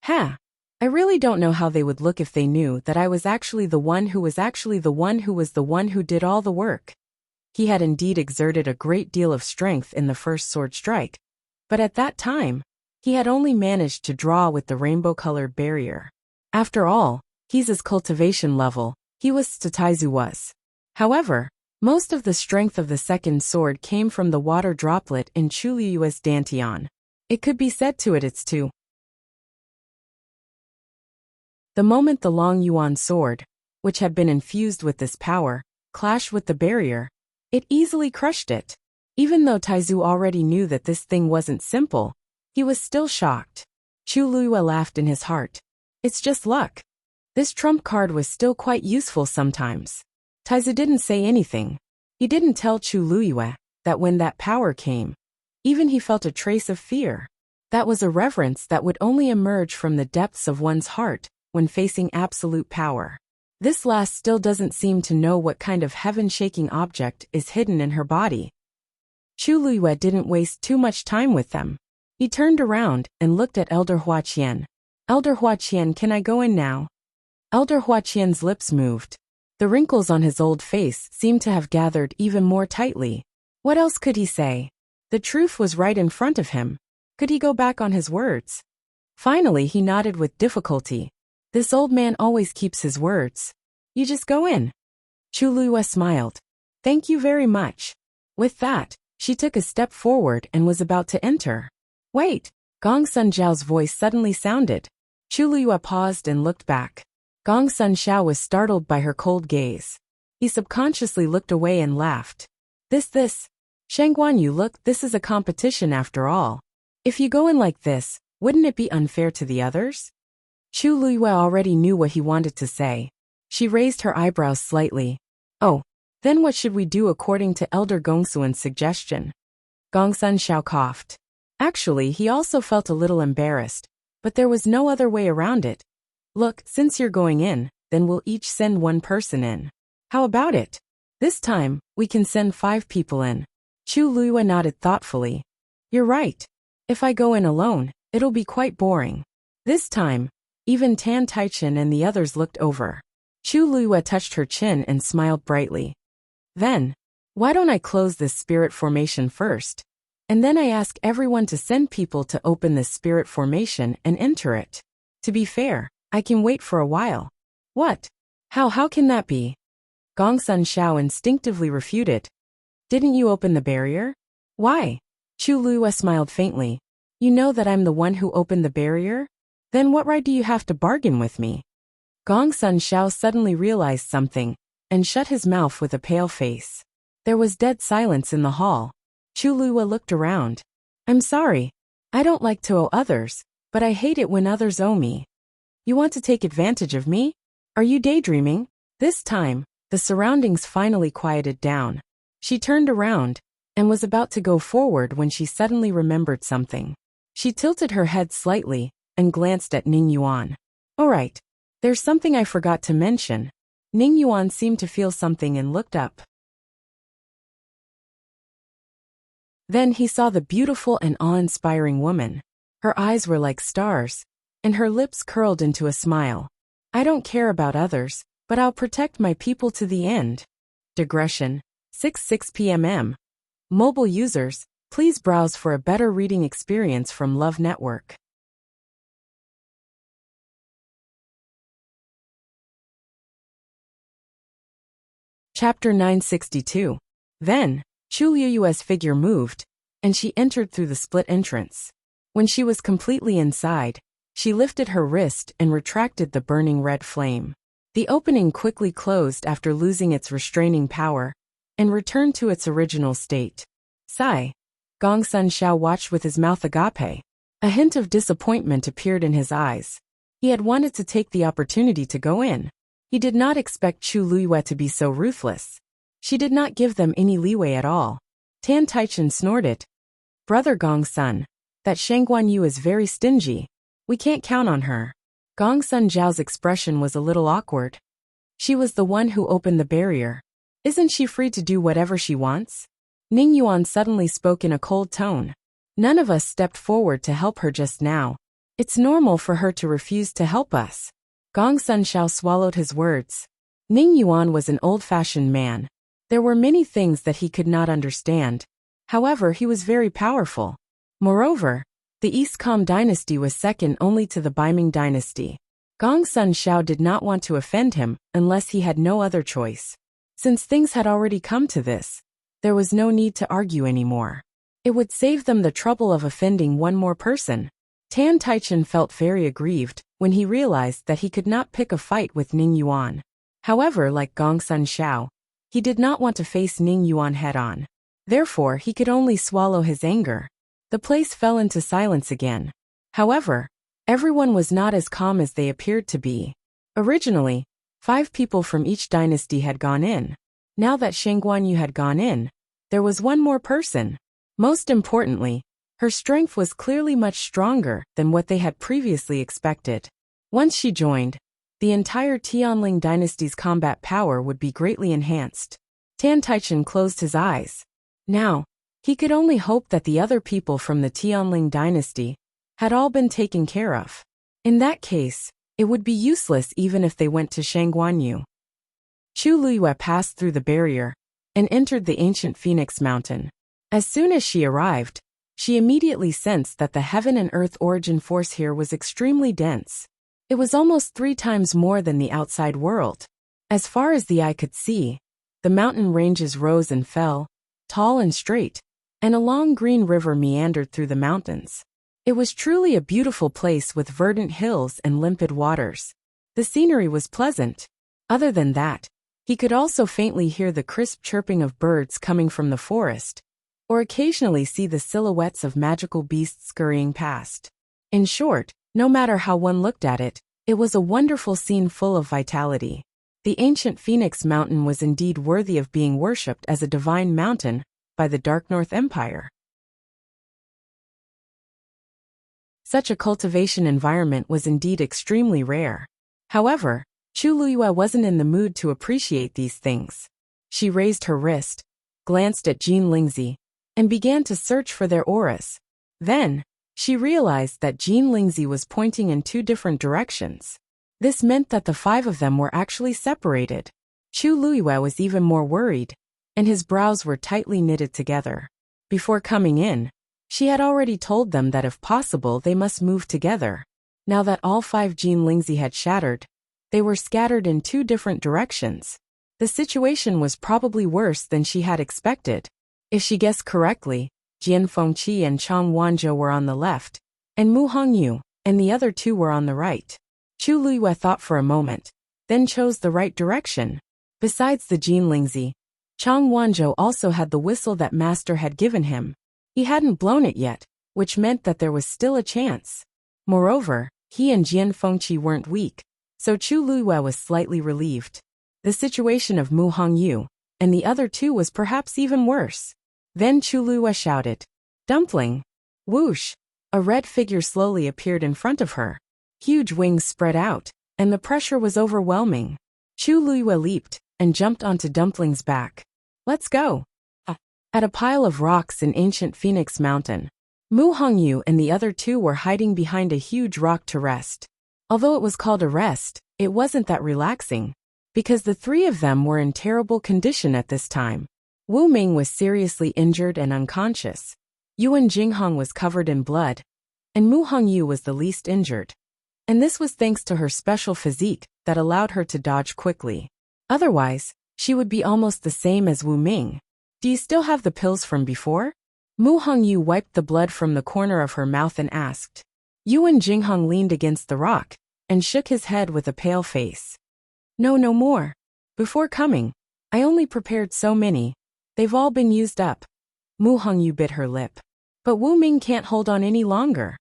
Ha! I really don't know how they would look if they knew that I was actually the one who was actually the one who was the one who did all the work. He had indeed exerted a great deal of strength in the first sword strike, but at that time, he had only managed to draw with the rainbow-colored barrier. After all, he's his cultivation level, he was Taizu was. However, most of the strength of the second sword came from the water droplet in Chu Luiyue's dantian. It could be said to it's too. The moment the long yuan sword, which had been infused with this power, clashed with the barrier, it easily crushed it. Even though Taizu already knew that this thing wasn't simple, he was still shocked. Chu Luiyue laughed in his heart. It's just luck. This trump card was still quite useful sometimes. Taizu didn't say anything. He didn't tell Chu Luiyue that when that power came, even he felt a trace of fear. That was a reverence that would only emerge from the depths of one's heart when facing absolute power. This last still doesn't seem to know what kind of heaven-shaking object is hidden in her body. Chu Luiyue didn't waste too much time with them. He turned around and looked at Elder Hua Qian. Elder Hua Qian, can I go in now? Elder Hua Qian's lips moved. The wrinkles on his old face seemed to have gathered even more tightly. What else could he say? The truth was right in front of him. Could he go back on his words? Finally, he nodded with difficulty. This old man always keeps his words. You just go in. Chu Luiyue smiled. Thank you very much. With that, she took a step forward and was about to enter. Wait! Gong Sun Zhao's voice suddenly sounded. Chu Luiyue paused and looked back. Gong Sun Zhao was startled by her cold gaze. He subconsciously looked away and laughed. This. Shang Guanyu, look, this is a competition after all. If you go in like this, wouldn't it be unfair to the others? Chu Luiyue already knew what he wanted to say. She raised her eyebrows slightly. Oh, then what should we do according to Elder Gongsuan's suggestion? Gong Sun Zhao coughed. Actually, he also felt a little embarrassed, but there was no other way around it. Look, since you're going in, then we'll each send one person in. How about it? This time, we can send 5 people in. Chu Luiyue nodded thoughtfully. You're right. If I go in alone, it'll be quite boring. This time, even Tan Taichen and the others looked over. Chu Luiyue touched her chin and smiled brightly. Then, why don't I close this spirit formation first? And then I ask everyone to send people to open this spirit formation and enter it. To be fair, I can wait for a while. What? How can that be? Gong Sun Zhao instinctively refuted. Didn't you open the barrier? Why? Chu Luiyue smiled faintly. You know that I'm the one who opened the barrier? Then what right do you have to bargain with me? Gong Sun Zhao suddenly realized something, and shut his mouth with a pale face. There was dead silence in the hall. Chu Luiyue looked around. I'm sorry. I don't like to owe others, but I hate it when others owe me. You want to take advantage of me? Are you daydreaming? This time, the surroundings finally quieted down. She turned around, and was about to go forward when she suddenly remembered something. She tilted her head slightly, and glanced at Ning Yuan. All right. There's something I forgot to mention. Ning Yuan seemed to feel something and looked up. Then he saw the beautiful and awe-inspiring woman. Her eyes were like stars, and her lips curled into a smile. I don't care about others, but I'll protect my people to the end. Digression. 6 p.m. Mobile users, please browse for a better reading experience from Love Network. Chapter 962. Then, Chu Luiyue's figure moved, and she entered through the split entrance. When she was completely inside, she lifted her wrist and retracted the burning red flame. The opening quickly closed after losing its restraining power, and returned to its original state. Sigh. Gong Sun Zhao watched with his mouth agape. A hint of disappointment appeared in his eyes. He had wanted to take the opportunity to go in. He did not expect Chu Luiyue to be so ruthless. She did not give them any leeway at all. Tan Taichen snorted. Brother Gong Sun, that Shang Guanyu is very stingy. We can't count on her. Gong Sun Zhao's expression was a little awkward. She was the one who opened the barrier. Isn't she free to do whatever she wants? Ning Yuan suddenly spoke in a cold tone. None of us stepped forward to help her just now. It's normal for her to refuse to help us. Gong Sun Zhao swallowed his words. Ning Yuan was an old-fashioned man. There were many things that he could not understand. However, he was very powerful. Moreover, the East Com dynasty was second only to the Baiming dynasty. Gong Sun Zhao did not want to offend him unless he had no other choice. Since things had already come to this, there was no need to argue anymore. It would save them the trouble of offending one more person. Tan Taichen felt very aggrieved when he realized that he could not pick a fight with Ning Yuan. However, like Gong Sun Zhao, he did not want to face Ning Yuan head-on. Therefore, he could only swallow his anger. The place fell into silence again. However, everyone was not as calm as they appeared to be. Originally, 5 people from each dynasty had gone in. Now that Shang Guanyu had gone in, there was one more person. Most importantly, her strength was clearly much stronger than what they had previously expected. Once she joined, the entire Tianling dynasty's combat power would be greatly enhanced. Tan Taichen closed his eyes. Now, he could only hope that the other people from the Tianling dynasty had all been taken care of. In that case, it would be useless even if they went to Shang Guanyu. Chu Luiyue passed through the barrier and entered the ancient Phoenix Mountain. As soon as she arrived, she immediately sensed that the heaven and earth origin force here was extremely dense. It was almost 3 times more than the outside world. As far as the eye could see, the mountain ranges rose and fell, tall and straight, and a long green river meandered through the mountains. It was truly a beautiful place with verdant hills and limpid waters. The scenery was pleasant. Other than that, he could also faintly hear the crisp chirping of birds coming from the forest, or occasionally see the silhouettes of magical beasts scurrying past. In short, no matter how one looked at it, it was a wonderful scene full of vitality. The ancient Phoenix Mountain was indeed worthy of being worshipped as a divine mountain by the Dark North Empire. Such a cultivation environment was indeed extremely rare. However, Chu Liyue wasn't in the mood to appreciate these things. She raised her wrist, glanced at Jean Lingzi, and began to search for their auras. Then, she realized that Jean Lingzi was pointing in 2 different directions. This meant that the 5 of them were actually separated. Chu Liyue was even more worried, and his brows were tightly knitted together. Before coming in, she had already told them that if possible they must move together. Now that all 5 Jean Lingzi had shattered, they were scattered in 2 different directions. The situation was probably worse than she had expected. If she guessed correctly, Jian Fengqi and Chang Wanzhou were on the left, and Mu Hongyu and the other 2 were on the right. Chu Liyue thought for a moment, then chose the right direction. Besides the Jean Lingzi, Chang Wanzhou also had the whistle that Master had given him. He hadn't blown it yet, which meant that there was still a chance. Moreover, he and Jian Fengqi weren't weak, so Chu Liyue was slightly relieved. The situation of Mu Hongyu and the other 2 was perhaps even worse. Then Chu Liyue shouted, "Dumpling!" Whoosh! A red figure slowly appeared in front of her. Huge wings spread out, and the pressure was overwhelming. Chu Liyue leaped and jumped onto Dumpling's back. "Let's go!" At a pile of rocks in ancient Phoenix Mountain, Mu Hongyu and the other 2 were hiding behind a huge rock to rest. Although it was called a rest, it wasn't that relaxing, because the 3 of them were in terrible condition at this time. Wu Ming was seriously injured and unconscious. Yuan Jinghong was covered in blood, and Mu Hongyu was the least injured. And this was thanks to her special physique that allowed her to dodge quickly. Otherwise, she would be almost the same as Wu Ming. "Do you still have the pills from before?" Mu Hongyu wiped the blood from the corner of her mouth and asked. Yuan Jinghong leaned against the rock and shook his head with a pale face. "No, no more. Before coming, I only prepared so many. They've all been used up." Mu Hongyu bit her lip. "But Wu Ming can't hold on any longer."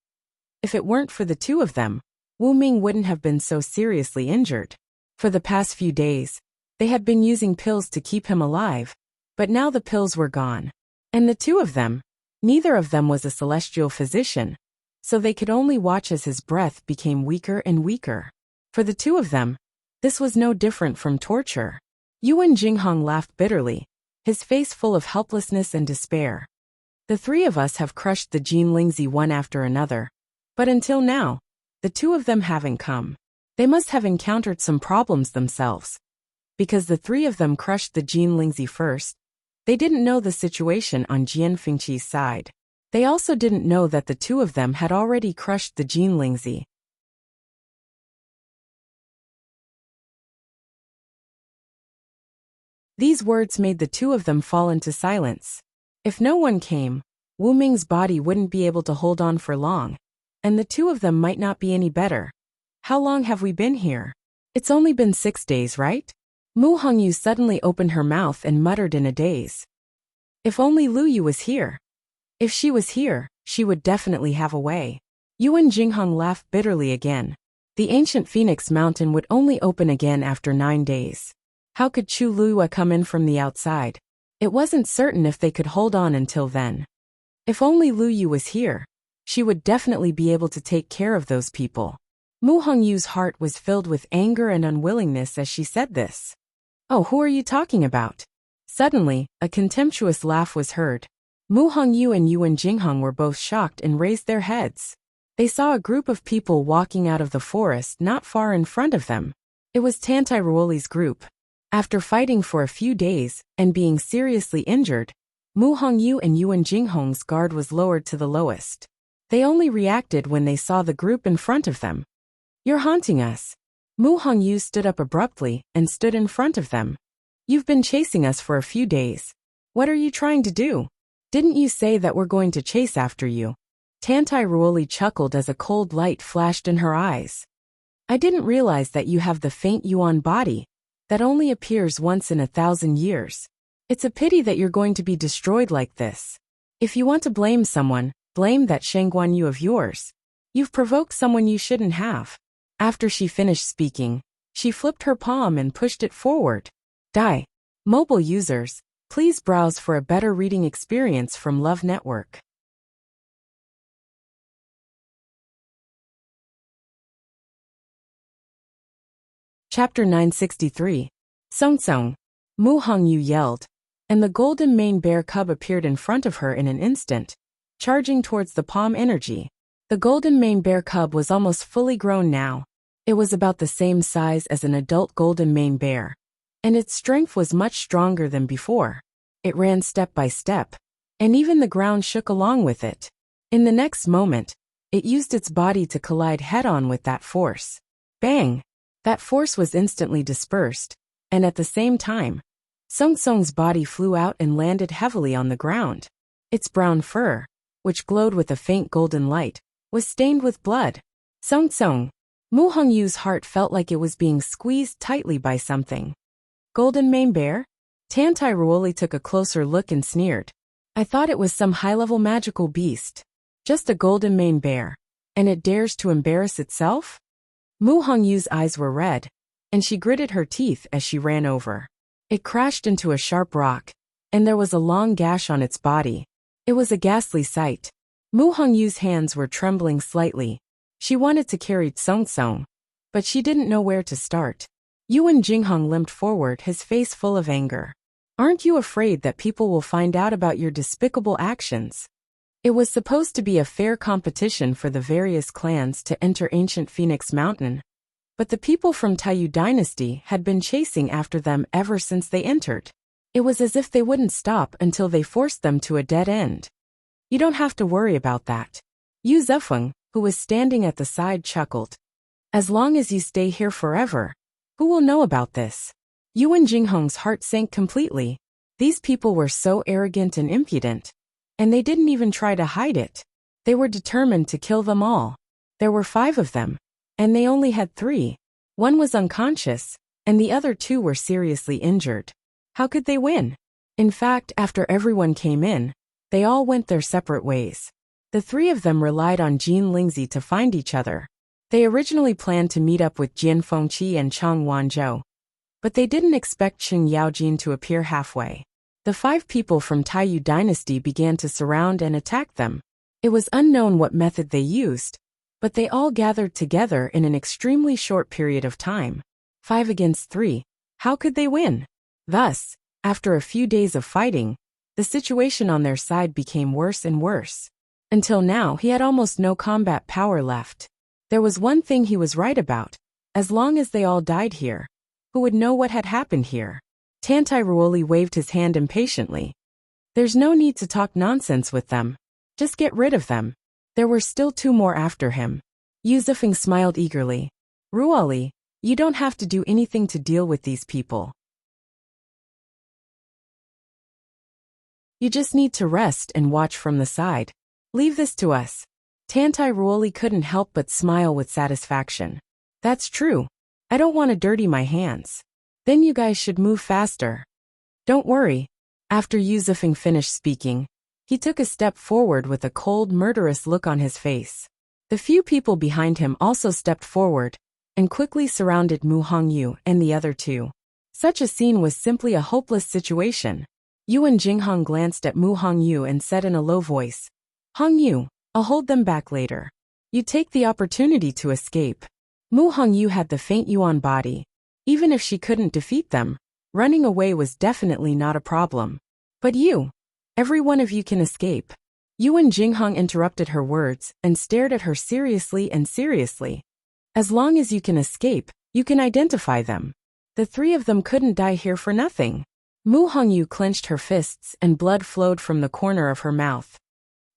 If it weren't for the 2 of them, Wu Ming wouldn't have been so seriously injured. For the past few days, they had been using pills to keep him alive, but now the pills were gone. And the 2 of them, neither of them was a celestial physician, so they could only watch as his breath became weaker and weaker. For the 2 of them, this was no different from torture. Yuan Jinghong laughed bitterly, his face full of helplessness and despair. "The 3 of us have crushed the Jean Lingzi one after another, but until now, the 2 of them haven't come. They must have encountered some problems themselves. Because the 3 of them crushed the Jean Lingzi first, they didn't know the situation on Jian Fengqi's side. They also didn't know that the 2 of them had already crushed the Jean Lingzi. These words made the 2 of them fall into silence. If no one came, Wu Ming's body wouldn't be able to hold on for long, and the 2 of them might not be any better. "How long have we been here?" "It's only been 6 days, right?" Mu Hongyu suddenly opened her mouth and muttered in a daze. If only Lu Yu was here. If she was here, she would definitely have a way. Yuan Jinghong laughed bitterly again. The ancient Phoenix Mountain would only open again after 9 days. How could Chu Liyue come in from the outside? It wasn't certain if they could hold on until then. If only Lu Yu was here, she would definitely be able to take care of those people. Mu Hongyu's heart was filled with anger and unwillingness as she said this. "Oh, who are you talking about?" Suddenly, a contemptuous laugh was heard. Mu Hongyu and Yuan Jinghong were both shocked and raised their heads. They saw a group of people walking out of the forest not far in front of them. It was Tantai Ruoli's group. After fighting for a few days and being seriously injured, Mu Hongyu and Yuan Jinghong's guard was lowered to the lowest. They only reacted when they saw the group in front of them. You're haunting us. Mu Hongyu stood up abruptly and stood in front of them. You've been chasing us for a few days. What are you trying to do? Didn't you say that we're going to chase after you? Tantai Ruoli chuckled as a cold light flashed in her eyes. I didn't realize that you have the faint Yuan body that only appears once in 1,000 years. It's a pity that you're going to be destroyed like this. If you want to blame someone, blame that Shangguan Yu of yours. You've provoked someone you shouldn't have. After she finished speaking, she flipped her palm and pushed it forward. Die. Mobile users, please browse for a better reading experience from Love Network. Chapter 963. Song Song. Mu Hongyu yelled, and the golden mane bear cub appeared in front of her in an instant, charging towards the palm energy. The golden mane bear cub was almost fully grown now. It was about the same size as an adult golden mane bear, and its strength was much stronger than before. It ran step by step, and even the ground shook along with it. In the next moment, it used its body to collide head-on with that force. Bang! That force was instantly dispersed, and at the same time, Song Song's body flew out and landed heavily on the ground. Its brown fur, which glowed with a faint golden light, was stained with blood. Song Song. Mu Hongyu's heart felt like it was being squeezed tightly by something. Golden mane bear? Tantai Ruoli took a closer look and sneered. I thought it was some high-level magical beast. Just a golden mane bear. And it dares to embarrass itself? Mu Hongyu's eyes were red, and she gritted her teeth as she ran over. It crashed into a sharp rock, and there was a long gash on its body. It was a ghastly sight. Mu Hongyu's hands were trembling slightly. She wanted to carry Song Song, but she didn't know where to start. Yuan Jinghong limped forward, his face full of anger. Aren't you afraid that people will find out about your despicable actions? It was supposed to be a fair competition for the various clans to enter ancient Phoenix Mountain, but the people from Taiyu Dynasty had been chasing after them ever since they entered. It was as if they wouldn't stop until they forced them to a dead end. You don't have to worry about that. Yu Zefeng, who was standing at the side, chuckled. As long as you stay here forever, who will know about this? Yuan Jinghong's heart sank completely. These people were so arrogant and impudent, and they didn't even try to hide it. They were determined to kill them all. There were 5 of them, and they only had 3. One was unconscious, and the other 2 were seriously injured. How could they win? In fact, after everyone came in, they all went their separate ways. The 3 of them relied on Jin Lingzi to find each other. They originally planned to meet up with Jian Fengqi and Chang Wanzhou, but they didn't expect Qing Yaojin to appear halfway. The 5 people from Taiyu Dynasty began to surround and attack them. It was unknown what method they used, but they all gathered together in an extremely short period of time. 5 against 3. How could they win? Thus, after a few days of fighting, the situation on their side became worse and worse. Until now, he had almost no combat power left. There was one thing he was right about. As long as they all died here, who would know what had happened here? Tantai Ruoli waved his hand impatiently. There's no need to talk nonsense with them. Just get rid of them. There were still 2 more after him. Yu Zefeng smiled eagerly. Ruoli, you don't have to do anything to deal with these people. You just need to rest and watch from the side. Leave this to us. Tantai Ruoli couldn't help but smile with satisfaction. That's true. I don't want to dirty my hands. Then you guys should move faster. Don't worry. After Yu Zefeng finished speaking, he took a step forward with a cold, murderous look on his face. The few people behind him also stepped forward and quickly surrounded Mu Hongyu and the other 2. Such a scene was simply a hopeless situation. Yuan Jinghong glanced at Mu Hongyu and said in a low voice, Hongyu, I'll hold them back later. You take the opportunity to escape. Mu Hongyu had the faint Yuan body. Even if she couldn't defeat them, running away was definitely not a problem. But you, every one of you can escape. Yuan Jinghong interrupted her words and stared at her seriously. As long as you can escape, you can identify them. The 3 of them couldn't die here for nothing. Mu Hongyu clenched her fists and blood flowed from the corner of her mouth.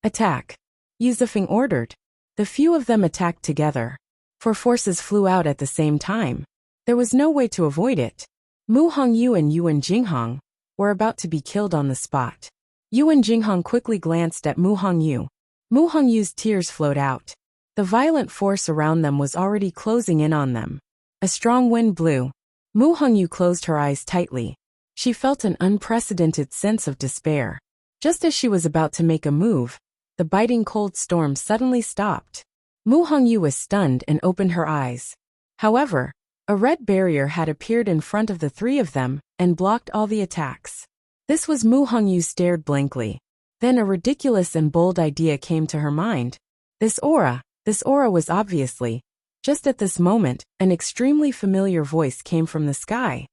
Attack! Yu Zifeng ordered. The few of them attacked together. 4 forces flew out at the same time. There was no way to avoid it. Mu Hongyu and Yuan Jinghong were about to be killed on the spot. Yuan Jinghong quickly glanced at Mu Hongyu. Mu Hongyu's tears flowed out. The violent force around them was already closing in on them. A strong wind blew. Mu Hongyu closed her eyes tightly. She felt an unprecedented sense of despair. Just as she was about to make a move, the biting cold storm suddenly stopped. Mu Hongyu was stunned and opened her eyes. However, a red barrier had appeared in front of the 3 of them and blocked all the attacks. This was Mu Hongyu stared blankly. Then a ridiculous and bold idea came to her mind. This aura was obviously, just at this moment, an extremely familiar voice came from the sky.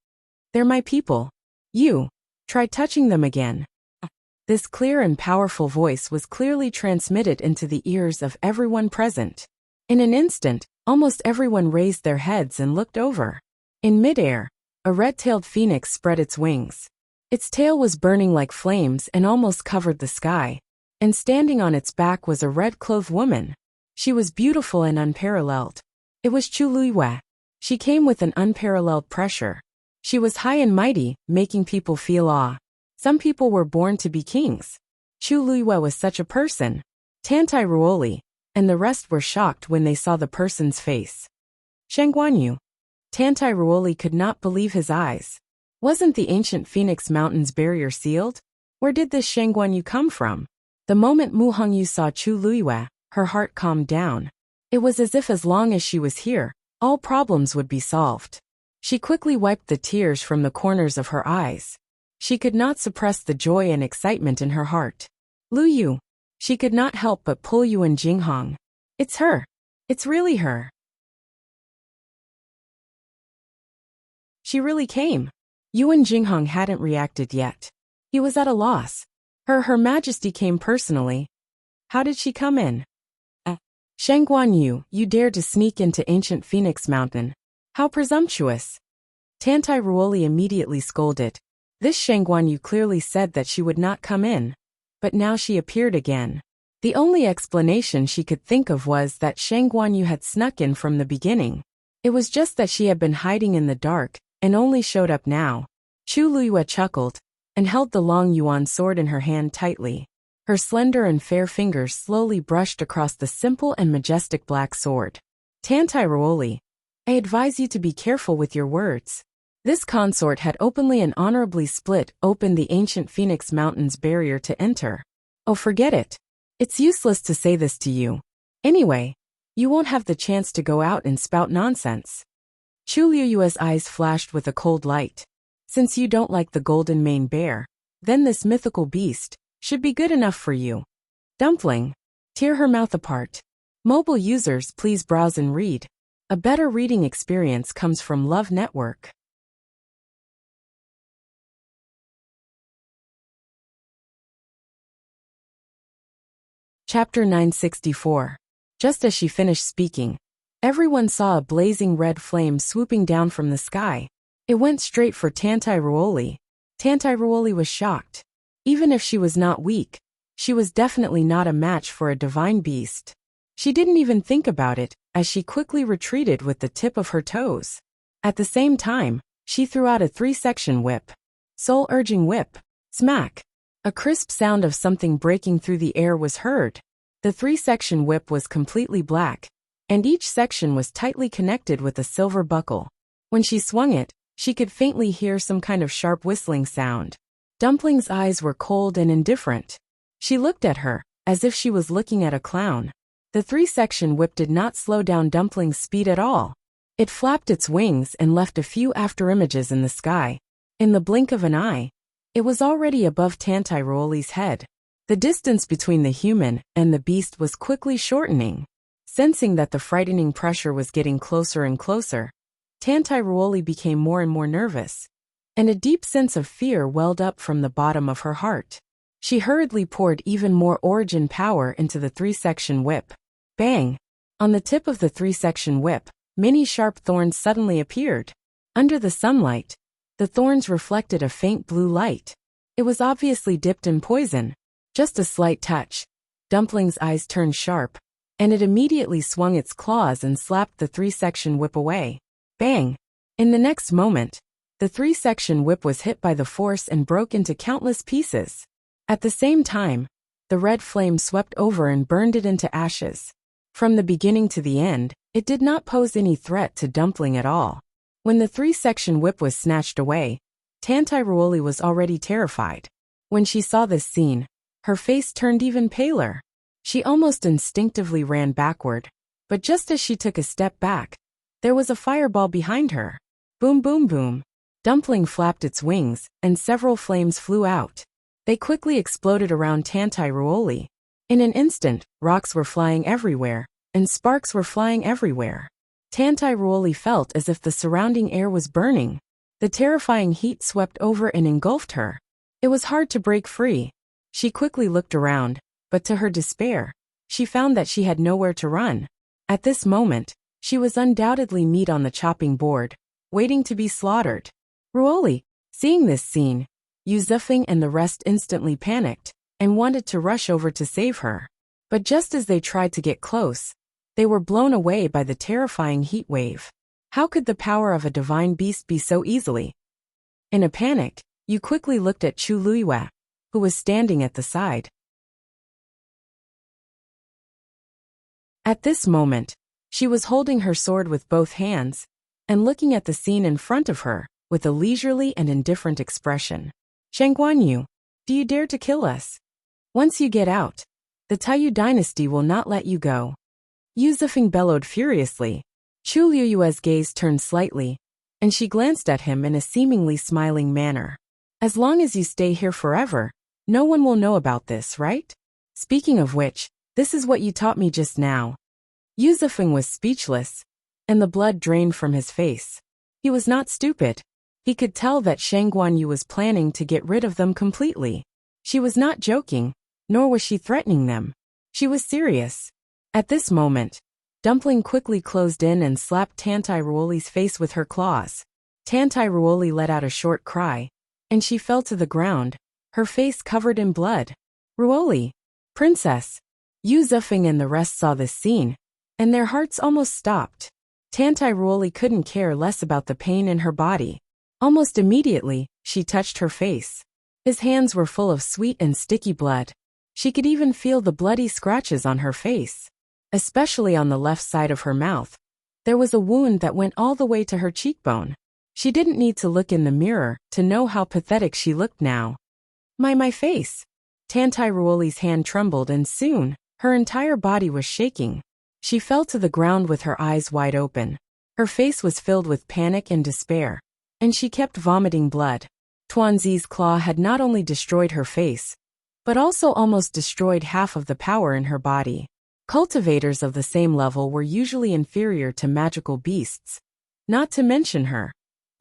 They're my people. You, try touching them again. This clear and powerful voice was clearly transmitted into the ears of everyone present. In an instant, almost everyone raised their heads and looked over. In midair, a red-tailed phoenix spread its wings. Its tail was burning like flames and almost covered the sky. And standing on its back was a red-clothed woman. She was beautiful and unparalleled. It was Chu Luiyue. She came with an unparalleled pressure. She was high and mighty, making people feel awe. Some people were born to be kings. Chu Luiyue was such a person. Tantai Ruoli and the rest were shocked when they saw the person's face. Sheng Guanyu. Tantai Ruoli could not believe his eyes. Wasn't the ancient Phoenix Mountain's barrier sealed? Where did this Sheng Guanyu come from? The moment Mu Hongyu saw Chu Luiyue, her heart calmed down. It was as if as long as she was here, all problems would be solved. She quickly wiped the tears from the corners of her eyes. She could not suppress the joy and excitement in her heart. Lu Yu. She could not help but pull Yuan Jinghong. It's her. It's really her. She really came. Yuan Jinghong hadn't reacted yet. He was at a loss. Her Majesty came personally. How did she come in? Sheng Guanyu, you dared to sneak into ancient Phoenix Mountain. How presumptuous. Tantai Ruoli immediately scolded. This Sheng Guanyu clearly said that she would not come in. But now she appeared again. The only explanation she could think of was that Sheng Guanyu had snuck in from the beginning. It was just that she had been hiding in the dark and only showed up now. Chu Luiyue chuckled and held the long yuan sword in her hand tightly. Her slender and fair fingers slowly brushed across the simple and majestic black sword. Tantai Ruoli, I advise you to be careful with your words. This consort had openly and honorably split open the ancient Phoenix Mountain's barrier to enter. Oh, forget it. It's useless to say this to you. Anyway, you won't have the chance to go out and spout nonsense. Chu Luiyue's eyes flashed with a cold light. Since you don't like the golden mane bear, then this mythical beast should be good enough for you. Dumpling. Tear her mouth apart. Mobile users, please browse and read. A better reading experience comes from Love Network. Chapter 964. Just as she finished speaking, everyone saw a blazing red flame swooping down from the sky. It went straight for Tantai Ruoli. Tantai Ruoli was shocked. Even if she was not weak, she was definitely not a match for a divine beast. She didn't even think about it, as she quickly retreated with the tip of her toes. At the same time, she threw out a 3-section whip. Soul-urging whip. Smack. A crisp sound of something breaking through the air was heard. The 3-section whip was completely black, and each section was tightly connected with a silver buckle. When she swung it, she could faintly hear some kind of sharp whistling sound. Dumpling's eyes were cold and indifferent. She looked at her, as if she was looking at a clown. The 3-section whip did not slow down Dumpling's speed at all. It flapped its wings and left a few afterimages in the sky. In the blink of an eye, it was already above Tantai Ruoli's head. The distance between the human and the beast was quickly shortening. Sensing that the frightening pressure was getting closer and closer, Tantai Ruoli became more and more nervous, and a deep sense of fear welled up from the bottom of her heart. She hurriedly poured even more origin power into the 3-section whip. Bang! On the tip of the 3-section whip, many sharp thorns suddenly appeared. Under the sunlight, The thorns reflected a faint blue light. It was obviously dipped in poison. Just a slight touch. Dumpling's eyes turned sharp, and it immediately swung its claws and slapped the three-section whip away. Bang! In the next moment, the three-section whip was hit by the force and broke into countless pieces. At the same time, the red flame swept over and burned it into ashes. From the beginning to the end, it did not pose any threat to Dumpling at all. When the three-section whip was snatched away, Tantai was already terrified. When she saw this scene, her face turned even paler. She almost instinctively ran backward, but just as she took a step back, there was a fireball behind her. Boom boom boom. Dumpling flapped its wings, and several flames flew out. They quickly exploded around Tantai. In an instant, rocks were flying everywhere, and sparks were flying everywhere. Tantai felt as if the surrounding air was burning. The terrifying heat swept over and engulfed her. It was hard to break free. She quickly looked around, but to her despair, she found that she had nowhere to run. At this moment, she was undoubtedly meat on the chopping board, waiting to be slaughtered. Ruoli, seeing this scene, Yuzufeng and the rest instantly panicked, and wanted to rush over to save her. But just as they tried to get close, they were blown away by the terrifying heat wave. How could the power of a divine beast be so easily? In a panic, Yu quickly looked at Chu Luiyue, who was standing at the side. At this moment, she was holding her sword with both hands, and looking at the scene in front of her, with a leisurely and indifferent expression. Shangguanyu, do you dare to kill us? Once you get out, the Taiyu dynasty will not let you go. Yuzufeng bellowed furiously. Chu Luiyue's gaze turned slightly, and she glanced at him in a seemingly smiling manner. As long as you stay here forever, no one will know about this, right? Speaking of which, this is what you taught me just now. Yuzufeng was speechless, and the blood drained from his face. He was not stupid. He could tell that Shangguanyu was planning to get rid of them completely. She was not joking, nor was she threatening them. She was serious. At this moment, Dumpling quickly closed in and slapped Tantai face with her claws. Tantai let out a short cry, and she fell to the ground, her face covered in blood. Ruoli, princess! Yuzufeng and the rest saw this scene, and their hearts almost stopped. Tantai couldn't care less about the pain in her body. Almost immediately, she touched her face. His hands were full of sweet and sticky blood. She could even feel the bloody scratches on her face. Especially on the left side of her mouth. There was a wound that went all the way to her cheekbone. She didn't need to look in the mirror to know how pathetic she looked now. My face. Tantai hand trembled and soon, her entire body was shaking. She fell to the ground with her eyes wide open. Her face was filled with panic and despair, and she kept vomiting blood. Tuanzi's claw had not only destroyed her face, but also almost destroyed half of the power in her body. Cultivators of the same level were usually inferior to magical beasts, not to mention her,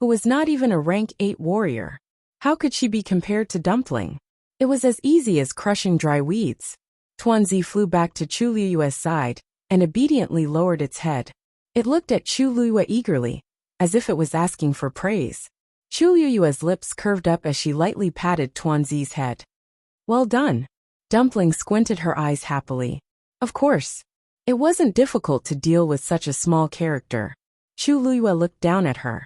who was not even a rank 8 warrior. How could she be compared to Dumpling? It was as easy as crushing dry weeds. Tuanzi flew back to Chu Luiyue's side, and obediently lowered its head. It looked at Chu Luiyue eagerly, as if it was asking for praise. Chu Luiyue's lips curved up as she lightly patted Tuanzi's head. Well done. Dumpling squinted her eyes happily. Of course. It wasn't difficult to deal with such a small character. Chu Luiyue looked down at her.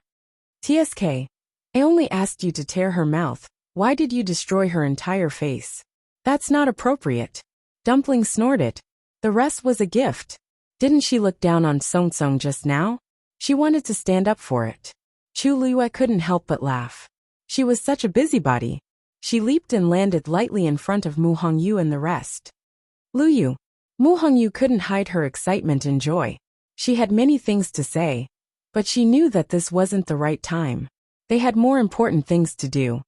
TSK. I only asked you to tear her mouth. Why did you destroy her entire face? That's not appropriate. Dumpling snorted. The rest was a gift. Didn't she look down on Song Song just now? She wanted to stand up for it. Chu Luiyue couldn't help but laugh. She was such a busybody. She leaped and landed lightly in front of Mu Hongyu and the rest. Luyu. Mu Hongyu couldn't hide her excitement and joy. She had many things to say, but she knew that this wasn't the right time. They had more important things to do.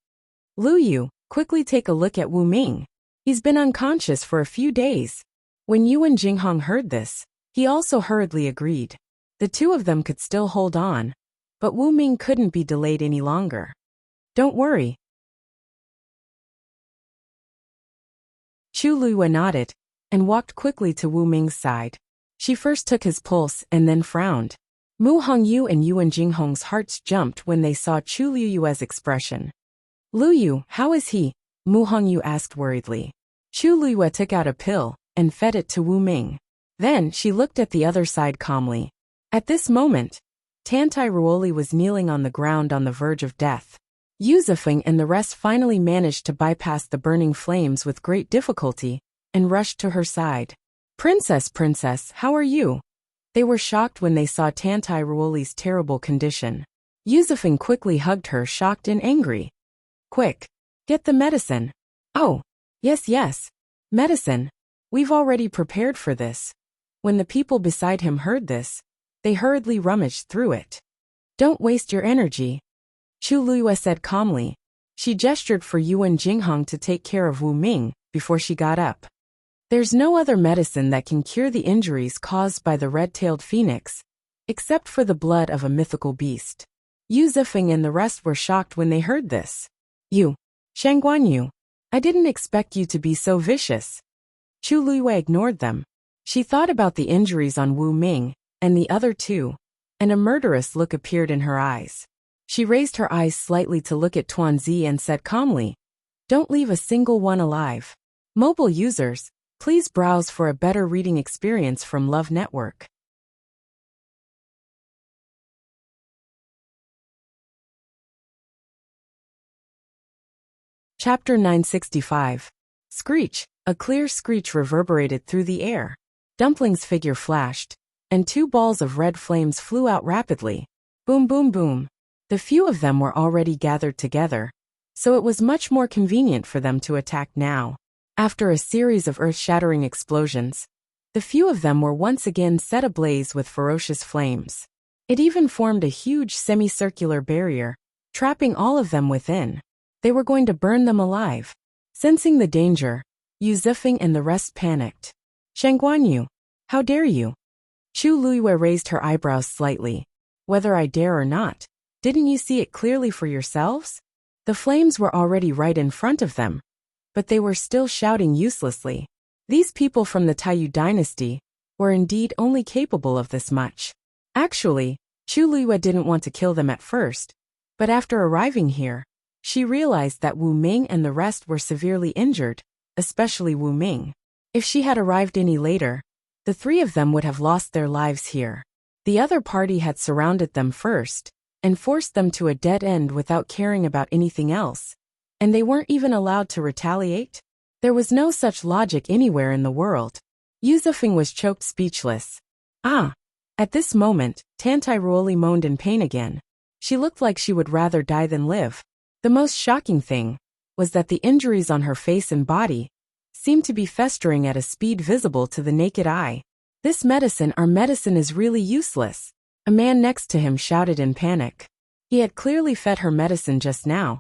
Luyu, quickly take a look at Wu Ming. He's been unconscious for a few days. When Yuan Jinghong heard this, he also hurriedly agreed. The two of them could still hold on, but Wu Ming couldn't be delayed any longer. Don't worry. Chu Luiyue nodded, and walked quickly to Wu Ming's side. She first took his pulse and then frowned. Mu Hongyu and Yuan Jinghong's hearts jumped when they saw Chu Liyue's expression. Liu, how is he? Mu Hongyu asked worriedly. Chu Liyue took out a pill and fed it to Wu Ming. Then she looked at the other side calmly. At this moment, Tantai Ruoli was kneeling on the ground on the verge of death. Yu Zifeng and the rest finally managed to bypass the burning flames with great difficulty and rushed to her side. Princess, how are you? They were shocked when they saw Tantai Ruoli's terrible condition. Yu Zifeng quickly hugged her, shocked and angry. Quick, get the medicine. Oh, yes, medicine. We've already prepared for this. When the people beside him heard this, they hurriedly rummaged through it. Don't waste your energy, Chu Liyue said calmly. She gestured for Yuan Jinghong to take care of Wu Ming before she got up. There's no other medicine that can cure the injuries caused by the red-tailed phoenix, except for the blood of a mythical beast. Yu Zifeng and the rest were shocked when they heard this. Shang Guanyu, I didn't expect you to be so vicious. Chu Liyue ignored them. She thought about the injuries on Wu Ming and the other two, and a murderous look appeared in her eyes. She raised her eyes slightly to look at Tuanzi and said calmly, Don't leave a single one alive. Mobile users, please browse for a better reading experience from Love Network. Chapter 965. Screech. A clear screech reverberated through the air. Dumpling's figure flashed, and two balls of red flames flew out rapidly. Boom, boom, boom. The few of them were already gathered together, so it was much more convenient for them to attack now. After a series of earth-shattering explosions, the few of them were once again set ablaze with ferocious flames. It even formed a huge semicircular barrier, trapping all of them within. They were going to burn them alive. Sensing the danger, Yu Zifeng and the rest panicked. Shang Guanyu, how dare you? Chu Liyue raised her eyebrows slightly. Whether I dare or not, didn't you see it clearly for yourselves? The flames were already right in front of them, but they were still shouting uselessly. These people from the Taiyu dynasty were indeed only capable of this much. Actually, Chu Liyue didn't want to kill them at first, but after arriving here, she realized that Wu Ming and the rest were severely injured, especially Wu Ming. If she had arrived any later, the three of them would have lost their lives here. The other party had surrounded them first and forced them to a dead end without caring about anything else, and they weren't even allowed to retaliate? There was no such logic anywhere in the world. Yu Zifeng was choked speechless. At this moment, Tantai Ruoli moaned in pain again. She looked like she would rather die than live. The most shocking thing was that the injuries on her face and body seemed to be festering at a speed visible to the naked eye. This medicine, our medicine, is really useless. A man next to him shouted in panic. He had clearly fed her medicine just now,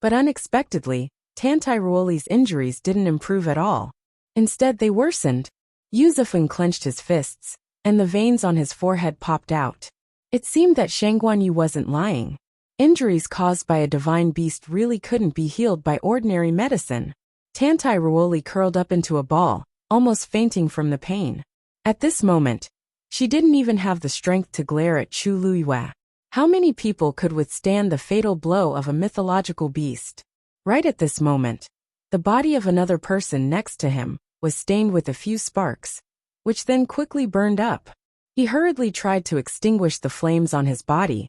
but unexpectedly, Tantai Ruoli's injuries didn't improve at all. Instead, they worsened. Yu Zifeng clenched his fists, and the veins on his forehead popped out. It seemed that Shang Guanyu wasn't lying. Injuries caused by a divine beast really couldn't be healed by ordinary medicine. Tantai Ruoli curled up into a ball, almost fainting from the pain. At this moment, she didn't even have the strength to glare at Chu Liyue. How many people could withstand the fatal blow of a mythological beast? Right at this moment, the body of another person next to him was stained with a few sparks, which then quickly burned up. He hurriedly tried to extinguish the flames on his body,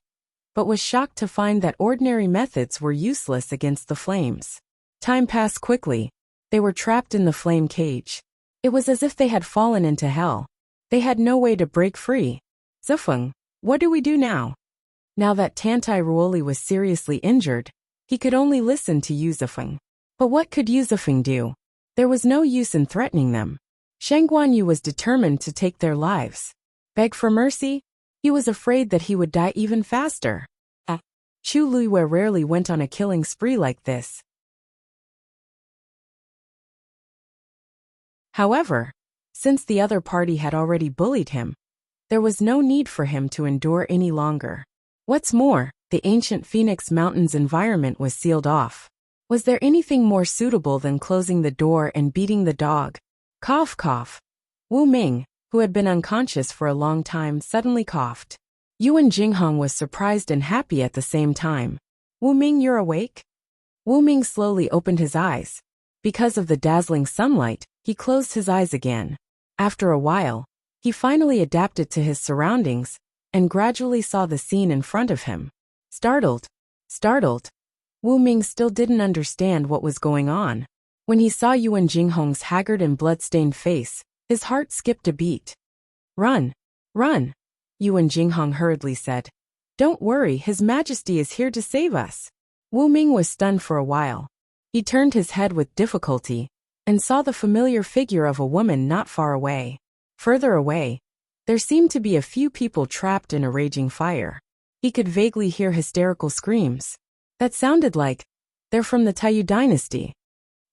but was shocked to find that ordinary methods were useless against the flames. Time passed quickly. They were trapped in the flame cage. It was as if they had fallen into hell. They had no way to break free. Zifeng, what do we do now? Now that Tantai Ruoli was seriously injured, he could only listen to Yu Zifeng. But what could Yu Zifeng do? There was no use in threatening them. Shang Guanyu was determined to take their lives. Beg for mercy? He was afraid that he would die even faster. Chu Liyue rarely went on a killing spree like this. However, since the other party had already bullied him, there was no need for him to endure any longer. What's more, the ancient Phoenix Mountains environment was sealed off. Was there anything more suitable than closing the door and beating the dog? Cough, cough. Wu Ming, who had been unconscious for a long time, suddenly coughed. Yuan Jinghong was surprised and happy at the same time. Wu Ming, you're awake? Wu Ming slowly opened his eyes. Because of the dazzling sunlight, he closed his eyes again. After a while, he finally adapted to his surroundings and gradually saw the scene in front of him. Startled, Wu Ming still didn't understand what was going on. When he saw Yuan Jinghong's haggard and blood-stained face, his heart skipped a beat. Run! Run! Yuan Jinghong hurriedly said. Don't worry, His Majesty is here to save us. Wu Ming was stunned for a while. He turned his head with difficulty and saw the familiar figure of a woman not far away. Further away, there seemed to be a few people trapped in a raging fire. He could vaguely hear hysterical screams. That sounded like, they're from the Taiyu dynasty.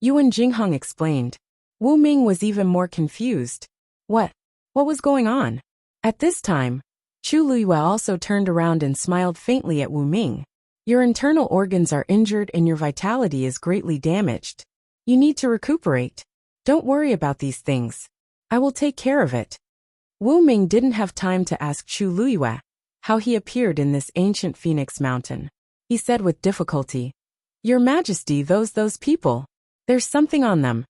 Yuan Jinghong explained. Wu Ming was even more confused. What was going on? At this time, Chu Luiyue also turned around and smiled faintly at Wu Ming. Your internal organs are injured and your vitality is greatly damaged. You need to recuperate. Don't worry about these things. I will take care of it. Wu Ming didn't have time to ask Chu Luiyue how he appeared in this ancient phoenix mountain. He said with difficulty, Your Majesty, those people. There's something on them.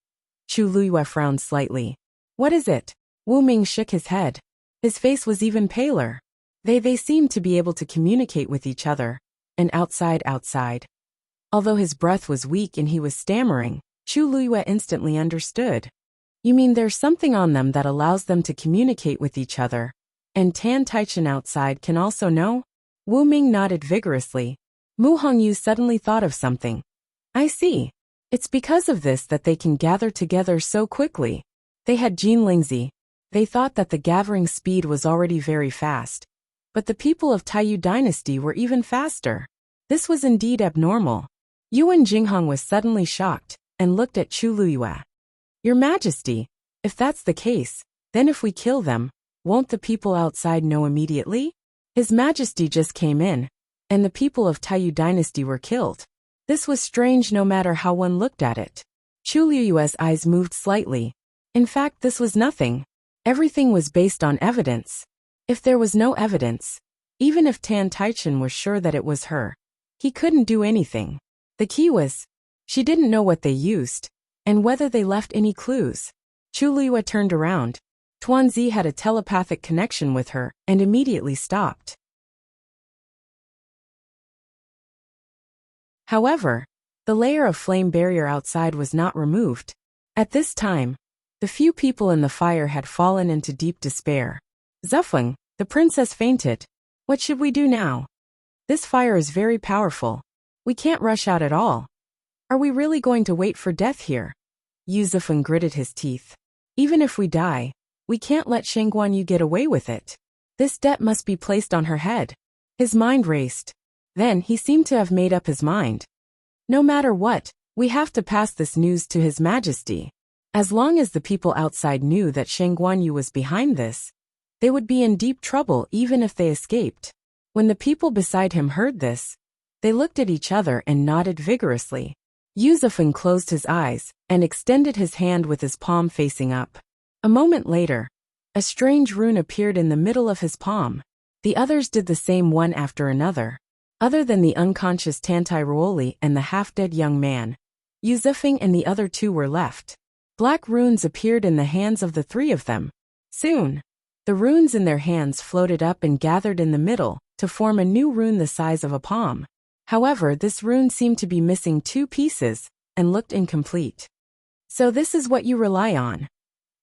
Chu Luiyue frowned slightly. What is it? Wu Ming shook his head. His face was even paler. They seemed to be able to communicate with each other. And outside. Although his breath was weak and he was stammering, Chu Luiyue instantly understood. You mean there's something on them that allows them to communicate with each other? And Tan Taichen outside can also know? Wu Ming nodded vigorously. Mu Hongyu suddenly thought of something. I see. It's because of this that they can gather together so quickly. They had Jin Lingzi. They thought that the gathering speed was already very fast. But the people of Taiyu dynasty were even faster. This was indeed abnormal. Yuan Jinghong was suddenly shocked and looked at Chu Luiyue. Your Majesty, if that's the case, then if we kill them, won't the people outside know immediately? His Majesty just came in, and the people of Taiyu dynasty were killed. This was strange no matter how one looked at it. Chu Luiyue's eyes moved slightly. In fact, this was nothing. Everything was based on evidence. If there was no evidence, even if Tan Taichen was sure that it was her, he couldn't do anything. The key was, she didn't know what they used, and whether they left any clues. Chu Luiyue turned around. Tuanzi had a telepathic connection with her and immediately stopped. However, the layer of flame barrier outside was not removed. At this time, the few people in the fire had fallen into deep despair. Zufeng, the princess fainted. What should we do now? This fire is very powerful. We can't rush out at all. Are we really going to wait for death here? Yu Zufeng gritted his teeth. Even if we die, we can't let Sheng Guanyu get away with it. This debt must be placed on her head. His mind raced. Then he seemed to have made up his mind. No matter what, we have to pass this news to His Majesty. As long as the people outside knew that Sheng Guanyu was behind this, they would be in deep trouble even if they escaped. When the people beside him heard this, they looked at each other and nodded vigorously. Yu Zufeng closed his eyes and extended his hand with his palm facing up. A moment later, a strange rune appeared in the middle of his palm. The others did the same one after another. Other than the unconscious Tantai Ruoli and the half-dead young man, Yu Zufeng and the other two were left. Black runes appeared in the hands of the three of them. Soon, the runes in their hands floated up and gathered in the middle to form a new rune the size of a palm. However, this rune seemed to be missing two pieces and looked incomplete. So this is what you rely on.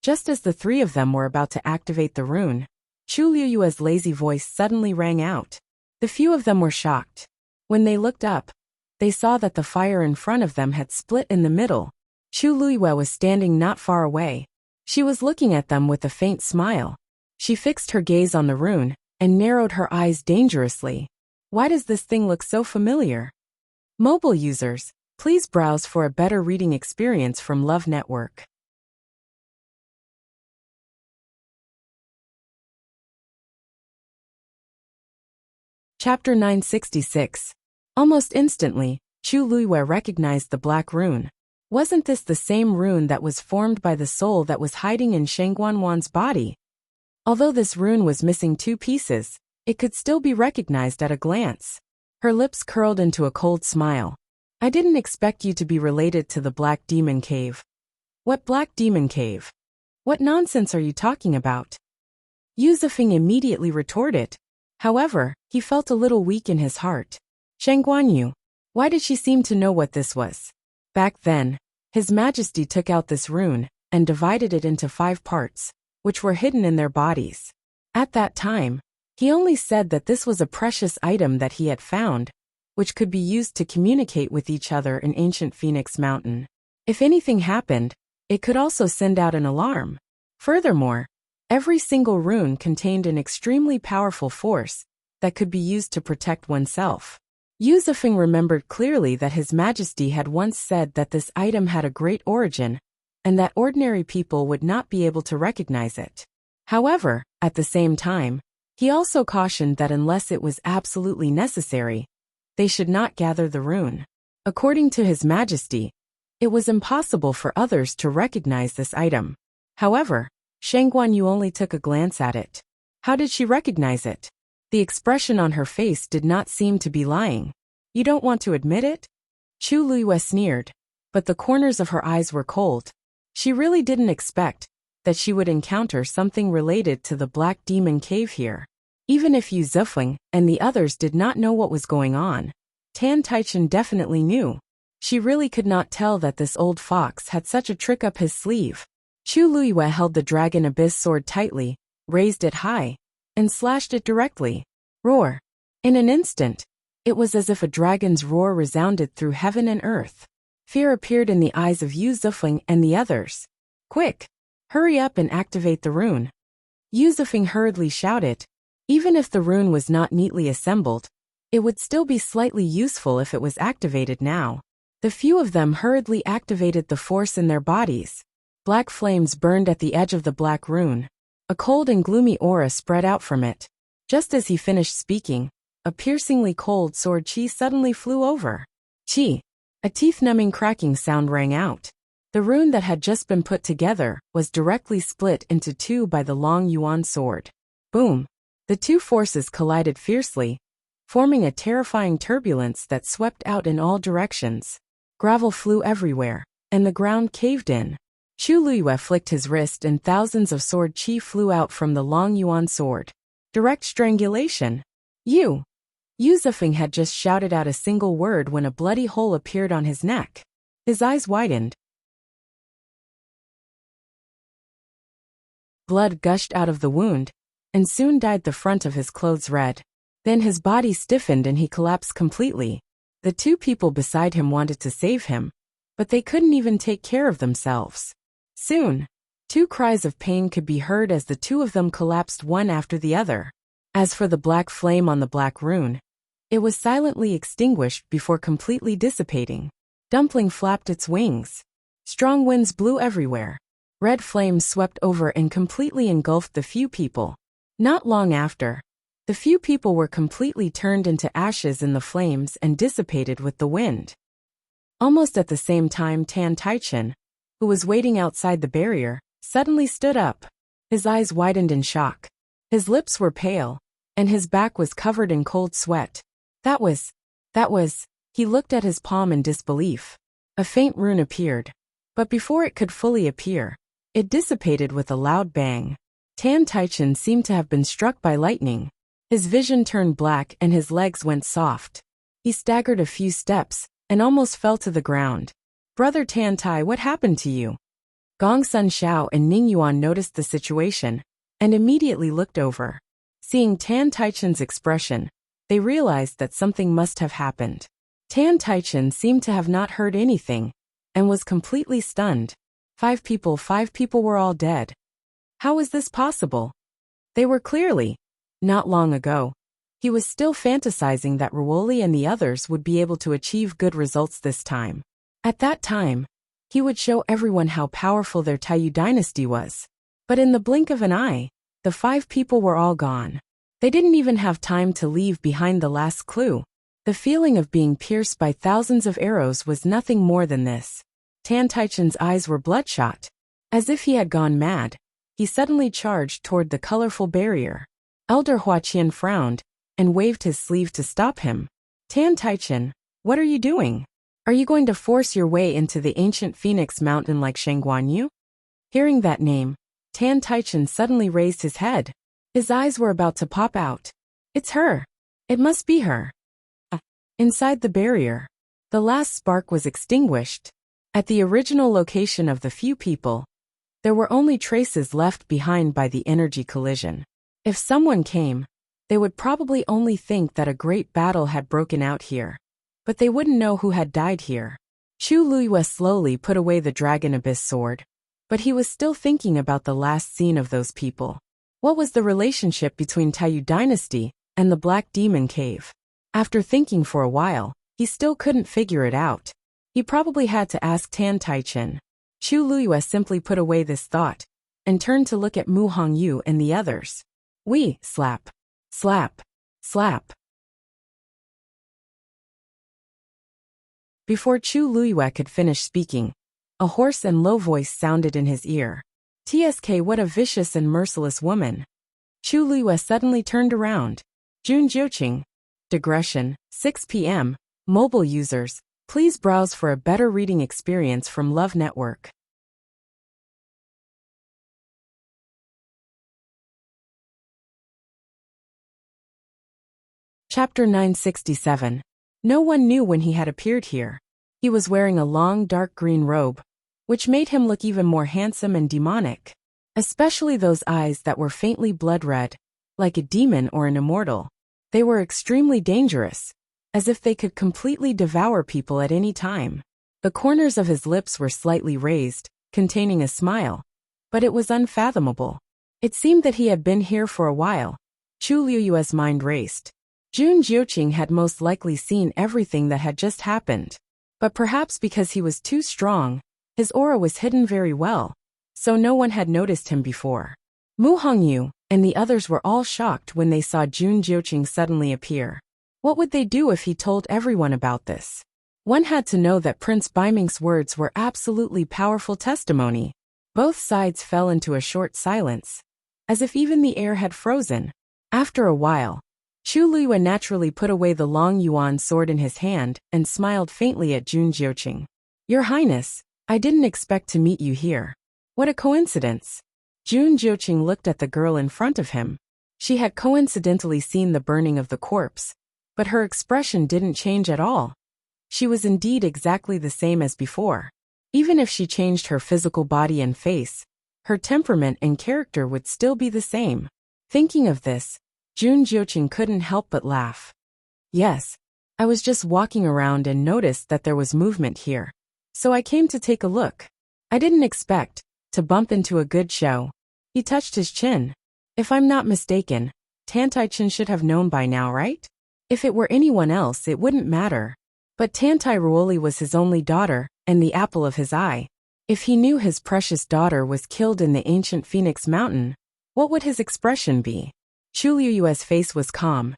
Just as the three of them were about to activate the rune, Chu Luiyue's lazy voice suddenly rang out. The few of them were shocked. When they looked up, they saw that the fire in front of them had split in the middle. Chu Luiyue was standing not far away. She was looking at them with a faint smile. She fixed her gaze on the rune and narrowed her eyes dangerously. Why does this thing look so familiar? Mobile users, please browse for a better reading experience from Love Network. Chapter 966. Almost instantly, Chu Luiyue recognized the black rune. Wasn't this the same rune that was formed by the soul that was hiding in Sheng Guanwan's body? Although this rune was missing two pieces, it could still be recognized at a glance. Her lips curled into a cold smile. I didn't expect you to be related to the Black Demon Cave. What Black Demon Cave? What nonsense are you talking about? Yu Zifeng immediately retorted. However, he felt a little weak in his heart. Shang Guanyu. Why did she seem to know what this was? Back then, His Majesty took out this rune and divided it into 5 parts, which were hidden in their bodies. At that time, he only said that this was a precious item that he had found, which could be used to communicate with each other in ancient Phoenix Mountain. If anything happened, it could also send out an alarm. Furthermore, every single rune contained an extremely powerful force that could be used to protect oneself. Yu Zifeng remembered clearly that His Majesty had once said that this item had a great origin, and that ordinary people would not be able to recognize it. However, at the same time, he also cautioned that unless it was absolutely necessary, they should not gather the rune. According to His Majesty, it was impossible for others to recognize this item. However, Shang Guanyu only took a glance at it. How did she recognize it? The expression on her face did not seem to be lying. You don't want to admit it? Chu Luiyue sneered, but the corners of her eyes were cold. She really didn't expect that she would encounter something related to the Black Demon Cave here. Even if Yu Zifeng and the others did not know what was going on, Tan Taichen definitely knew. She really could not tell that this old fox had such a trick up his sleeve. Chu Luiyue held the Dragon Abyss sword tightly, raised it high, and slashed it directly. Roar! In an instant, it was as if a dragon's roar resounded through heaven and earth. Fear appeared in the eyes of Yu Zifeng and the others. Quick! Hurry up and activate the rune. Yu Zifeng hurriedly shouted. Even if the rune was not neatly assembled, it would still be slightly useful if it was activated now. The few of them hurriedly activated the force in their bodies. Black flames burned at the edge of the black rune. A cold and gloomy aura spread out from it. Just as he finished speaking, a piercingly cold sword chi suddenly flew over. Chi! A teeth-numbing cracking sound rang out. The rune that had just been put together was directly split into 2 by the long yuan sword. Boom! The 2 forces collided fiercely, forming a terrifying turbulence that swept out in all directions. Gravel flew everywhere, and the ground caved in. Chu Luiyue flicked his wrist and thousands of sword chi flew out from the long yuan sword. Direct strangulation. Yu Zifeng had just shouted out a single word when a bloody hole appeared on his neck. His eyes widened. Blood gushed out of the wound, and soon dyed the front of his clothes red. Then his body stiffened and he collapsed completely. The 2 people beside him wanted to save him, but they couldn't even take care of themselves. Soon, 2 cries of pain could be heard as the 2 of them collapsed one after the other. As for the black flame on the black rune, it was silently extinguished before completely dissipating. Dumpling flapped its wings. Strong winds blew everywhere. Red flames swept over and completely engulfed the few people. Not long after, the few people were completely turned into ashes in the flames and dissipated with the wind. Almost at the same time, Tan Taichen, who was waiting outside the barrier, suddenly stood up. His eyes widened in shock. His lips were pale, and his back was covered in cold sweat. That was, he looked at his palm in disbelief. A faint rune appeared, but before it could fully appear, it dissipated with a loud bang. Tan Taichen seemed to have been struck by lightning. His vision turned black and his legs went soft. He staggered a few steps and almost fell to the ground. Brother Tan Tai, what happened to you? Gong Sun Xiao and Ning Yuan noticed the situation and immediately looked over. Seeing Tan Taichen's expression, they realized that something must have happened. Tan Taichen seemed to have not heard anything and was completely stunned. 5 people were all dead. How was this possible? They were clearly. Not long ago, he was still fantasizing that Ruoli and the others would be able to achieve good results this time. At that time, he would show everyone how powerful their Taiyu dynasty was. But in the blink of an eye, the 5 people were all gone. They didn't even have time to leave behind the last clue. The feeling of being pierced by thousands of arrows was nothing more than this. Tan Taichen's eyes were bloodshot. As if he had gone mad, he suddenly charged toward the colorful barrier. Elder Huaqian frowned and waved his sleeve to stop him. Tan Taichen, what are you doing? Are you going to force your way into the ancient Phoenix Mountain like Shangguanyu? Hearing that name, Tan Taichen suddenly raised his head. His eyes were about to pop out. It's her. It must be her. Inside the barrier, the last spark was extinguished. At the original location of the few people, there were only traces left behind by the energy collision. If someone came, they would probably only think that a great battle had broken out here. But they wouldn't know who had died here. Chu Luyue slowly put away the Dragon Abyss sword. But he was still thinking about the last scene of those people. What was the relationship between Taiyu Dynasty and the Black Demon Cave? After thinking for a while, he still couldn't figure it out. He probably had to ask Tan Taichen. Chu Luyue simply put away this thought and turned to look at Mu Hongyu and the others. We slap, slap, slap. Before Chu Luyue could finish speaking, a hoarse and low voice sounded in his ear. TSK, what a vicious and merciless woman. Chu Luyue suddenly turned around. Jun Jiuqing. Digression, 6 p.m. Mobile users, please browse for a better reading experience from Love Network. Chapter 967. No one knew when he had appeared here. He was wearing a long dark green robe, which made him look even more handsome and demonic. Especially those eyes that were faintly blood red, like a demon or an immortal. They were extremely dangerous, as if they could completely devour people at any time. The corners of his lips were slightly raised, containing a smile, but it was unfathomable. It seemed that he had been here for a while. Chu Luyue's mind raced. Jun Jiuqing had most likely seen everything that had just happened. But perhaps because he was too strong, his aura was hidden very well, so no one had noticed him before. Mu Hongyu and the others were all shocked when they saw Jun Jiuqing suddenly appear. What would they do if he told everyone about this? One had to know that Prince Baiming's words were absolutely powerful testimony. Both sides fell into a short silence, as if even the air had frozen. After a while, Chu Luyue naturally put away the long yuan sword in his hand and smiled faintly at Jun Jiuqing. Your Highness, I didn't expect to meet you here. What a coincidence. Jun Jiuqing looked at the girl in front of him. She had coincidentally seen the burning of the corpse, but her expression didn't change at all. She was indeed exactly the same as before. Even if she changed her physical body and face, her temperament and character would still be the same. Thinking of this, Jun Jiuqing couldn't help but laugh. Yes, I was just walking around and noticed that there was movement here, so I came to take a look. I didn't expect to bump into a good show. He touched his chin. If I'm not mistaken, Tan Taichen should have known by now, right? If it were anyone else, it wouldn't matter. But Tan Tairuoli was his only daughter and the apple of his eye. If he knew his precious daughter was killed in the ancient Phoenix Mountain, what would his expression be? Chu Luyue's face was calm.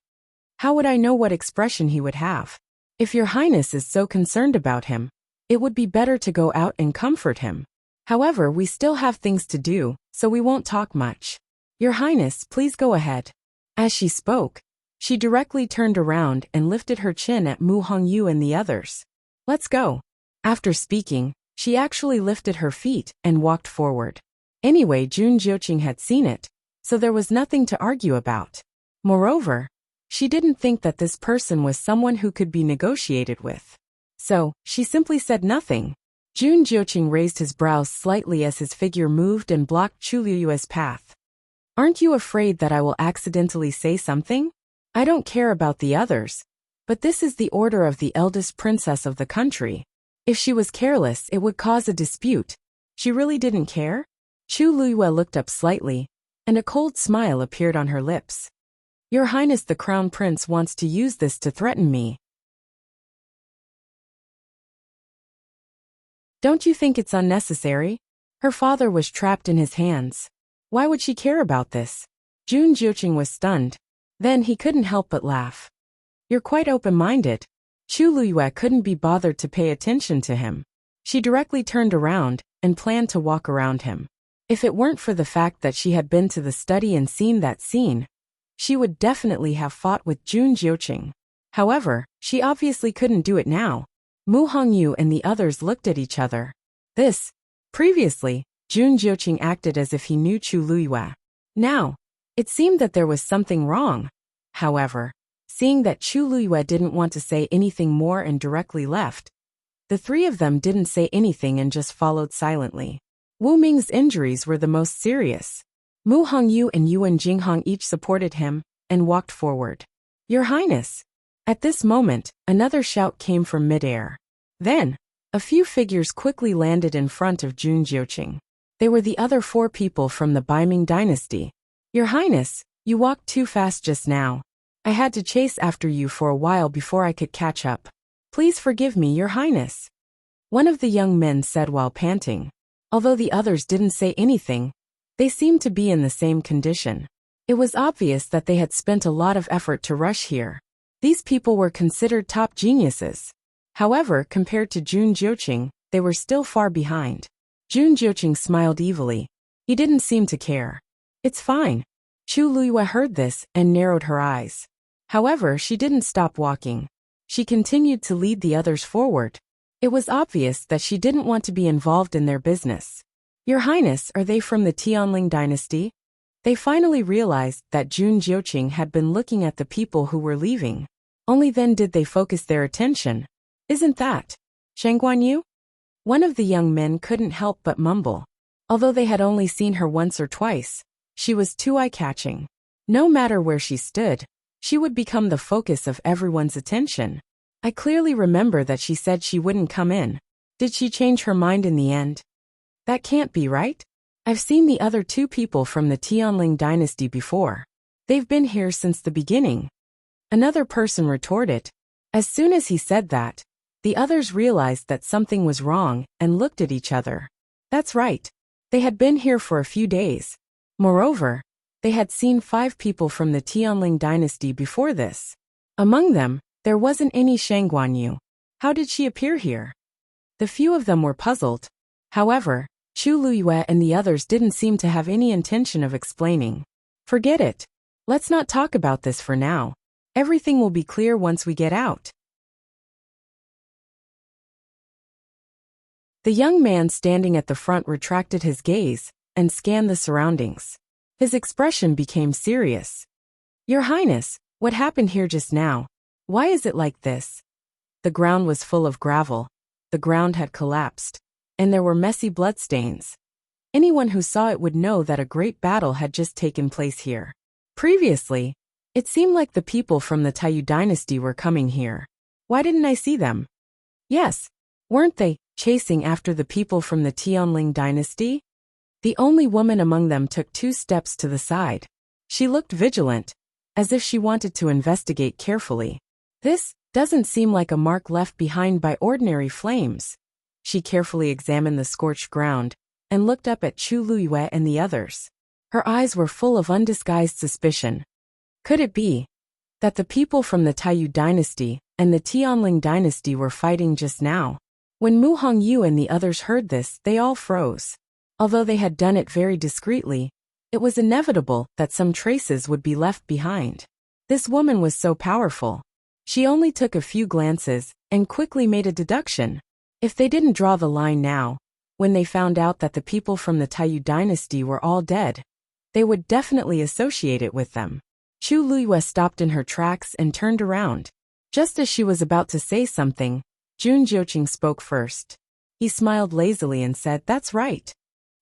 How would I know what expression he would have? If your Highness is so concerned about him, it would be better to go out and comfort him. However, we still have things to do, so we won't talk much. Your Highness, please go ahead. As she spoke, she directly turned around and lifted her chin at Mu Hongyu and the others. Let's go. After speaking, she actually lifted her feet and walked forward. Anyway, Jun Jiuqing had seen it, so there was nothing to argue about. Moreover, she didn't think that this person was someone who could be negotiated with. So, she simply said nothing. Jun Jiuqing raised his brows slightly as his figure moved and blocked Chu Luyue's path. Aren't you afraid that I will accidentally say something? I don't care about the others, but this is the order of the eldest princess of the country. If she was careless, it would cause a dispute. She really didn't care? Chu Luyue looked up slightly, and a cold smile appeared on her lips. Your Highness the Crown Prince wants to use this to threaten me. Don't you think it's unnecessary? Her father was trapped in his hands. Why would she care about this? Jun Jiuqing was stunned. Then he couldn't help but laugh. You're quite open-minded. Chu Luyue couldn't be bothered to pay attention to him. She directly turned around and planned to walk around him. If it weren't for the fact that she had been to the study and seen that scene, she would definitely have fought with Jun Jiuqing. However, she obviously couldn't do it now. Mu Hongyu and the others looked at each other. Previously, Jun Jiuqing acted as if he knew Chu Luiyue. Now, it seemed that there was something wrong. However, seeing that Chu Luiyue didn't want to say anything more and directly left, the three of them didn't say anything and just followed silently. Wu Ming's injuries were the most serious. Mu Hongyu and Yuan Jinghong each supported him and walked forward. "Your Highness!" At this moment, another shout came from midair. Then, a few figures quickly landed in front of Jun Jiuqing. They were the other 4 people from the Baiming dynasty. "Your Highness, you walked too fast just now. I had to chase after you for a while before I could catch up. Please forgive me, Your Highness," one of the young men said while panting. Although the others didn't say anything, they seemed to be in the same condition. It was obvious that they had spent a lot of effort to rush here. These people were considered top geniuses. However, compared to Jun Jiuqing, they were still far behind. Jun Jiuqing smiled evilly. He didn't seem to care. "It's fine." Chu Luiyue heard this and narrowed her eyes. However, she didn't stop walking. She continued to lead the others forward. It was obvious that she didn't want to be involved in their business. "Your Highness, are they from the Tianling dynasty?" They finally realized that Jun Jiuqing had been looking at the people who were leaving. Only then did they focus their attention. "Isn't that Shang Guanyu?" One of the young men couldn't help but mumble. Although they had only seen her once or twice, she was too eye-catching. No matter where she stood, she would become the focus of everyone's attention. "I clearly remember that she said she wouldn't come in. Did she change her mind in the end?" "That can't be right. I've seen the other 2 people from the Tianling dynasty before. They've been here since the beginning." Another person retorted. As soon as he said that, the others realized that something was wrong and looked at each other. That's right. They had been here for a few days. Moreover, they had seen 5 people from the Tianling dynasty before this. Among them, there wasn't any Shang Guanyu. How did she appear here? The few of them were puzzled. However, Chu Luiyue and the others didn't seem to have any intention of explaining. "Forget it. Let's not talk about this for now. Everything will be clear once we get out." The young man standing at the front retracted his gaze and scanned the surroundings. His expression became serious. "Your Highness, what happened here just now? Why is it like this?" The ground was full of gravel. The ground had collapsed, and there were messy bloodstains. Anyone who saw it would know that a great battle had just taken place here. Previously, it seemed like the people from the Taiyu dynasty were coming here. Why didn't I see them? Yes, weren't they chasing after the people from the Tianling dynasty? The only woman among them took 2 steps to the side. She looked vigilant, as if she wanted to investigate carefully. This doesn't seem like a mark left behind by ordinary flames. She carefully examined the scorched ground and looked up at Chu Luiyue and the others. Her eyes were full of undisguised suspicion. Could it be that the people from the Taiyu dynasty and the Tianling dynasty were fighting just now? When Mu Hongyu and the others heard this, they all froze. Although they had done it very discreetly, it was inevitable that some traces would be left behind. This woman was so powerful. She only took a few glances and quickly made a deduction. If they didn't draw the line now, when they found out that the people from the Taiyu dynasty were all dead, they would definitely associate it with them. Chu Luiyue stopped in her tracks and turned around. Just as she was about to say something, Jun Jiuqing spoke first. He smiled lazily and said, "That's right.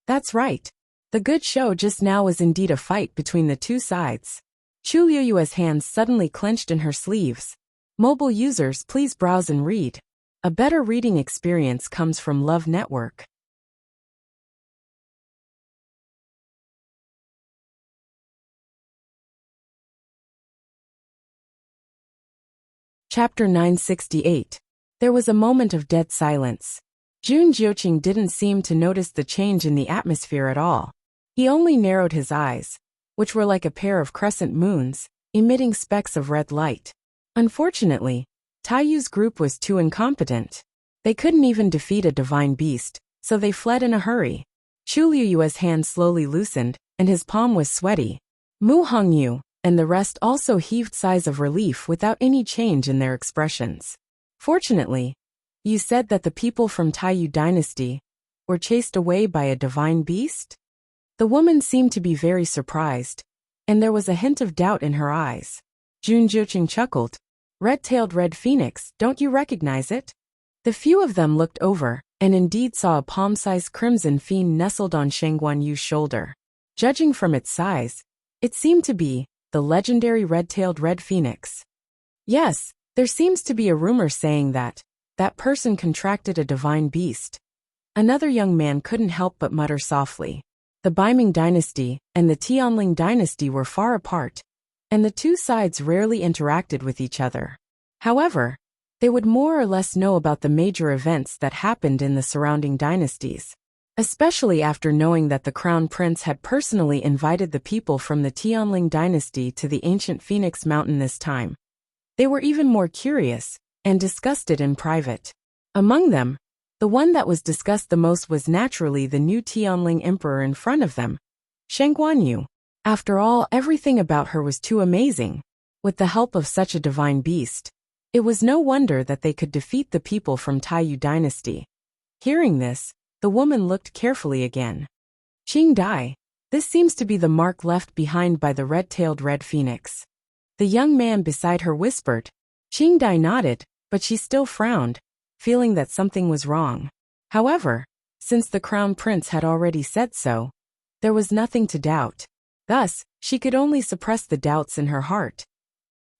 That's right. The good show just now was indeed a fight between the 2 sides." Chu Luiyue's hands suddenly clenched in her sleeves. Mobile users, please browse and read. A better reading experience comes from Love Network. Chapter 968. There was a moment of dead silence. Jun Jiuqing didn't seem to notice the change in the atmosphere at all. He only narrowed his eyes, which were like a pair of crescent moons, emitting specks of red light. Unfortunately, Taiyu's group was too incompetent. They couldn't even defeat a divine beast, so they fled in a hurry. Chu Luiyue's hand slowly loosened, and his palm was sweaty. Mu Hongyu, and the rest also heaved sighs of relief without any change in their expressions. Fortunately, you said that the people from Taiyu dynasty were chased away by a divine beast? The woman seemed to be very surprised, and there was a hint of doubt in her eyes. Jun Jiuqing chuckled. Red-tailed red phoenix, don't you recognize it? The few of them looked over, and indeed saw a palm-sized crimson fiend nestled on Sheng Guanyu's shoulder. Judging from its size, it seemed to be the legendary red-tailed red phoenix. Yes, there seems to be a rumor saying that that person contracted a divine beast. Another young man couldn't help but mutter softly. The Baiming dynasty and the Tianling dynasty were far apart, and the two sides rarely interacted with each other. However, they would more or less know about the major events that happened in the surrounding dynasties, especially after knowing that the crown prince had personally invited the people from the Tianling dynasty to the ancient Phoenix Mountain this time. They were even more curious and discussed it in private. Among them, the one that was discussed the most was naturally the new Tianling emperor in front of them, Sheng Guanyu. After all, everything about her was too amazing. With the help of such a divine beast, it was no wonder that they could defeat the people from Taiyu dynasty. Hearing this, the woman looked carefully again. Qing Dai, this seems to be the mark left behind by the red-tailed red phoenix. The young man beside her whispered. Qing Dai nodded, but she still frowned, feeling that something was wrong. However, since the crown prince had already said so, there was nothing to doubt. Thus, she could only suppress the doubts in her heart.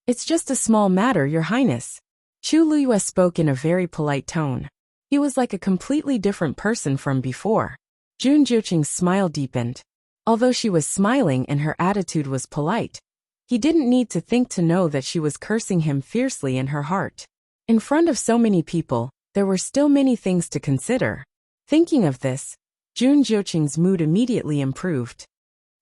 It's just a small matter, Your Highness. Chu Liyue spoke in a very polite tone. He was like a completely different person from before. Jun Jiuqing's smile deepened. Although she was smiling and her attitude was polite, he didn't need to think to know that she was cursing him fiercely in her heart. In front of so many people, there were still many things to consider. Thinking of this, Jun Jiuqing's mood immediately improved.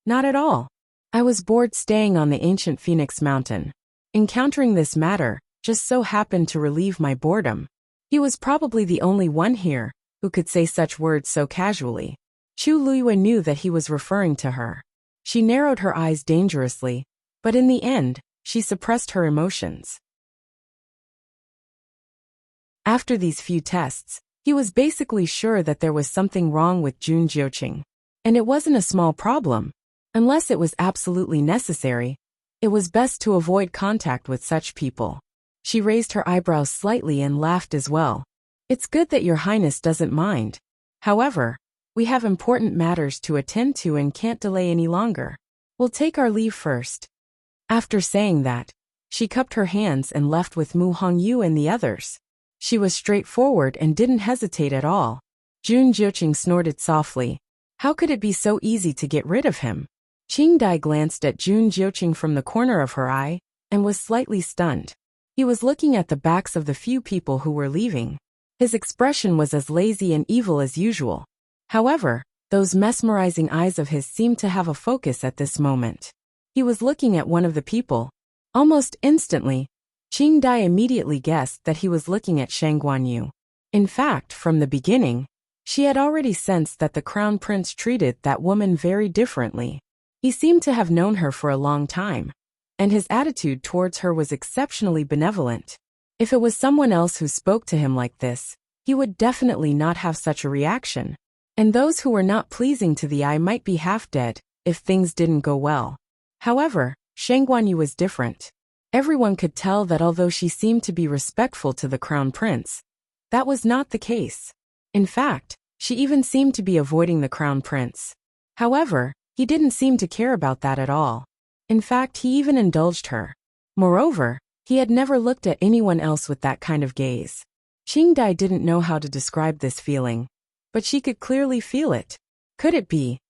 Not at all. I was bored staying on the ancient Phoenix Mountain. Encountering this matter just so happened to relieve my boredom. He was probably the only one here who could say such words so casually. Chu Liyue knew that he was referring to her. She narrowed her eyes dangerously, but in the end, she suppressed her emotions. After these few tests, he was basically sure that there was something wrong with Jun Jiuqing. And it wasn't a small problem. Unless it was absolutely necessary, it was best to avoid contact with such people. She raised her eyebrows slightly and laughed as well. It's good that Your Highness doesn't mind. However, we have important matters to attend to and can't delay any longer. We'll take our leave first. After saying that, she cupped her hands and left with Mu Hongyu and the others. She was straightforward and didn't hesitate at all. Jun Jiuqing snorted softly. How could it be so easy to get rid of him? Qing Dai glanced at Jun Jiuqing from the corner of her eye and was slightly stunned. He was looking at the backs of the few people who were leaving. His expression was as lazy and evil as usual. However, those mesmerizing eyes of his seemed to have a focus at this moment. He was looking at one of the people. Almost instantly, Qing Dai immediately guessed that he was looking at Sheng Guanyu. In fact, from the beginning, she had already sensed that the crown prince treated that woman very differently. He seemed to have known her for a long time, and his attitude towards her was exceptionally benevolent. If it was someone else who spoke to him like this, he would definitely not have such a reaction. And those who were not pleasing to the eye might be half dead if things didn't go well. However, Sheng Guanyu was different. Everyone could tell that although she seemed to be respectful to the crown prince, that was not the case. In fact, she even seemed to be avoiding the crown prince. However, he didn't seem to care about that at all. In fact, he even indulged her. Moreover, he had never looked at anyone else with that kind of gaze. Qing Dai didn't know how to describe this feeling, but she could clearly feel it. Could it be?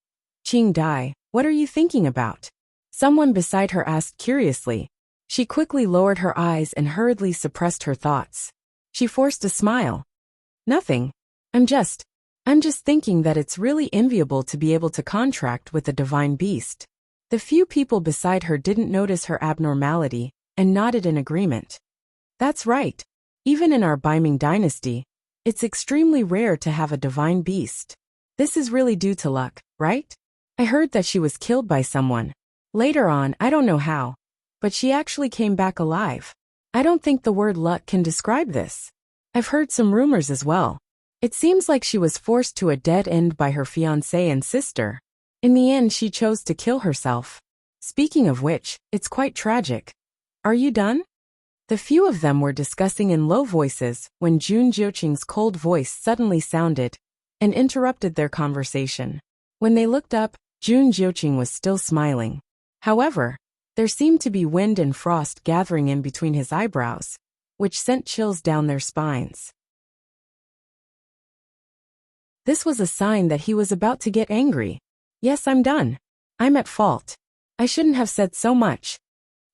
Qing Dai, what are you thinking about? Someone beside her asked curiously. She quickly lowered her eyes and hurriedly suppressed her thoughts. She forced a smile. Nothing. I'm just thinking that it's really enviable to be able to contract with a divine beast. The few people beside her didn't notice her abnormality and nodded in agreement. That's right. Even in our Baiming dynasty, it's extremely rare to have a divine beast. This is really due to luck, right? I heard that she was killed by someone. Later on, I don't know how, but she actually came back alive. I don't think the word luck can describe this. I've heard some rumors as well. It seems like she was forced to a dead end by her fiancé and sister. In the end, she chose to kill herself. Speaking of which, it's quite tragic. Are you done? The few of them were discussing in low voices when Jun Jioqing's cold voice suddenly sounded and interrupted their conversation. When they looked up, Jun Jioqing was still smiling. However, there seemed to be wind and frost gathering in between his eyebrows, which sent chills down their spines. This was a sign that he was about to get angry. Yes, I'm done. I'm at fault. I shouldn't have said so much.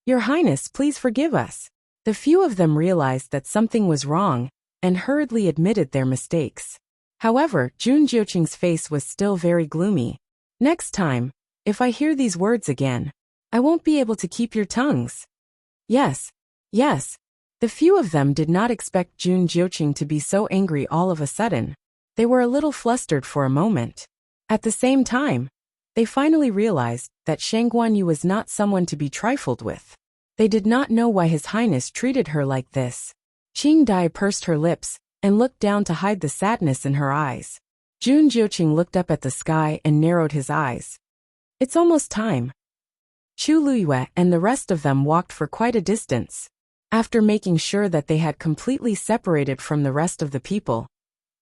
Your Highness, please forgive us. The few of them realized that something was wrong and hurriedly admitted their mistakes. However, Jun Jioqing's face was still very gloomy. Next time, if I hear these words again, I won't be able to keep your tongues. Yes. The few of them did not expect Jun Jioqing to be so angry all of a sudden. They were a little flustered for a moment. At the same time, they finally realized that Shang Guanyu was not someone to be trifled with. They did not know why His Highness treated her like this. Qing Dai pursed her lips and looked down to hide the sadness in her eyes. Jun Jioqing looked up at the sky and narrowed his eyes. It's almost time. Chu Luyue and the rest of them walked for quite a distance. After making sure that they had completely separated from the rest of the people,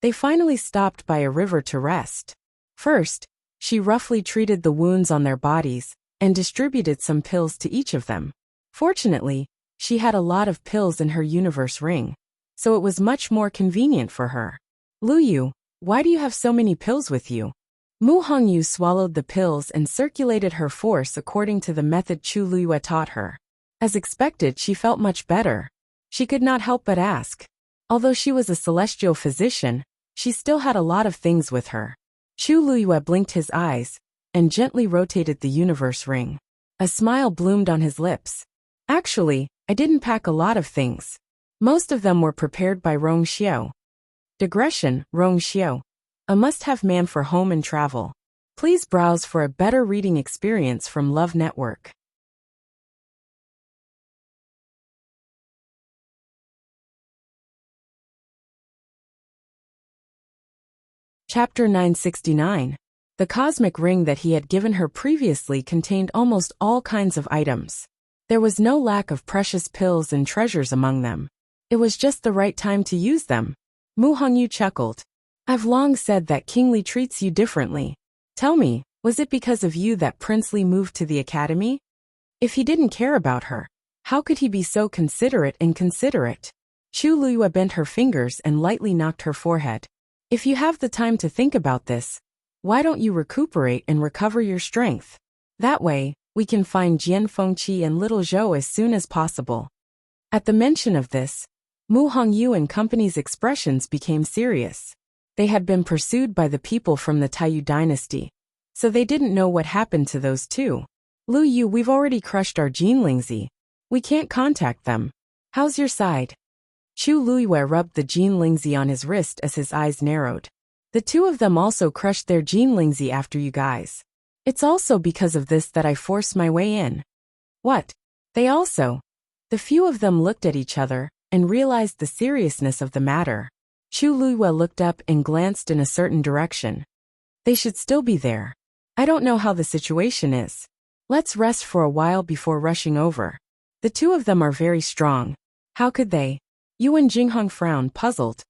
they finally stopped by a river to rest. First, she roughly treated the wounds on their bodies and distributed some pills to each of them. Fortunately, she had a lot of pills in her universe ring, so it was much more convenient for her. Luyu, why do you have so many pills with you? Mu Hongyu swallowed the pills and circulated her force according to the method Chu Luyue taught her. As expected, she felt much better. She could not help but ask. Although she was a celestial physician, she still had a lot of things with her. Chu Luyue blinked his eyes and gently rotated the universe ring. A smile bloomed on his lips. Actually, I didn't pack a lot of things. Most of them were prepared by Rong Xiao. Digression, Rong Xiao. A must-have man for home and travel. Please browse for a better reading experience from Love Network. Chapter 969. The cosmic ring that he had given her previously contained almost all kinds of items. There was no lack of precious pills and treasures among them. It was just the right time to use them. Mu Hongyu chuckled. I've long said that King Li treats you differently. Tell me, was it because of you that Prince Li moved to the academy? If he didn't care about her, how could he be so considerate and considerate? Chu Luyue bent her fingers and lightly knocked her forehead. If you have the time to think about this, why don't you recuperate and recover your strength? That way, we can find Jian Fengqi and little Zhou as soon as possible. At the mention of this, Mu Hongyu and company's expressions became serious. They had been pursued by the people from the Taiyu dynasty, so they didn't know what happened to those two. Lu Yu, we've already crushed our Jinlingzi. We can't contact them. How's your side? Chu Luyue rubbed the Jinlingzi on his wrist as his eyes narrowed. The two of them also crushed their Jinlingzi after you guys. It's also because of this that I forced my way in. What? They also? The few of them looked at each other and realized the seriousness of the matter. Chu Luyue looked up and glanced in a certain direction. They should still be there. I don't know how the situation is. Let's rest for a while before rushing over. The two of them are very strong. How could they? Yuan Jinghong frowned, puzzled.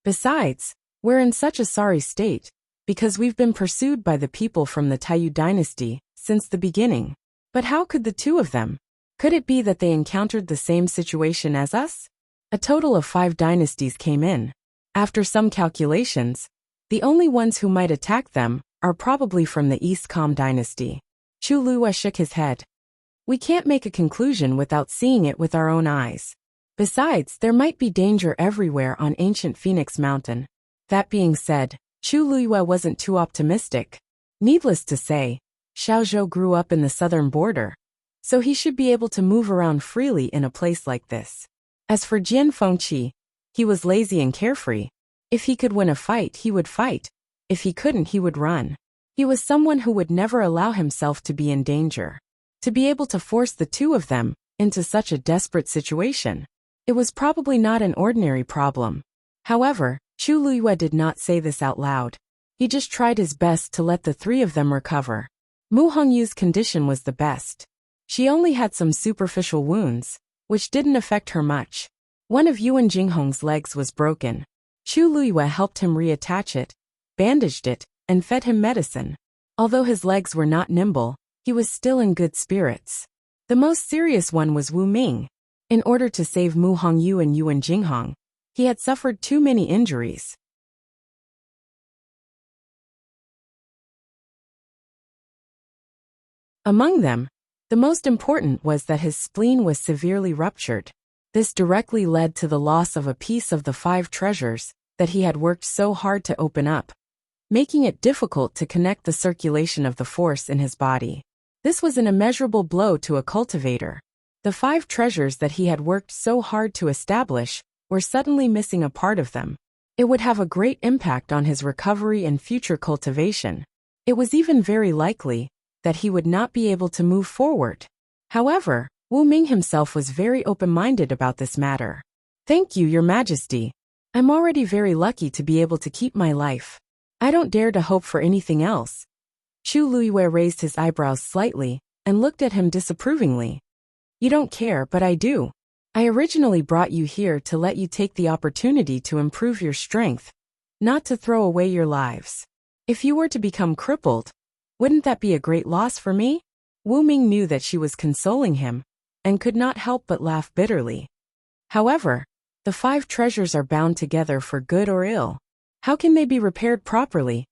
Besides, we're in such a sorry state, because we've been pursued by the people from the Taiyu dynasty since the beginning. But how could the two of them? Could it be that they encountered the same situation as us? A total of 5 dynasties came in. After some calculations, the only ones who might attack them are probably from the East Com dynasty. Chu Luyue shook his head. We can't make a conclusion without seeing it with our own eyes. Besides, there might be danger everywhere on ancient Phoenix Mountain. That being said, Chu Luyue wasn't too optimistic. Needless to say, Xiaozhou grew up in the southern border, so he should be able to move around freely in a place like this. As for Jian Fengqi, he was lazy and carefree. If he could win a fight, he would fight. If he couldn't, he would run. He was someone who would never allow himself to be in danger. To be able to force the two of them into such a desperate situation? It was probably not an ordinary problem. However, Chu Liyue did not say this out loud. He just tried his best to let the three of them recover. Mu Hongyu's condition was the best. She only had some superficial wounds, which didn't affect her much. One of Yuan Jinghong's legs was broken. Chu Liyue helped him reattach it, bandaged it, and fed him medicine. Although his legs were not nimble, he was still in good spirits. The most serious one was Wu Ming. In order to save Mu Hongyu and Yuan Jinghong, he had suffered too many injuries. Among them, the most important was that his spleen was severely ruptured. This directly led to the loss of a piece of the 5 treasures that he had worked so hard to open up, making it difficult to connect the circulation of the force in his body. This was an immeasurable blow to a cultivator. The 5 treasures that he had worked so hard to establish were suddenly missing a part of them. It would have a great impact on his recovery and future cultivation. It was even very likely that he would not be able to move forward. However, Wu Ming himself was very open-minded about this matter. "Thank you, Your Majesty. I'm already very lucky to be able to keep my life. I don't dare to hope for anything else." Chu Liyue raised his eyebrows slightly and looked at him disapprovingly. "You don't care, but I do. I originally brought you here to let you take the opportunity to improve your strength, not to throw away your lives. If you were to become crippled, wouldn't that be a great loss for me?" Wu Ming knew that she was consoling him and could not help but laugh bitterly. "However, the 5 treasures are bound together for good or ill. How can they be repaired properly?"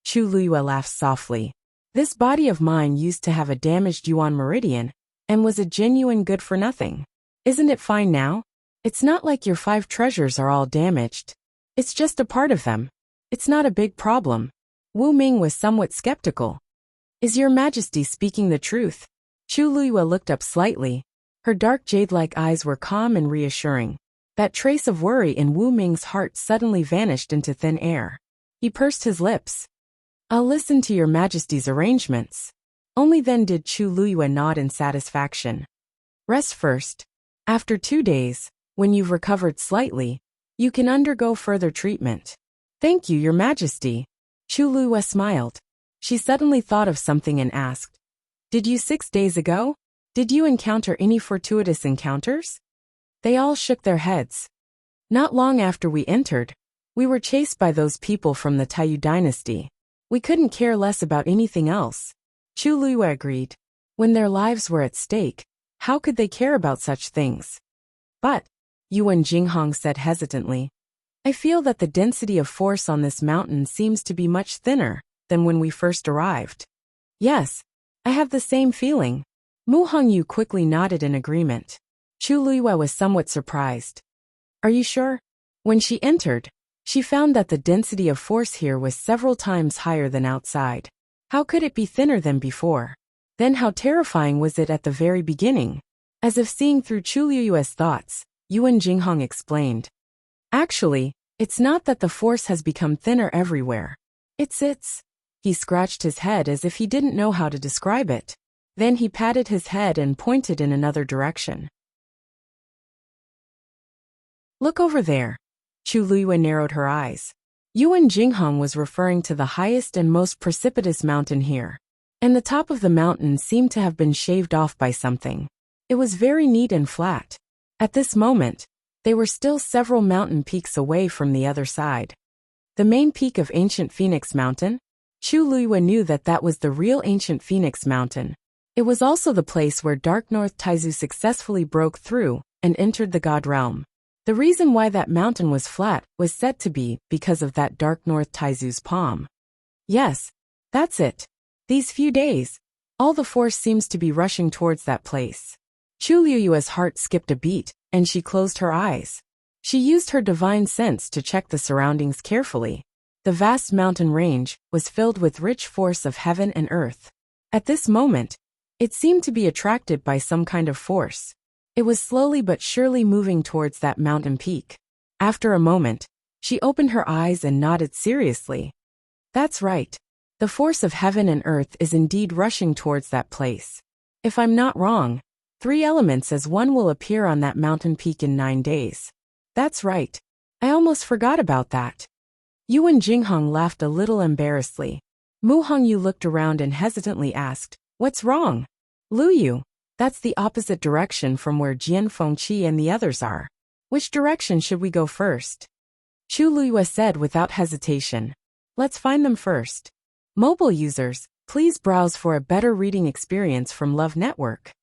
Chu Liyue laughed softly. "This body of mine used to have a damaged Yuan meridian and was a genuine good-for-nothing. Isn't it fine now? It's not like your 5 treasures are all damaged. It's just a part of them. It's not a big problem." Wu Ming was somewhat skeptical. "Is Your Majesty speaking the truth?" Chu Liyue looked up slightly. Her dark jade-like eyes were calm and reassuring. That trace of worry in Wu Ming's heart suddenly vanished into thin air. He pursed his lips. "I'll listen to Your Majesty's arrangements." Only then did Chu Liyue nod in satisfaction. "Rest first. After 2 days, when you've recovered slightly, you can undergo further treatment." "Thank you, Your Majesty." Chu Liyue smiled. She suddenly thought of something and asked, "Did you 6 days ago? Did you encounter any fortuitous encounters?" They all shook their heads. "Not long after we entered, we were chased by those people from the Taiyu dynasty. We couldn't care less about anything else." Chu Liyue agreed. When their lives were at stake, how could they care about such things? "But," Yuan Jinghong said hesitantly, "I feel that the density of force on this mountain seems to be much thinner than when we first arrived." "Yes, I have the same feeling." Mu Hongyu quickly nodded in agreement. Chu Liyue was somewhat surprised. "Are you sure?" When she entered, she found that the density of force here was several times higher than outside. How could it be thinner than before? Then how terrifying was it at the very beginning? As if seeing through Chu Liyue's thoughts, Yuan Jinghong explained. "Actually, it's not that the force has become thinner everywhere. It's. He scratched his head as if he didn't know how to describe it. Then he patted his head and pointed in another direction. "Look over there." Chu Liyue narrowed her eyes. Yuan Jinghong was referring to the highest and most precipitous mountain here. And the top of the mountain seemed to have been shaved off by something. It was very neat and flat. At this moment, they were still several mountain peaks away from the other side. The main peak of ancient Phoenix Mountain? Chu Liyue knew that that was the real ancient Phoenix Mountain. It was also the place where Dark North Taizu successfully broke through and entered the God Realm. The reason why that mountain was flat was said to be because of that Dark North Taizu's palm. Yes, that's it. These few days, all the force seems to be rushing towards that place. Chu Liyue's heart skipped a beat, and she closed her eyes. She used her divine sense to check the surroundings carefully. The vast mountain range was filled with rich force of heaven and earth. At this moment, it seemed to be attracted by some kind of force. It was slowly but surely moving towards that mountain peak. After a moment, she opened her eyes and nodded seriously. That's right. The force of heaven and earth is indeed rushing towards that place. If I'm not wrong, 3 elements as one will appear on that mountain peak in 9 days. That's right. I almost forgot about that. Yu and Jinghong laughed a little embarrassedly. Mu Hongyu looked around and hesitantly asked, "What's wrong?" "Lu Yu, that's the opposite direction from where Jian Fengqi and the others are. Which direction should we go first?" Chu Luyue said without hesitation. "Let's find them first." Mobile users, please browse for a better reading experience from Love Network.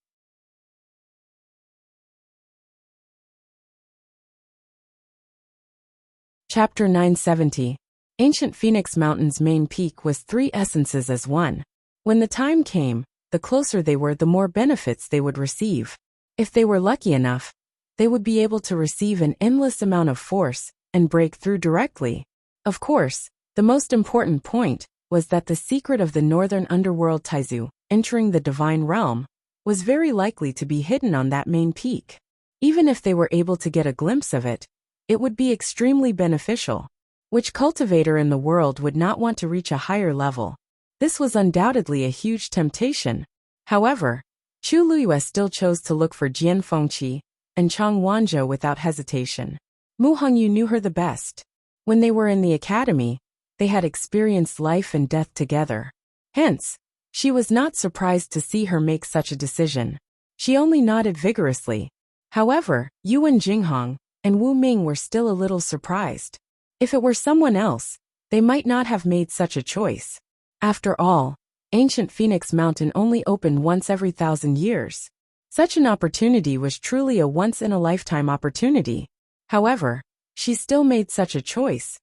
Chapter 970. Ancient Phoenix Mountain's main peak was 3 essences as one. When the time came, the closer they were, the more benefits they would receive. If they were lucky enough, they would be able to receive an endless amount of force and break through directly. Of course, the most important point was that the secret of the northern underworld Taizu, entering the divine realm, was very likely to be hidden on that main peak. Even if they were able to get a glimpse of it, it would be extremely beneficial. Which cultivator in the world would not want to reach a higher level? This was undoubtedly a huge temptation. However, Chu Luyue still chose to look for Jian Fengqi and Chang Wanzhou without hesitation. Mu Hongyu knew her the best. When they were in the academy, they had experienced life and death together. Hence, she was not surprised to see her make such a decision. She only nodded vigorously. However, Yu and Jinghong and Wu Ming were still a little surprised. If it were someone else, they might not have made such a choice. After all, Ancient Phoenix Mountain only opened once every 1,000 years. Such an opportunity was truly a once-in-a-lifetime opportunity. However, she still made such a choice.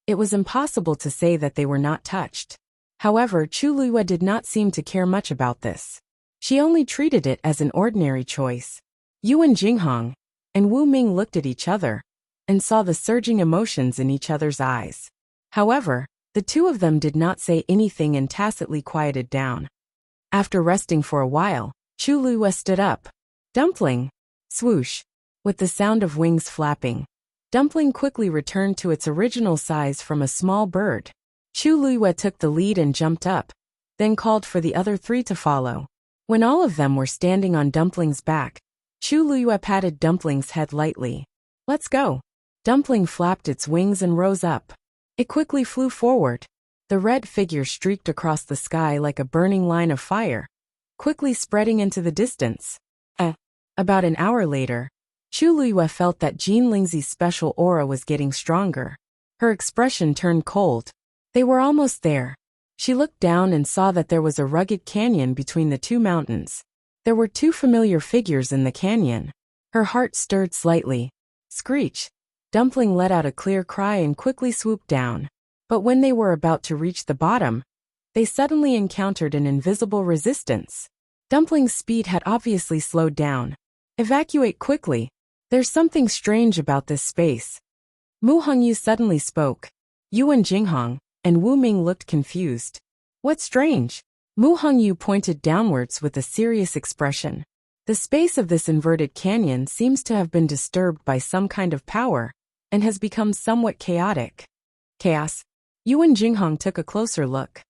It was impossible to say that they were not touched. However, Chu Luyue did not seem to care much about this. She only treated it as an ordinary choice. Yu and Jinghong and Wu Ming looked at each other and saw the surging emotions in each other's eyes. However, the two of them did not say anything and tacitly quieted down. After resting for a while, Chu Luyue stood up. Dumpling! Swoosh! With the sound of wings flapping, Dumpling quickly returned to its original size from a small bird. Chu Luyue took the lead and jumped up, then called for the other 3 to follow. When all of them were standing on Dumpling's back, Chu Luyue patted Dumpling's head lightly. "Let's go." Dumpling flapped its wings and rose up. It quickly flew forward. The red figure streaked across the sky like a burning line of fire, quickly spreading into the distance. About an hour later, Chu Luyue felt that Jean Lingzi's special aura was getting stronger. Her expression turned cold. They were almost there. She looked down and saw that there was a rugged canyon between the 2 mountains. There were 2 familiar figures in the canyon. Her heart stirred slightly. Screech! Dumpling let out a clear cry and quickly swooped down. But when they were about to reach the bottom, they suddenly encountered an invisible resistance. Dumpling's speed had obviously slowed down. "Evacuate quickly. There's something strange about this space." Mu Hongyu suddenly spoke. Yu and Jinghong and Wu Ming looked confused. "What's strange?" Mu Hongyu pointed downwards with a serious expression. "The space of this inverted canyon seems to have been disturbed by some kind of power and has become somewhat chaotic." Chaos? Yu and Jinghong took a closer look.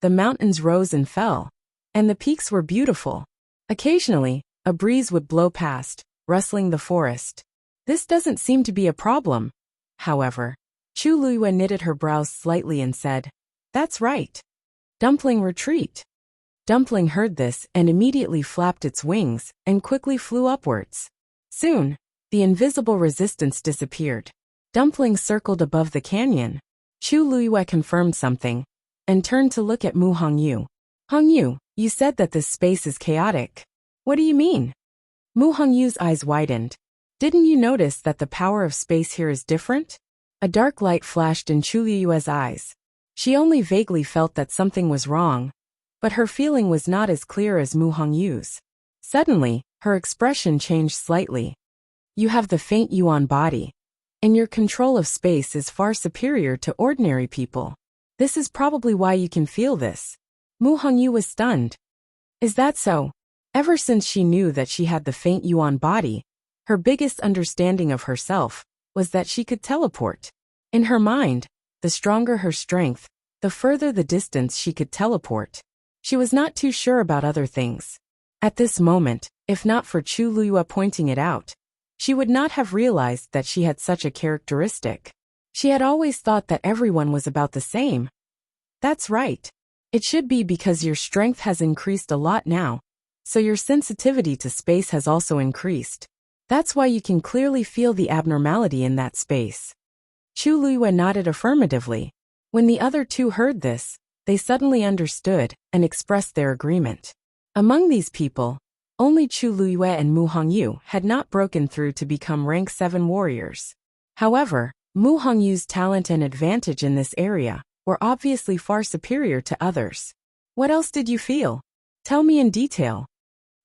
The mountains rose and fell, and the peaks were beautiful. Occasionally, a breeze would blow past, rustling the forest. This doesn't seem to be a problem. However, Chu Luyue knitted her brows slightly and said, "That's right. Dumpling, retreat." Dumpling heard this and immediately flapped its wings and quickly flew upwards. Soon, the invisible resistance disappeared. Dumpling circled above the canyon. Chu Luyue confirmed something and turned to look at Mu Hongyu. "Hongyu, you said that this space is chaotic. What do you mean?" Mu Hongyu's eyes widened. "Didn't you notice that the power of space here is different?" A dark light flashed in Chu Luyue's eyes. She only vaguely felt that something was wrong, but her feeling was not as clear as Mu Hongyu's. Suddenly, her expression changed slightly. "You have the faint yuan body, and your control of space is far superior to ordinary people. This is probably why you can feel this." Mu Hongyu was stunned. Is that so? Ever since she knew that she had the faint yuan body, her biggest understanding of herself was that she could teleport. In her mind, the stronger her strength, the further the distance she could teleport. She was not too sure about other things. At this moment, if not for Chu Luyue pointing it out, she would not have realized that she had such a characteristic. She had always thought that everyone was about the same. That's right. It should be because your strength has increased a lot now, so your sensitivity to space has also increased. That's why you can clearly feel the abnormality in that space. Chu Luyue nodded affirmatively. When the other two heard this, they suddenly understood and expressed their agreement. Among these people, only Chu Luyue and Mu Hongyu had not broken through to become rank 7 warriors. However, Mu Hongyu's talent and advantage in this area were obviously far superior to others. What else did you feel? Tell me in detail.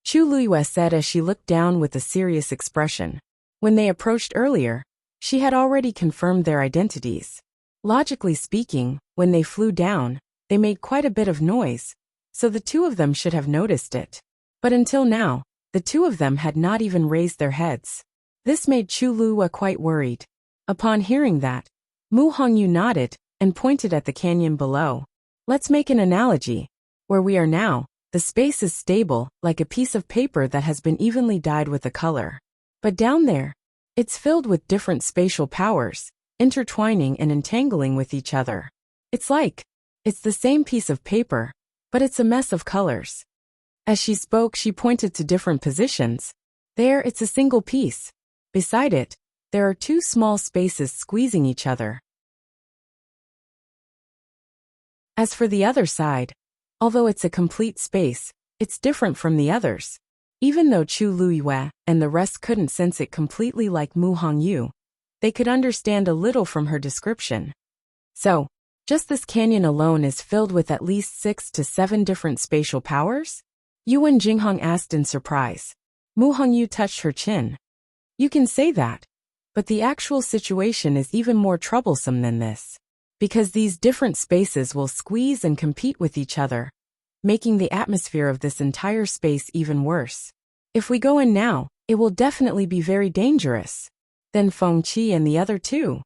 Chu Luyue said as she looked down with a serious expression. When they approached earlier, she had already confirmed their identities. Logically speaking, when they flew down, they made quite a bit of noise, so the two of them should have noticed it. But until now, the two of them had not even raised their heads. This made Chu Luyue quite worried. Upon hearing that, Mu Hongyu nodded and pointed at the canyon below. Let's make an analogy. Where we are now, the space is stable, like a piece of paper that has been evenly dyed with a color. But down there, it's filled with different spatial powers, intertwining and entangling with each other. It's the same piece of paper, but it's a mess of colors. As she spoke, she pointed to different positions. There, it's a single piece. Beside it, there are two small spaces squeezing each other. As for the other side, although it's a complete space, it's different from the others. Even though Chu Luyue and the rest couldn't sense it completely like Mu Hongyu, they could understand a little from her description. So, just this canyon alone is filled with at least 6 to 7 different spatial powers? Yuan Jinghong asked in surprise. Mu Hongyu touched her chin. You can say that, but the actual situation is even more troublesome than this. Because these different spaces will squeeze and compete with each other, making the atmosphere of this entire space even worse. If we go in now, it will definitely be very dangerous. Then Feng Qi and the other two.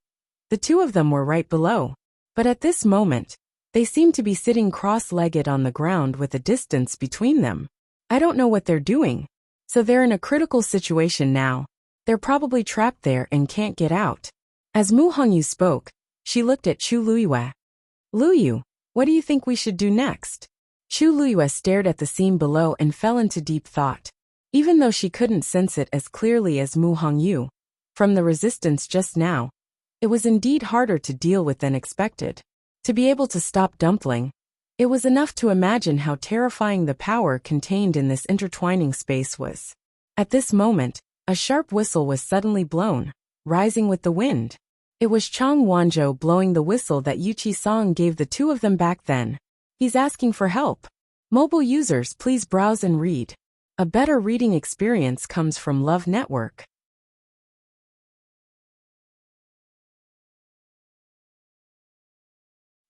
The two of them were right below. But at this moment, they seem to be sitting cross-legged on the ground with a distance between them. I don't know what they're doing. So they're in a critical situation now. They're probably trapped there and can't get out. As Mu Hongyu spoke, she looked at Chu Luyue. Luyu, what do you think we should do next? Chu Luyue stared at the scene below and fell into deep thought. Even though she couldn't sense it as clearly as Mu Hongyu, from the resistance just now, it was indeed harder to deal with than expected. To be able to stop Dumpling, it was enough to imagine how terrifying the power contained in this intertwining space was. At this moment, a sharp whistle was suddenly blown, rising with the wind. It was Chang Wanzhou blowing the whistle that Yu Qi-song gave the two of them back then. He's asking for help. Mobile users, please browse and read. A better reading experience comes from Love Network.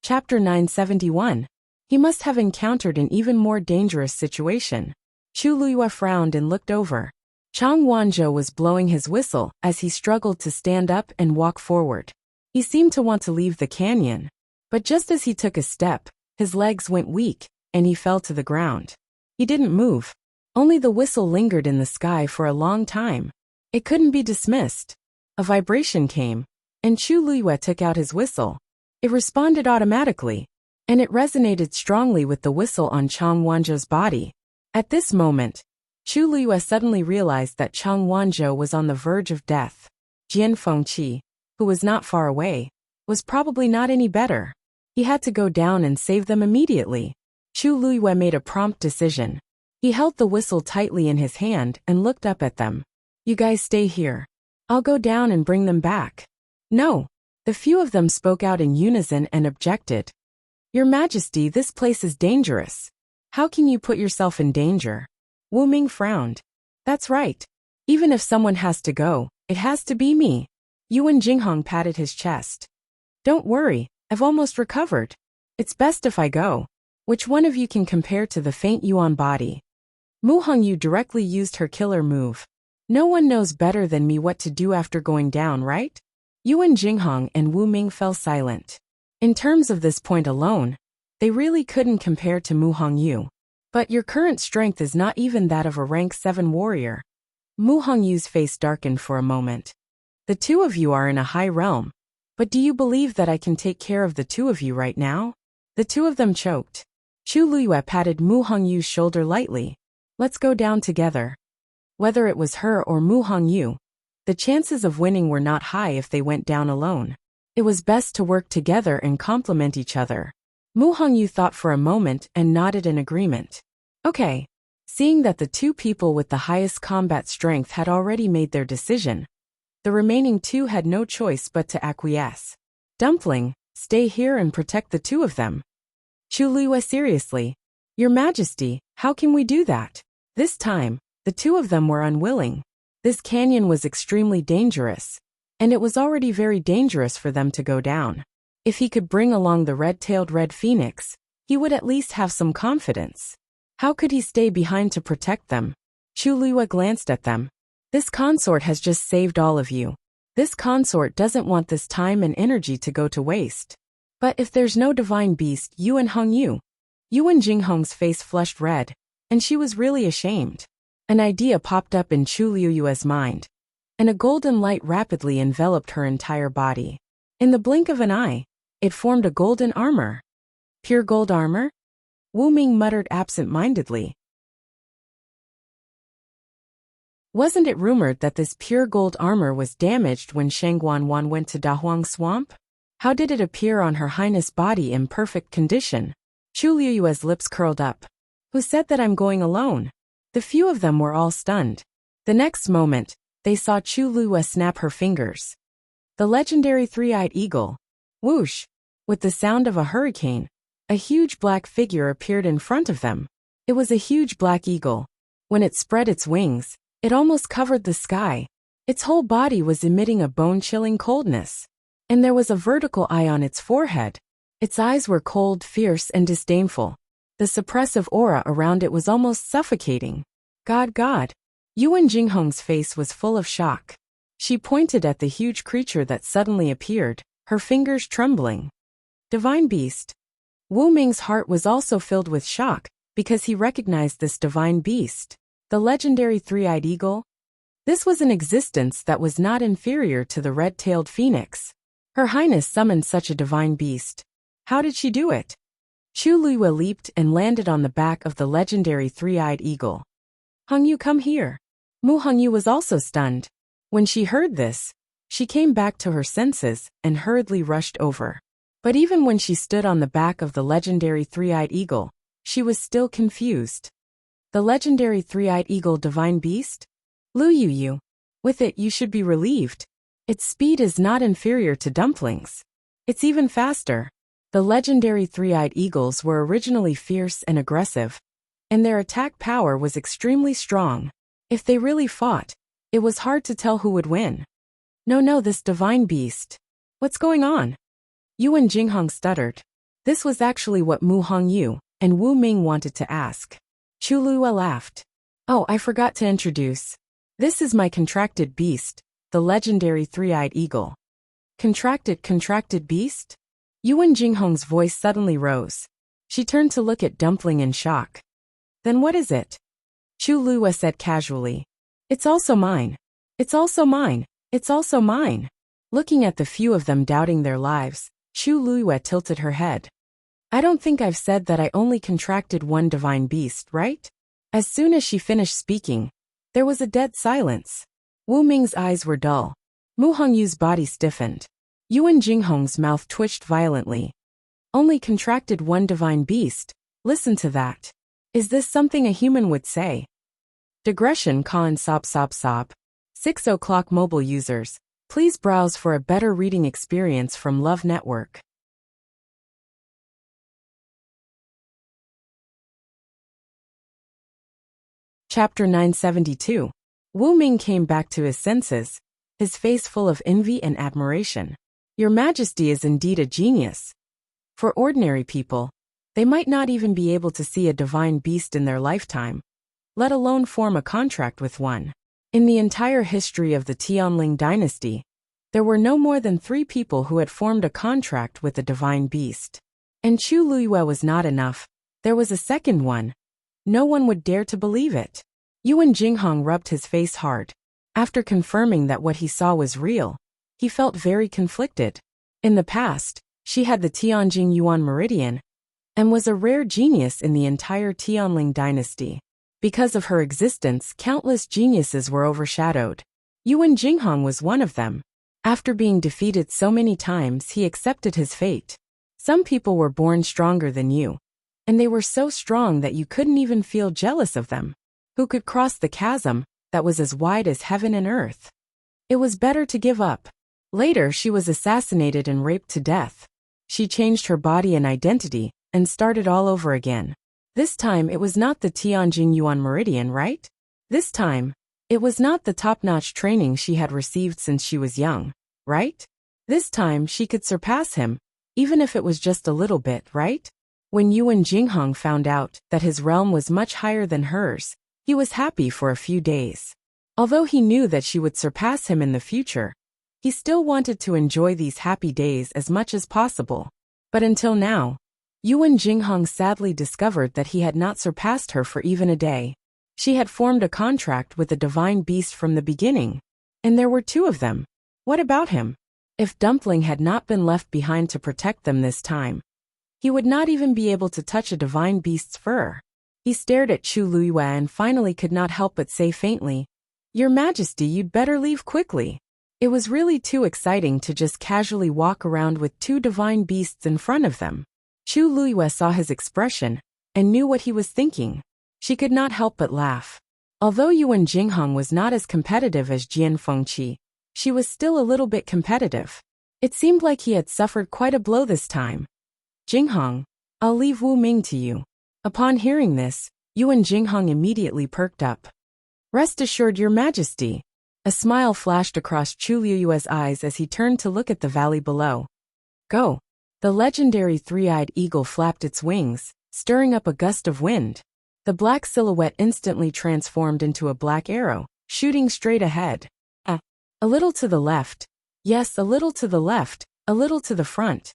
Chapter 971. He must have encountered an even more dangerous situation. Chu Luyue frowned and looked over. Chang Wanzhou was blowing his whistle as he struggled to stand up and walk forward. He seemed to want to leave the canyon. But just as he took a step, his legs went weak, and he fell to the ground. He didn't move. Only the whistle lingered in the sky for a long time. It couldn't be dismissed. A vibration came, and Chu Luyue took out his whistle. It responded automatically, and it resonated strongly with the whistle on Chang Wanzhou's body. At this moment, Chu Luyue suddenly realized that Chang Wanzhou was on the verge of death. Jian Fengqi, who was not far away, was probably not any better. He had to go down and save them immediately. Chu Luyue made a prompt decision. He held the whistle tightly in his hand and looked up at them. You guys stay here. I'll go down and bring them back. No. The few of them spoke out in unison and objected. Your Majesty, this place is dangerous. How can you put yourself in danger? Wu Ming frowned. That's right. Even if someone has to go, it has to be me. Yuan Jinghong patted his chest. Don't worry, I've almost recovered. It's best if I go. Which one of you can compare to the faint Yuan body? Mu Hongyu directly used her killer move. No one knows better than me what to do after going down, right? Yuan Jinghong and Wu Ming fell silent. In terms of this point alone, They really couldn't compare to Mu Hongyu. But your current strength is not even that of a rank 7 warrior. Mu Hongyu's face darkened for a moment. The two of you are in a high realm. But do you believe that I can take care of the two of you right now? The two of them choked. Chu Liyue patted Mu Hongyu's shoulder lightly. Let's go down together. Whether it was her or Mu Hongyu, the chances of winning were not high if they went down alone. It was best to work together and complement each other. Mu Hongyu thought for a moment and nodded in agreement. Okay. Seeing that the two people with the highest combat strength had already made their decision, the remaining two had no choice but to acquiesce. Dumpling, stay here and protect the two of them. Chu Liyue seriously. Your Majesty, how can we do that? This time, the two of them were unwilling. This canyon was extremely dangerous, and it was already very dangerous for them to go down. If he could bring along the red-tailed red phoenix, he would at least have some confidence. How could he stay behind to protect them? Chu Liyue glanced at them. This consort has just saved all of you. This consort doesn't want this time and energy to go to waste. But if there's no divine beast, Yuan Hongyu. Yuan Jinghong's face flushed red, and she was really ashamed. An idea popped up in Chu Liyue's mind, and a golden light rapidly enveloped her entire body. In the blink of an eye, it formed a golden armor. Pure gold armor? Wu Ming muttered absent-mindedly. Wasn't it rumored that this pure gold armor was damaged when Shang Wanwan went to Dahuang Swamp? How did it appear on Her Highness' body in perfect condition? Chu Liyue's lips curled up. Who said that I'm going alone? The few of them were all stunned. The next moment, they saw Chu Liyue snap her fingers. The legendary three-eyed eagle. Whoosh! With the sound of a hurricane, a huge black figure appeared in front of them. It was a huge black eagle. When it spread its wings, it almost covered the sky. Its whole body was emitting a bone-chilling coldness. And there was a vertical eye on its forehead. Its eyes were cold, fierce, and disdainful. The suppressive aura around it was almost suffocating. God. Yuan Jinghong's face was full of shock. She pointed at the huge creature that suddenly appeared, her fingers trembling. Divine beast. Wu Ming's heart was also filled with shock, because he recognized this divine beast. The legendary three-eyed eagle? This was an existence that was not inferior to the red-tailed phoenix. Her Highness summoned such a divine beast. How did she do it? Chu Liyue leaped and landed on the back of the legendary three-eyed eagle. Hongyu, come here. Mu Hongyu was also stunned. When she heard this, she came back to her senses and hurriedly rushed over. But even when she stood on the back of the legendary three-eyed eagle, she was still confused. The legendary three-eyed eagle divine beast? Lu Yu. With it you should be relieved. Its speed is not inferior to dumplings. It's even faster. The legendary three-eyed eagles were originally fierce and aggressive, and their attack power was extremely strong. If they really fought, it was hard to tell who would win. No, this divine beast. What's going on? Yuan Jinghong stuttered. This was actually what Mu Hongyu and Wu Ming wanted to ask. Chu Liyue laughed. Oh, I forgot to introduce. This is my contracted beast, the legendary three-eyed eagle. Contracted beast? Yuan Jinghong's voice suddenly rose. She turned to look at Dumpling in shock. Then what is it? Chu Liyue said casually. It's also mine. It's also mine. It's also mine. Looking at the few of them doubting their lives, Chu Liyue tilted her head. I don't think I've said that I only contracted one divine beast, right? As soon as she finished speaking, there was a dead silence. Wu Ming's eyes were dull. Mu Hongyu's body stiffened. Yuan Jinghong's mouth twitched violently. Only contracted one divine beast? Listen to that. Is this something a human would say? Digression Khan sob. 6 o'clock mobile users, please browse for a better reading experience from Love Network. Chapter 972. Wu Ming came back to his senses, his face full of envy and admiration. Your Majesty is indeed a genius. For ordinary people, they might not even be able to see a divine beast in their lifetime, let alone form a contract with one. In the entire history of the Tianling dynasty, there were no more than 3 people who had formed a contract with a divine beast. And Chu Luyue was not enough. There was a second one. No one would dare to believe it. Yuan Jinghong rubbed his face hard. After confirming that what he saw was real, he felt very conflicted. In the past, she had the Tianjing Yuan Meridian and was a rare genius in the entire Tianling dynasty. Because of her existence, countless geniuses were overshadowed. Yuan Jinghong was one of them. After being defeated so many times, he accepted his fate. Some people were born stronger than you, and they were so strong that you couldn't even feel jealous of them. Who could cross the chasm that was as wide as heaven and earth? It was better to give up. Later, she was assassinated and raped to death. She changed her body and identity and started all over again. This time, it was not the Tianjing Yuan Meridian, right? This time, it was not the top-notch training she had received since she was young, right? This time, she could surpass him, even if it was just a little bit, right? When Yuan Jinghong found out that his realm was much higher than hers, he was happy for a few days. Although he knew that she would surpass him in the future, he still wanted to enjoy these happy days as much as possible. But until now, Yuan Jinghong sadly discovered that he had not surpassed her for even a day. She had formed a contract with the divine beast from the beginning, and there were two of them. What about him? If Dumpling had not been left behind to protect them this time, he would not even be able to touch a divine beast's fur. He stared at Chu Luyue and finally could not help but say faintly, "Your Majesty, you'd better leave quickly." It was really too exciting to just casually walk around with two divine beasts in front of them. Chu Luyue saw his expression and knew what he was thinking. She could not help but laugh. Although Yuan Jinghong was not as competitive as Jian Fengqi, she was still a little bit competitive. It seemed like he had suffered quite a blow this time. "Jinghong, I'll leave Wu Ming to you." Upon hearing this, Yuan Jinghong immediately perked up. "Rest assured, Your Majesty." A smile flashed across Chu Luyue's eyes as he turned to look at the valley below. "Go." The legendary three-eyed eagle flapped its wings, stirring up a gust of wind. The black silhouette instantly transformed into a black arrow, shooting straight ahead. A little to the left. Yes, a little to the left, a little to the front.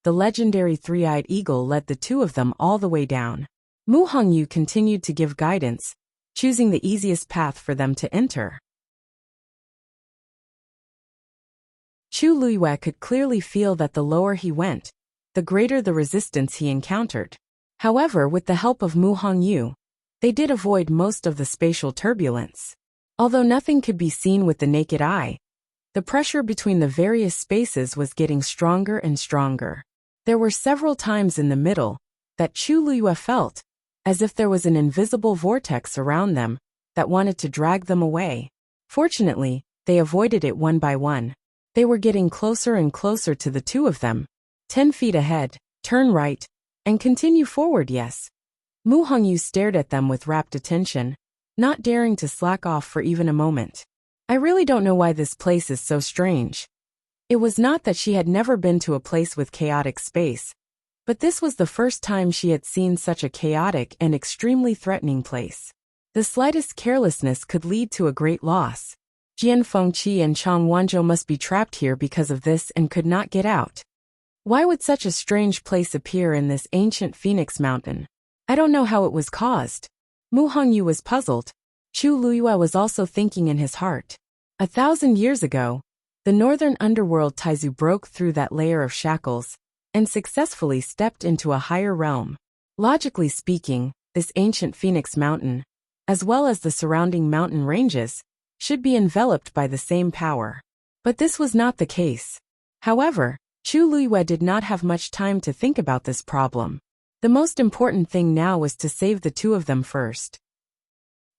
The legendary three-eyed eagle led the two of them all the way down. Mu Hongyu continued to give guidance, choosing the easiest path for them to enter. Chu Luyue could clearly feel that the lower he went, the greater the resistance he encountered. However, with the help of Mu Hongyu, they did avoid most of the spatial turbulence. Although nothing could be seen with the naked eye, the pressure between the various spaces was getting stronger and stronger. There were several times in the middle that Chu Luyue felt as if there was an invisible vortex around them that wanted to drag them away. Fortunately, they avoided it one by one. They were getting closer and closer to the two of them. 10 feet ahead, turn right, and continue forward, yes. Mu Hongyu stared at them with rapt attention, not daring to slack off for even a moment. I really don't know why this place is so strange. It was not that she had never been to a place with chaotic space, but this was the first time she had seen such a chaotic and extremely threatening place. The slightest carelessness could lead to a great loss. Jian Fengqi and Chang Wanzhou must be trapped here because of this and could not get out. Why would such a strange place appear in this ancient Phoenix Mountain? I don't know how it was caused. Mu Hongyu was puzzled. Chu Luyue was also thinking in his heart. 1,000 years ago, the northern underworld Taizu broke through that layer of shackles and successfully stepped into a higher realm. Logically speaking, this ancient Phoenix Mountain, as well as the surrounding mountain ranges, should be enveloped by the same power. But this was not the case. However, Chu Luyue did not have much time to think about this problem. The most important thing now was to save the two of them first.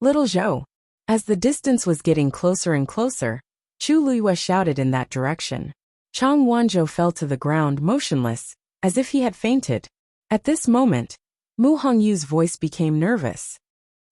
Little Zhou. As the distance was getting closer and closer, Chu Luyue shouted in that direction. Chang Wanzhou fell to the ground motionless, as if he had fainted. At this moment, Mu Hongyu's voice became nervous.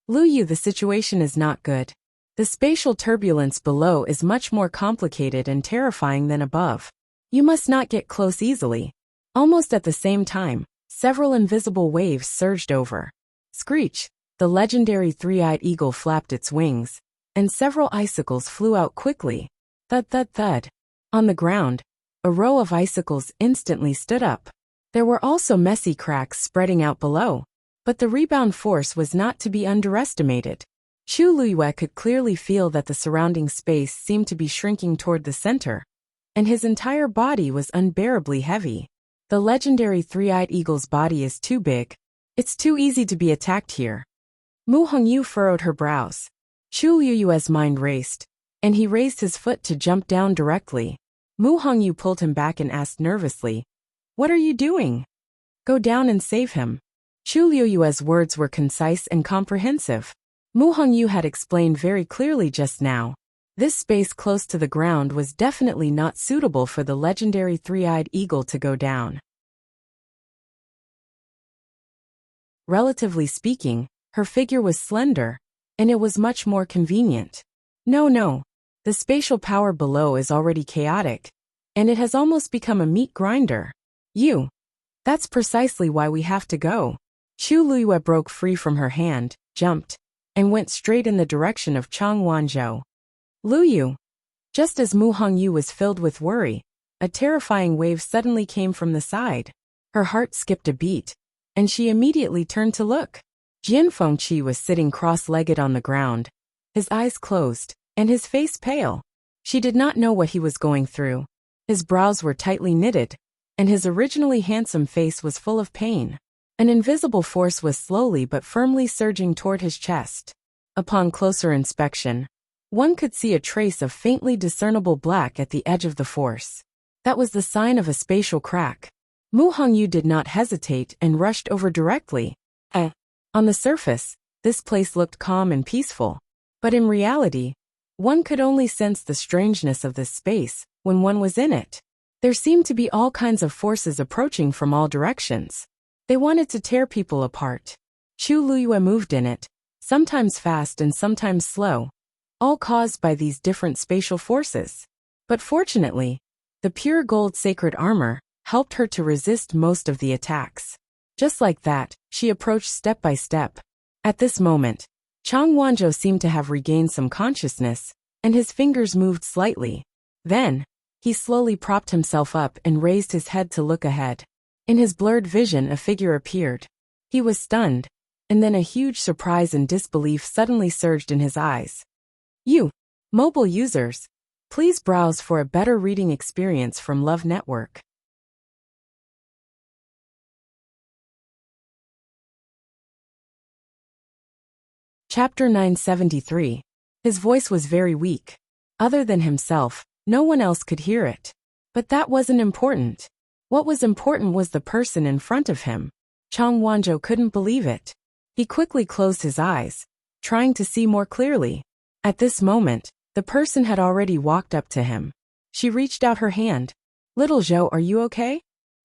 Lu Yu, the situation is not good. The spatial turbulence below is much more complicated and terrifying than above. You must not get close easily. Almost at the same time, several invisible waves surged over. Screech, the legendary three-eyed eagle flapped its wings, and several icicles flew out quickly. Thud thud thud. On the ground, a row of icicles instantly stood up. There were also messy cracks spreading out below, but the rebound force was not to be underestimated. Chu Liyue could clearly feel that the surrounding space seemed to be shrinking toward the center, and his entire body was unbearably heavy. The legendary three-eyed eagle's body is too big. It's too easy to be attacked here. Mu Hongyu furrowed her brows. Chu Liyue's mind raced, and he raised his foot to jump down directly. Mu Hongyu pulled him back and asked nervously, "What are you doing?" "Go down and save him." Chu Liyue's words were concise and comprehensive. Mu Hongyu had explained very clearly just now. This space close to the ground was definitely not suitable for the legendary three-eyed eagle to go down. Relatively speaking, her figure was slender, and it was much more convenient. No, the spatial power below is already chaotic, and it has almost become a meat grinder. That's precisely why we have to go. Chu Liyue broke free from her hand, jumped, and went straight in the direction of Chang Wanzhou. Luyu. Just as Mu Hongyu was filled with worry, a terrifying wave suddenly came from the side. Her heart skipped a beat, and she immediately turned to look. Jian Fengqi was sitting cross-legged on the ground, his eyes closed, and his face pale. She did not know what he was going through. His brows were tightly knitted, and his originally handsome face was full of pain. An invisible force was slowly but firmly surging toward his chest. Upon closer inspection, one could see a trace of faintly discernible black at the edge of the force. That was the sign of a spatial crack. Mu Hongyu did not hesitate and rushed over directly. On the surface, this place looked calm and peaceful, but in reality, one could only sense the strangeness of this space when one was in it. There seemed to be all kinds of forces approaching from all directions. They wanted to tear people apart. Chu Liyue moved in it, sometimes fast and sometimes slow, all caused by these different spatial forces. But fortunately, the pure gold sacred armor helped her to resist most of the attacks. Just like that, she approached step by step. At this moment, Chang Wanzhou seemed to have regained some consciousness, and his fingers moved slightly. Then, he slowly propped himself up and raised his head to look ahead. In his blurred vision, a figure appeared. He was stunned, and then a huge surprise and disbelief suddenly surged in his eyes. Mobile users, please browse for a better reading experience from Love Network. Chapter 973. His voice was very weak. Other than himself, no one else could hear it. But that wasn't important. What was important was the person in front of him. Chang Wanzhou couldn't believe it. He quickly closed his eyes, trying to see more clearly. At this moment, the person had already walked up to him. She reached out her hand. "Little Zhou, are you okay?"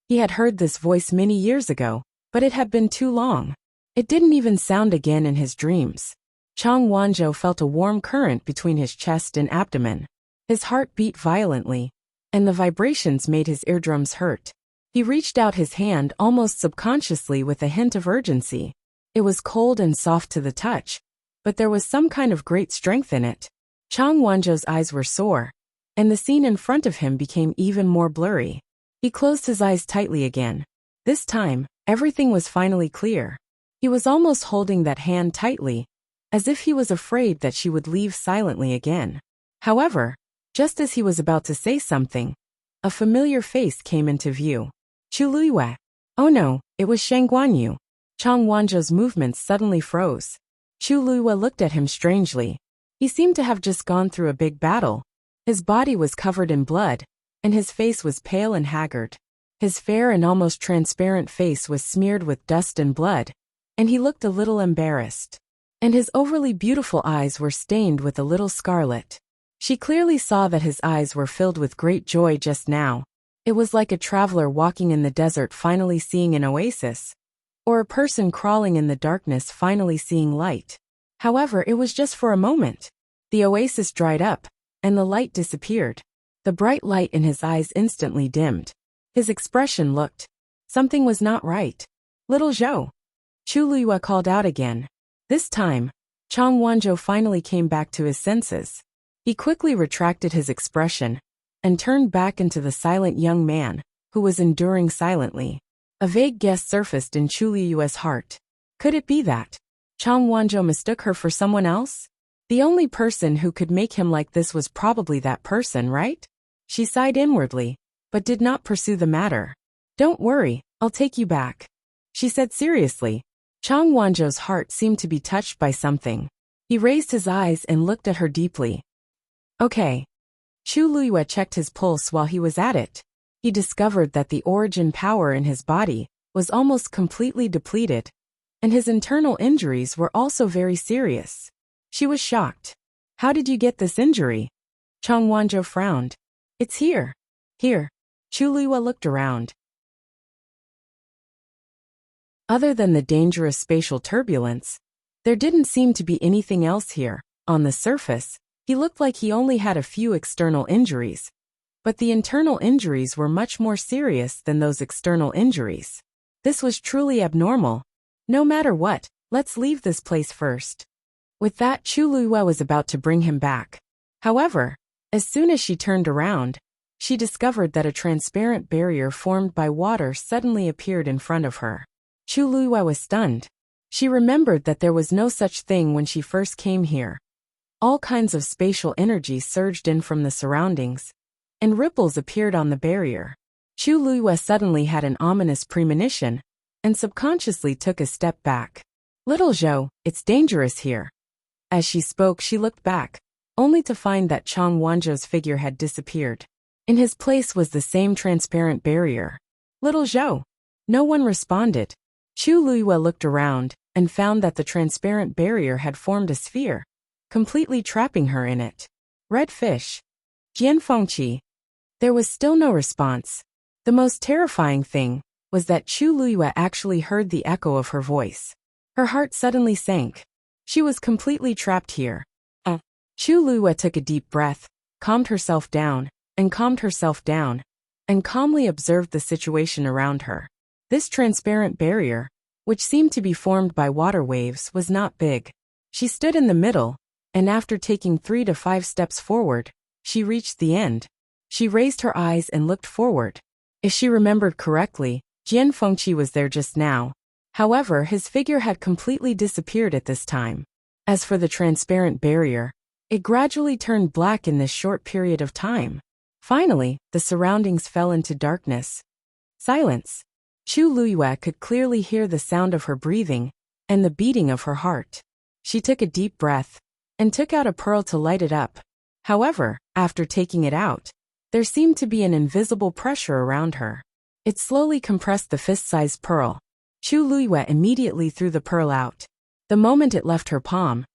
He had heard this voice many years ago, but it had been too long. It didn't even sound again in his dreams. Chang Wanzhou felt a warm current between his chest and abdomen. His heart beat violently, and the vibrations made his eardrums hurt. He reached out his hand almost subconsciously with a hint of urgency. It was cold and soft to the touch, but there was some kind of great strength in it. Chang Wanzhou's eyes were sore, and the scene in front of him became even more blurry. He closed his eyes tightly again. This time, everything was finally clear. He was almost holding that hand tightly, as if he was afraid that she would leave silently again. However, just as he was about to say something, a familiar face came into view. Chu Liyue. Oh no, it was Shang Guanyu. Chang Wanzhou's movements suddenly froze. Chu Liyue looked at him strangely. He seemed to have just gone through a big battle. His body was covered in blood, and his face was pale and haggard. His fair and almost transparent face was smeared with dust and blood, and he looked a little embarrassed. And his overly beautiful eyes were stained with a little scarlet. She clearly saw that his eyes were filled with great joy just now. It was like a traveler walking in the desert finally seeing an oasis, or a person crawling in the darkness finally seeing light. However, it was just for a moment. The oasis dried up, and the light disappeared. The bright light in his eyes instantly dimmed. His expression looked. Something was not right. "Little Zhou." Chu Liyue called out again. This time, Chang Wanzhou finally came back to his senses. He quickly retracted his expression and turned back into the silent young man, who was enduring silently. A vague guess surfaced in Chu Liyue's heart. Could it be that Chang Wanzhou mistook her for someone else? The only person who could make him like this was probably that person, right? She sighed inwardly, but did not pursue the matter. Don't worry, I'll take you back, she said seriously. Chang Wanzhou's heart seemed to be touched by something. He raised his eyes and looked at her deeply. Okay. Chu Liyue checked his pulse while he was at it. He discovered that the origin power in his body was almost completely depleted, and his internal injuries were also very serious. She was shocked. How did you get this injury? Chang Wanzhou frowned. It's here. Here. Chu Liyue looked around. Other than the dangerous spatial turbulence, there didn't seem to be anything else here. On the surface, he looked like he only had a few external injuries, but the internal injuries were much more serious than those external injuries. This was truly abnormal. No matter what, let's leave this place first. With that, Chu Liyue was about to bring him back. However, as soon as she turned around, she discovered that a transparent barrier formed by water suddenly appeared in front of her. Chu Liyue was stunned. She remembered that there was no such thing when she first came here. All kinds of spatial energy surged in from the surroundings, and ripples appeared on the barrier. Chu Liyue suddenly had an ominous premonition, and subconsciously took a step back. Little Zhou, it's dangerous here. As she spoke, she looked back, only to find that Chang Wanzhou's figure had disappeared. In his place was the same transparent barrier. Little Zhou. No one responded. Chu Liyue looked around, and found that the transparent barrier had formed a sphere, completely trapping her in it. Red fish. Jianfengqi. There was still no response. The most terrifying thing was that Chu Liyue actually heard the echo of her voice. Her heart suddenly sank. She was completely trapped here. Chu Liyue took a deep breath, calmed herself down, and calmly observed the situation around her. This transparent barrier, which seemed to be formed by water waves, was not big. She stood in the middle, and after taking 3 to 5 steps forward, she reached the end. She raised her eyes and looked forward. If she remembered correctly, Jianfengqi was there just now. However, his figure had completely disappeared at this time. As for the transparent barrier, it gradually turned black in this short period of time. Finally, the surroundings fell into darkness. Silence. Chu Liyue could clearly hear the sound of her breathing and the beating of her heart. She took a deep breath and took out a pearl to light it up. However, after taking it out, there seemed to be an invisible pressure around her. It slowly compressed the fist-sized pearl. Chu Liyue immediately threw the pearl out. The moment it left her palm,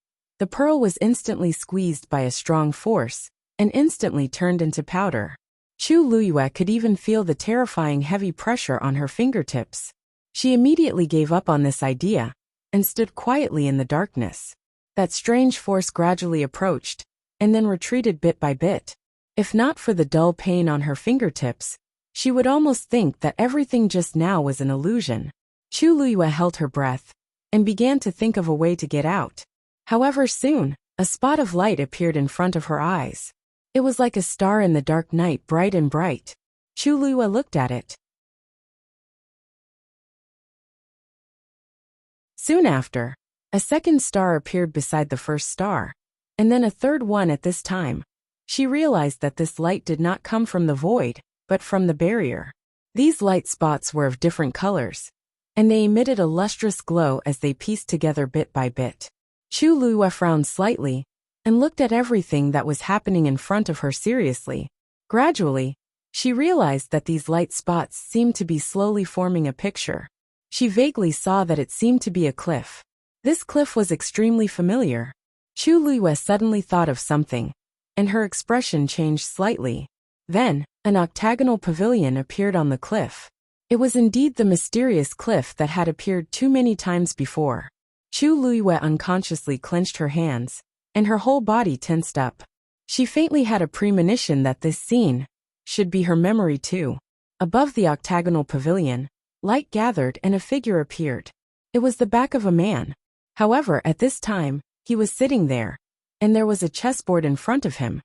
the pearl was instantly squeezed by a strong force and instantly turned into powder. Chu Liyue could even feel the terrifying heavy pressure on her fingertips. She immediately gave up on this idea and stood quietly in the darkness. That strange force gradually approached and then retreated bit by bit. If not for the dull pain on her fingertips, she would almost think that everything just now was an illusion. Chu Liyue held her breath and began to think of a way to get out. However, soon, a spot of light appeared in front of her eyes. It was like a star in the dark night, bright and bright. Chu Liyue looked at it. Soon after, a second star appeared beside the first star, and then a third one at this time. She realized that this light did not come from the void, but from the barrier. These light spots were of different colors, and they emitted a lustrous glow as they pieced together bit by bit. Chu Liyue frowned slightly and looked at everything that was happening in front of her seriously. Gradually, she realized that these light spots seemed to be slowly forming a picture. She vaguely saw that it seemed to be a cliff. This cliff was extremely familiar. Chu Liyue suddenly thought of something, and her expression changed slightly. Then, an octagonal pavilion appeared on the cliff. It was indeed the mysterious cliff that had appeared too many times before. Chu Liyue unconsciously clenched her hands, and her whole body tensed up. She faintly had a premonition that this scene should be her memory too. Above the octagonal pavilion, light gathered and a figure appeared. It was the back of a man. However, at this time, he was sitting there, and there was a chessboard in front of him,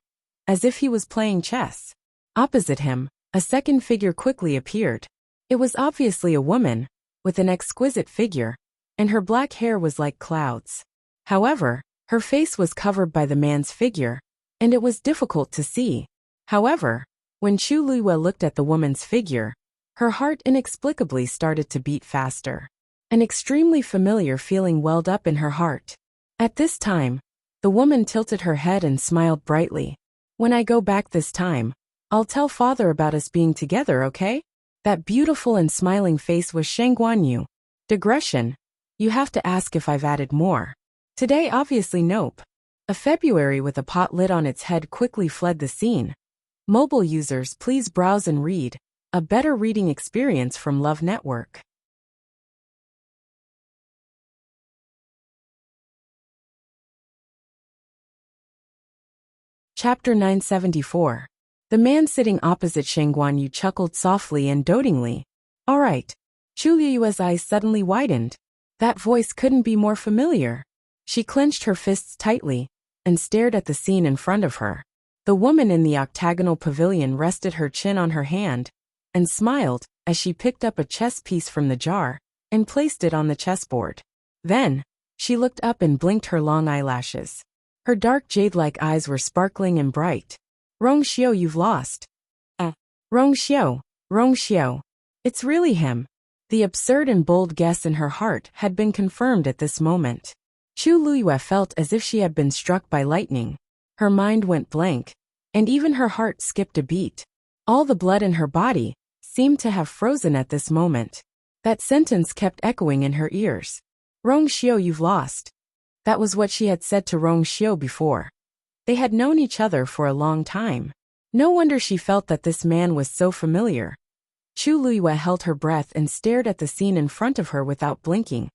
as if he was playing chess. Opposite him, a second figure quickly appeared. It was obviously a woman, with an exquisite figure, and her black hair was like clouds. However, her face was covered by the man's figure, and it was difficult to see. However, when Chu Luiyue looked at the woman's figure, her heart inexplicably started to beat faster. An extremely familiar feeling welled up in her heart. At this time, the woman tilted her head and smiled brightly. When I go back this time, I'll tell father about us being together, okay? That beautiful and smiling face was Sheng Guanyu. Digression. You have to ask if I've added more. Today obviously nope. A February with a pot lid on its head quickly fled the scene. Mobile users please browse and read. A better reading experience from Love Network. Chapter 974. The man sitting opposite Sheng Guanyu chuckled softly and dotingly. All right. Chu Luiyue's eyes suddenly widened. That voice couldn't be more familiar. She clenched her fists tightly and stared at the scene in front of her. The woman in the octagonal pavilion rested her chin on her hand and smiled as she picked up a chess piece from the jar and placed it on the chessboard. Then, she looked up and blinked her long eyelashes. Her dark jade-like eyes were sparkling and bright. Rong Xiao, you've lost. Rong Xiao. It's really him. The absurd and bold guess in her heart had been confirmed at this moment. Chu Luiyue felt as if she had been struck by lightning. Her mind went blank, and even her heart skipped a beat. All the blood in her body seemed to have frozen at this moment. That sentence kept echoing in her ears. Rong Xiao, you've lost. That was what she had said to Rong Xiao before. They had known each other for a long time. No wonder she felt that this man was so familiar. Chu Luiyue held her breath and stared at the scene in front of her without blinking,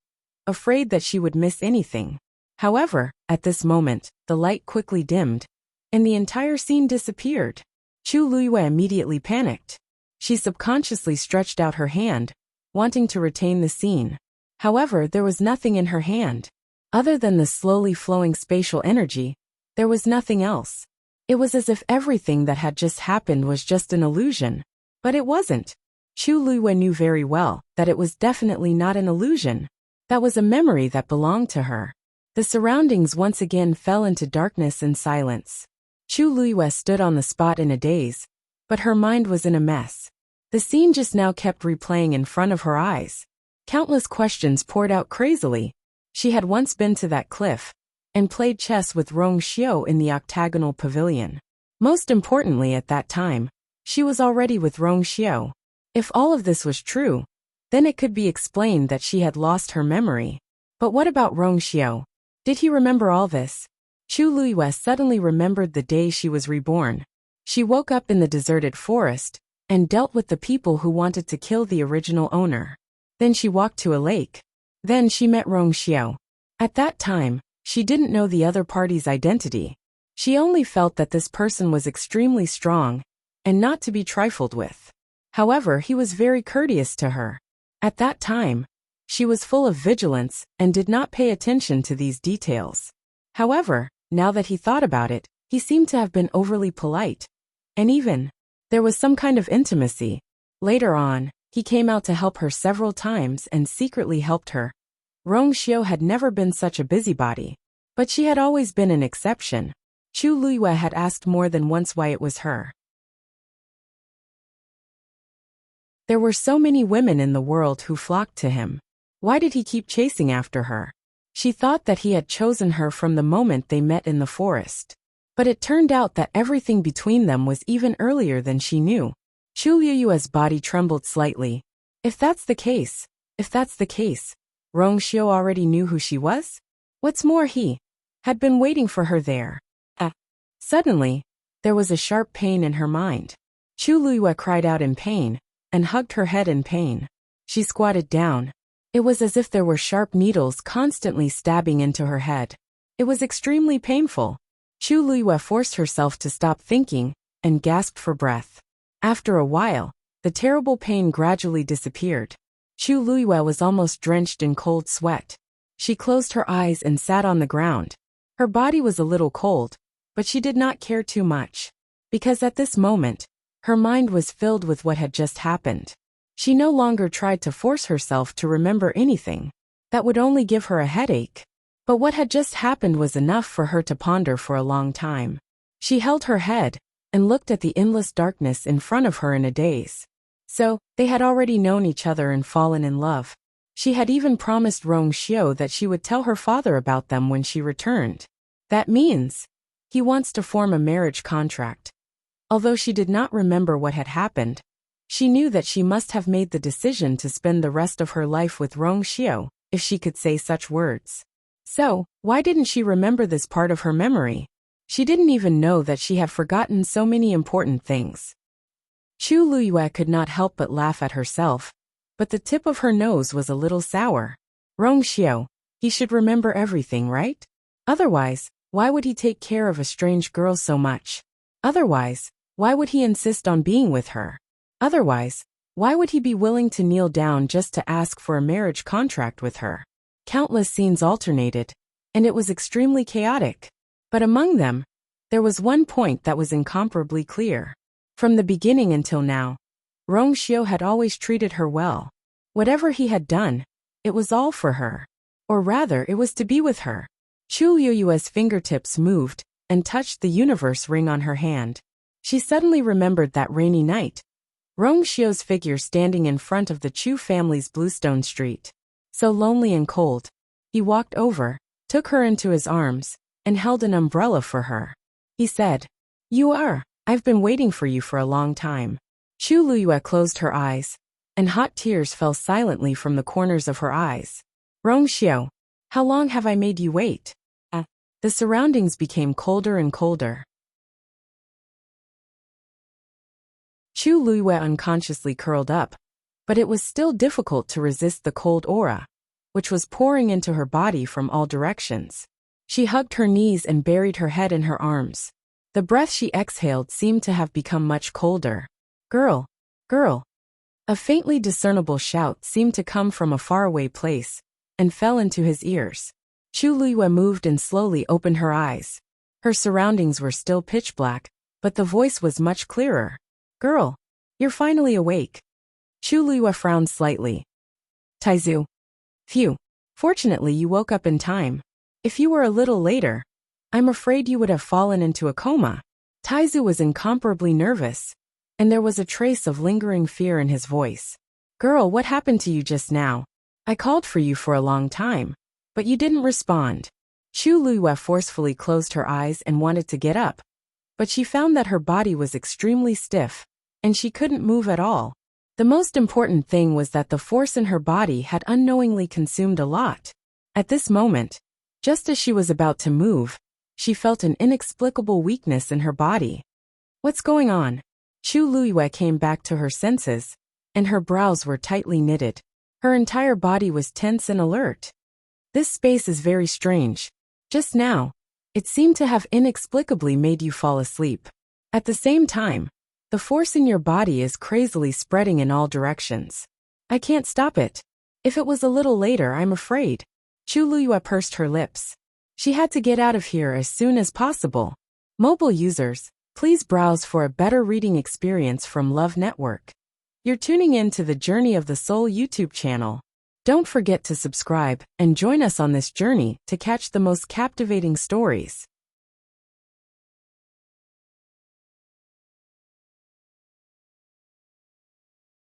afraid that she would miss anything. However, at this moment, the light quickly dimmed, and the entire scene disappeared. Chu Luiyue immediately panicked. She subconsciously stretched out her hand, wanting to retain the scene. However, there was nothing in her hand. Other than the slowly flowing spatial energy, there was nothing else. It was as if everything that had just happened was just an illusion. But it wasn't. Chu Luiyue knew very well that it was definitely not an illusion. That was a memory that belonged to her. The surroundings once again fell into darkness and silence. Chu Luiyue stood on the spot in a daze, but her mind was in a mess. The scene just now kept replaying in front of her eyes. Countless questions poured out crazily. She had once been to that cliff and played chess with Rong Xiao in the octagonal pavilion. Most importantly at that time, she was already with Rong Xiao. If all of this was true, then it could be explained that she had lost her memory. But what about Rong Xiao? Did he remember all this? Chu Luiyue suddenly remembered the day she was reborn. She woke up in the deserted forest and dealt with the people who wanted to kill the original owner. Then she walked to a lake. Then she met Rong Xiao. At that time, she didn't know the other party's identity. She only felt that this person was extremely strong and not to be trifled with. However, he was very courteous to her. At that time, she was full of vigilance and did not pay attention to these details. However, now that he thought about it, he seemed to have been overly polite. And even, there was some kind of intimacy. Later on, he came out to help her several times and secretly helped her. Rong Xiao had never been such a busybody. But she had always been an exception. Chu Luiyue had asked more than once why it was her. There were so many women in the world who flocked to him. Why did he keep chasing after her? She thought that he had chosen her from the moment they met in the forest. But it turned out that everything between them was even earlier than she knew. Chu Luiyue's body trembled slightly. If that's the case, Rong Xiao already knew who she was? What's more, he had been waiting for her there. Suddenly, there was a sharp pain in her mind. Chu Luiyue cried out in pain and hugged her head in pain. She squatted down. It was as if there were sharp needles constantly stabbing into her head. It was extremely painful. Chu Luiyue forced herself to stop thinking and gasped for breath. After a while, the terrible pain gradually disappeared. Chu Luiyue was almost drenched in cold sweat. She closed her eyes and sat on the ground. Her body was a little cold, but she did not care too much. Because at this moment, her mind was filled with what had just happened. She no longer tried to force herself to remember anything. That would only give her a headache. But what had just happened was enough for her to ponder for a long time. She held her head and looked at the endless darkness in front of her in a daze. So, they had already known each other and fallen in love. She had even promised Rong Xiu that she would tell her father about them when she returned. That means he wants to form a marriage contract. Although she did not remember what had happened, she knew that she must have made the decision to spend the rest of her life with Rong Xiu, if she could say such words. So, why didn't she remember this part of her memory? She didn't even know that she had forgotten so many important things. Chu Luyue could not help but laugh at herself, but the tip of her nose was a little sour. Rong Xiu, he should remember everything, right? Otherwise, why would he take care of a strange girl so much? Otherwise, why would he insist on being with her? Otherwise, why would he be willing to kneel down just to ask for a marriage contract with her? Countless scenes alternated, and it was extremely chaotic. But among them, there was one point that was incomparably clear. From the beginning until now, Rong Xiu had always treated her well. Whatever he had done, it was all for her. Or rather, it was to be with her. Chu Luyue's fingertips moved and touched the universe ring on her hand. She suddenly remembered that rainy night. Rong Xiu's figure standing in front of the Chu family's bluestone street. So lonely and cold. He walked over, took her into his arms, and held an umbrella for her. He said, I've been waiting for you for a long time. Chu Luyue closed her eyes, and hot tears fell silently from the corners of her eyes. Rong Xiu, how long have I made you wait? The surroundings became colder and colder. Chu Luyue unconsciously curled up, but it was still difficult to resist the cold aura, which was pouring into her body from all directions. She hugged her knees and buried her head in her arms. The breath she exhaled seemed to have become much colder. Girl! Girl! A faintly discernible shout seemed to come from a faraway place, and fell into his ears. Chu Luyue moved and slowly opened her eyes. Her surroundings were still pitch black, but the voice was much clearer. Girl! You're finally awake. Chu Luyue frowned slightly. Taizu. Phew. Fortunately you woke up in time. If you were a little later, I'm afraid you would have fallen into a coma. Taizu was incomparably nervous, and there was a trace of lingering fear in his voice. Girl, what happened to you just now? I called for you for a long time, but you didn't respond. Chu Luyue forcefully closed her eyes and wanted to get up, but she found that her body was extremely stiff, and she couldn't move at all. The most important thing was that the force in her body had unknowingly consumed a lot. At this moment, just as she was about to move, she felt an inexplicable weakness in her body. What's going on? Chu Luyue came back to her senses, and her brows were tightly knitted. Her entire body was tense and alert. This space is very strange. Just now, it seemed to have inexplicably made you fall asleep. At the same time, the force in your body is crazily spreading in all directions. I can't stop it. If it was a little later, I'm afraid. Chu Luyue pursed her lips. She had to get out of here as soon as possible. Mobile users, please browse for a better reading experience from Love Network. You're tuning in to the Journey of the Soul YouTube channel. Don't forget to subscribe and join us on this journey to catch the most captivating stories.